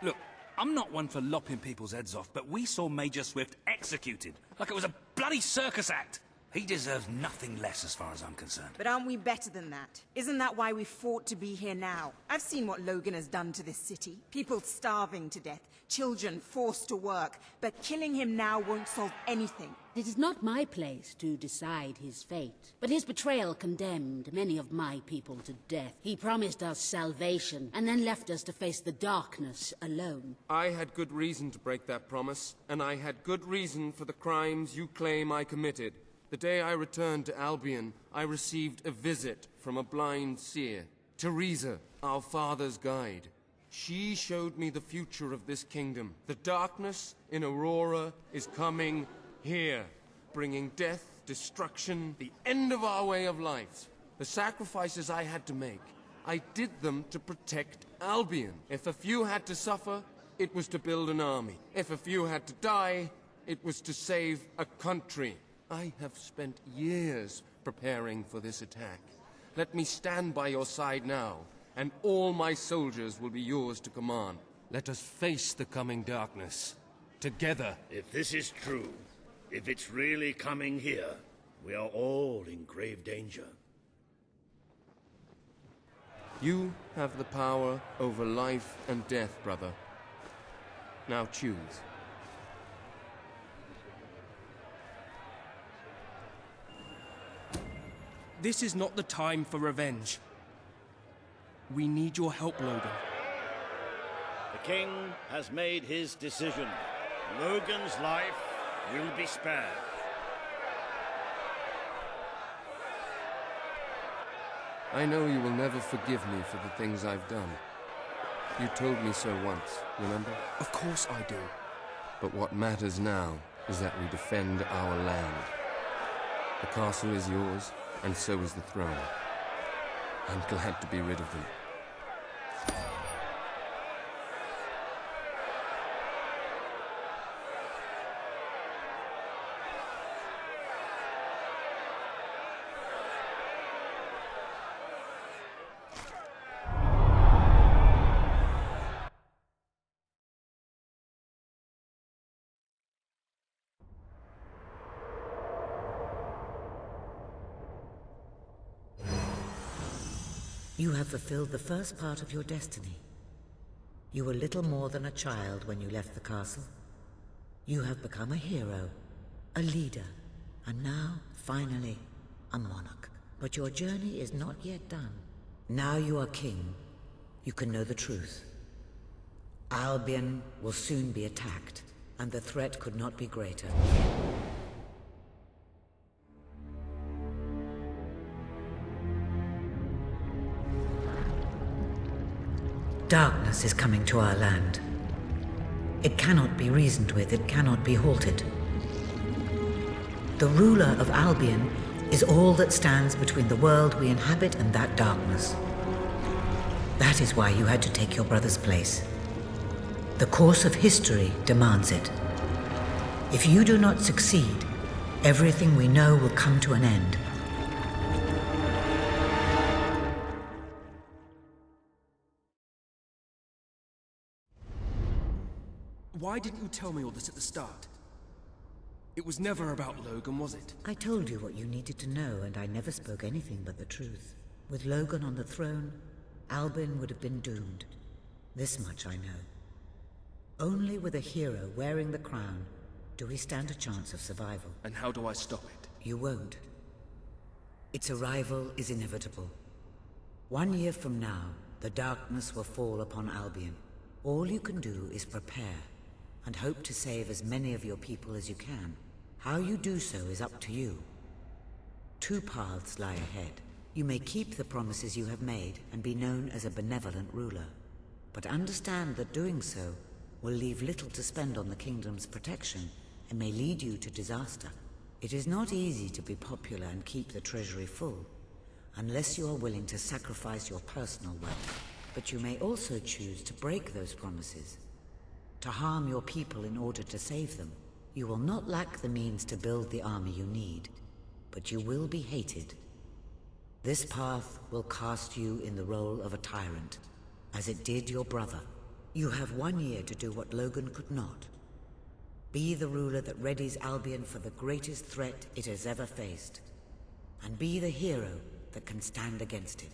Look, I'm not one for lopping people's heads off, but we saw Major Swift executed like it was a bloody circus act. He deserves nothing less as far as I'm concerned.
But aren't we better than that? Isn't that why we fought to be here now? I've seen what Logan has done to this city. People starving to death, children forced to work. But killing him now won't solve anything.
It is not my place to decide his fate, but his betrayal condemned many of my people to death. He promised us salvation, and then left us to face the darkness alone.
I had good reason to break that promise, and I had good reason for the crimes you claim I committed. The day I returned to Albion, I received a visit from a blind seer, Teresa, our father's guide. She showed me the future of this kingdom. The darkness in Aurora is coming here, bringing death, destruction, the end of our way of life. The sacrifices I had to make, I did them to protect Albion. If a few had to suffer, it was to build an army. If a few had to die, it was to save a country. I have spent years preparing for this attack. Let me stand by your side now, and all my soldiers will be yours to command. Let us face the coming darkness, together.
If this is true, if it's really coming here, we are all in grave danger.
You have the power over life and death, brother. Now choose.
This is not the time for revenge. We need your help, Logan.
The king has made his decision. Logan's life will be spared.
I know you will never forgive me for the things I've done. You told me so once, remember?
Of course I do.
But what matters now is that we defend our land. The castle is yours, and so is the throne. I'm glad to be rid of them.
You have fulfilled the first part of your destiny. You were little more than a child when you left the castle. You have become a hero, a leader, and now, finally, a monarch. But your journey is not yet done. Now you are king. You can know the truth. Albion will soon be attacked, and the threat could not be greater. Darkness is coming to our land. It cannot be reasoned with, it cannot be halted. The ruler of Albion is all that stands between the world we inhabit and that darkness. That is why you had to take your brother's place. The course of history demands it. If you do not succeed, everything we know will come to an end.
Why didn't you tell me all this at the start? It was never about Logan, was it?
I told you what you needed to know, and I never spoke anything but the truth. With Logan on the throne, Albion would have been doomed. This much I know. Only with a hero wearing the crown do we stand a chance of survival.
And how do I stop it?
You won't. Its arrival is inevitable. 1 year from now, the darkness will fall upon Albion. All you can do is prepare, and hope to save as many of your people as you can. How you do so is up to you. 2 paths lie ahead. You may keep the promises you have made and be known as a benevolent ruler. But understand that doing so will leave little to spend on the kingdom's protection and may lead you to disaster. It is not easy to be popular and keep the treasury full, unless you are willing to sacrifice your personal wealth. But you may also choose to break those promises, to harm your people in order to save them. You will not lack the means to build the army you need, but you will be hated. This path will cast you in the role of a tyrant, as it did your brother. You have 1 year to do what Logan could not. Be the ruler that readies Albion for the greatest threat it has ever faced. And be the hero that can stand against it.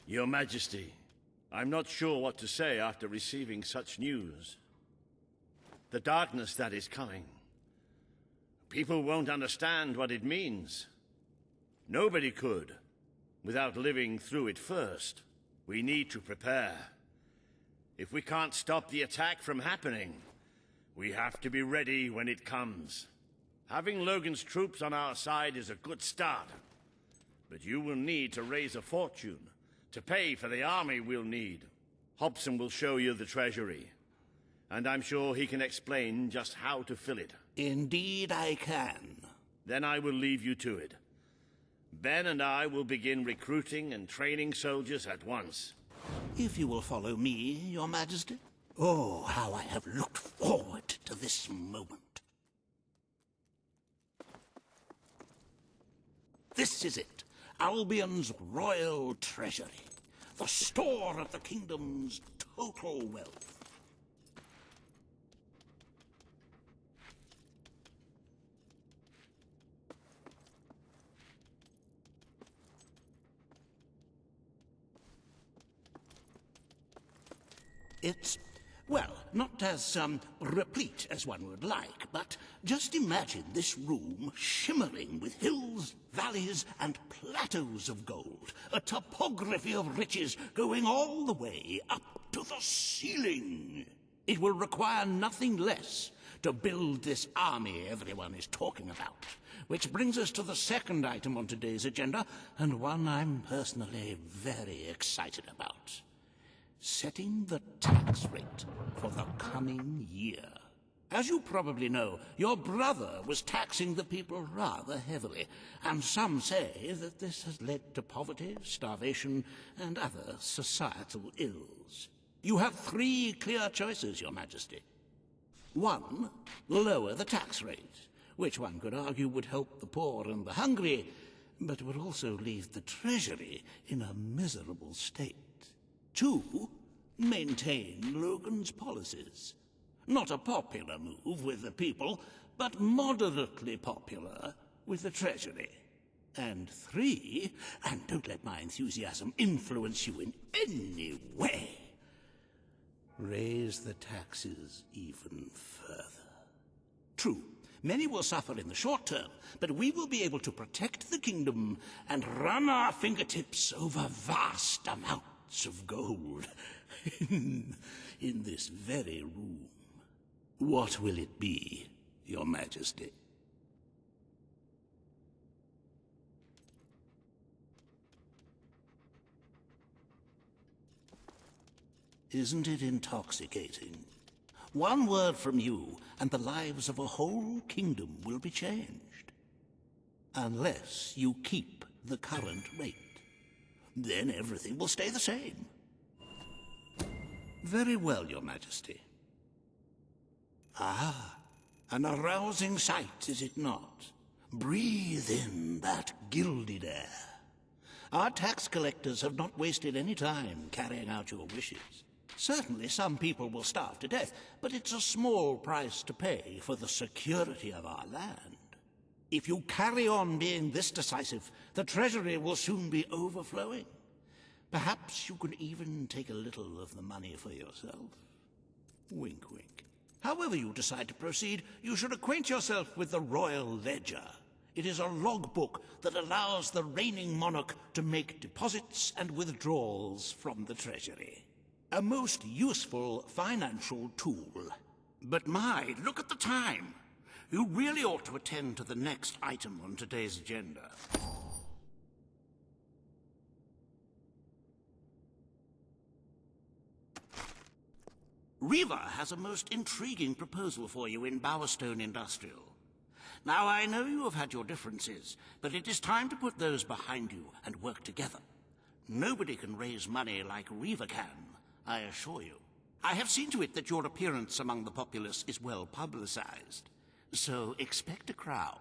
Your Majesty, I'm not sure what to say after receiving such news. The darkness that is coming. People won't understand what it means. Nobody could, without living through it first. We need to prepare. If we can't stop the attack from happening, we have to be ready when it comes. Having Logan's troops on our side is a good start. But you will need to raise a fortune to pay for the army we'll need. Hobson will show you the treasury, and I'm sure he can explain just how to fill it.
Indeed I can.
Then I will leave you to it. Ben and I will begin recruiting and training soldiers at once.
If you will follow me, Your Majesty. Oh, how I have looked forward to this moment. This is it. Albion's royal treasury, the store of the kingdom's total wealth. It's, well, not as replete as one would like, but just imagine this room shimmering with hills, valleys, and plateaus of gold, a topography of riches going all the way up to the ceiling. It will require nothing less to build this army everyone is talking about. Which brings us to the second item on today's agenda, and one I'm personally very excited about. Setting the tax rate for the coming year. As you probably know, your brother was taxing the people rather heavily, and some say that this has led to poverty, starvation, and other societal ills. You have 3 clear choices, Your Majesty. 1, lower the tax rate, which one could argue would help the poor and the hungry, but would also leave the treasury in a miserable state. 2, Maintain Logan's policies. Not a popular move with the people, but moderately popular with the Treasury. And 3, and don't let my enthusiasm influence you in any way, raise the taxes even further. True, many will suffer in the short term, but we will be able to protect the kingdom and run our fingertips over vast amounts of gold in this very room. What will it be, Your Majesty? Isn't it intoxicating? One word from you, and the lives of a whole kingdom will be changed. Unless you keep the current rate. Then everything will stay the same. Very well, Your Majesty. Ah, an arousing sight, is it not? Breathe in that gilded air. Our tax collectors have not wasted any time carrying out your wishes. Certainly some people will starve to death, but it's a small price to pay for the security of our land. If you carry on being this decisive, the treasury will soon be overflowing. Perhaps you could even take a little of the money for yourself. Wink, wink. However you decide to proceed, you should acquaint yourself with the Royal Ledger. It is a logbook that allows the reigning monarch to make deposits and withdrawals from the treasury. A most useful financial tool. But my, look at the time. You really ought to attend to the next item on today's agenda. Riva has a most intriguing proposal for you in Bowerstone Industrial. Now, I know you have had your differences, but it is time to put those behind you and work together. Nobody can raise money like Riva can, I assure you. I have seen to it that your appearance among the populace is well publicized, so expect a crowd.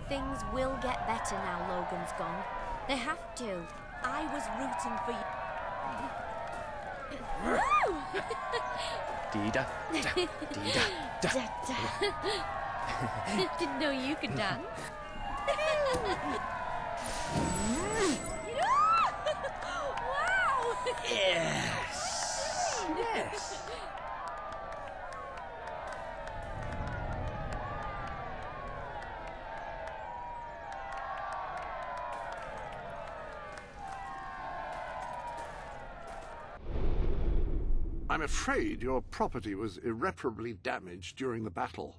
Things will get better now Logan's gone. They have to. I was rooting for you.
Dee-da, da, dee-da, da.
Didn't know you could dance. Wow!
Yes! Yes!
I'm afraid your property was irreparably damaged during the battle.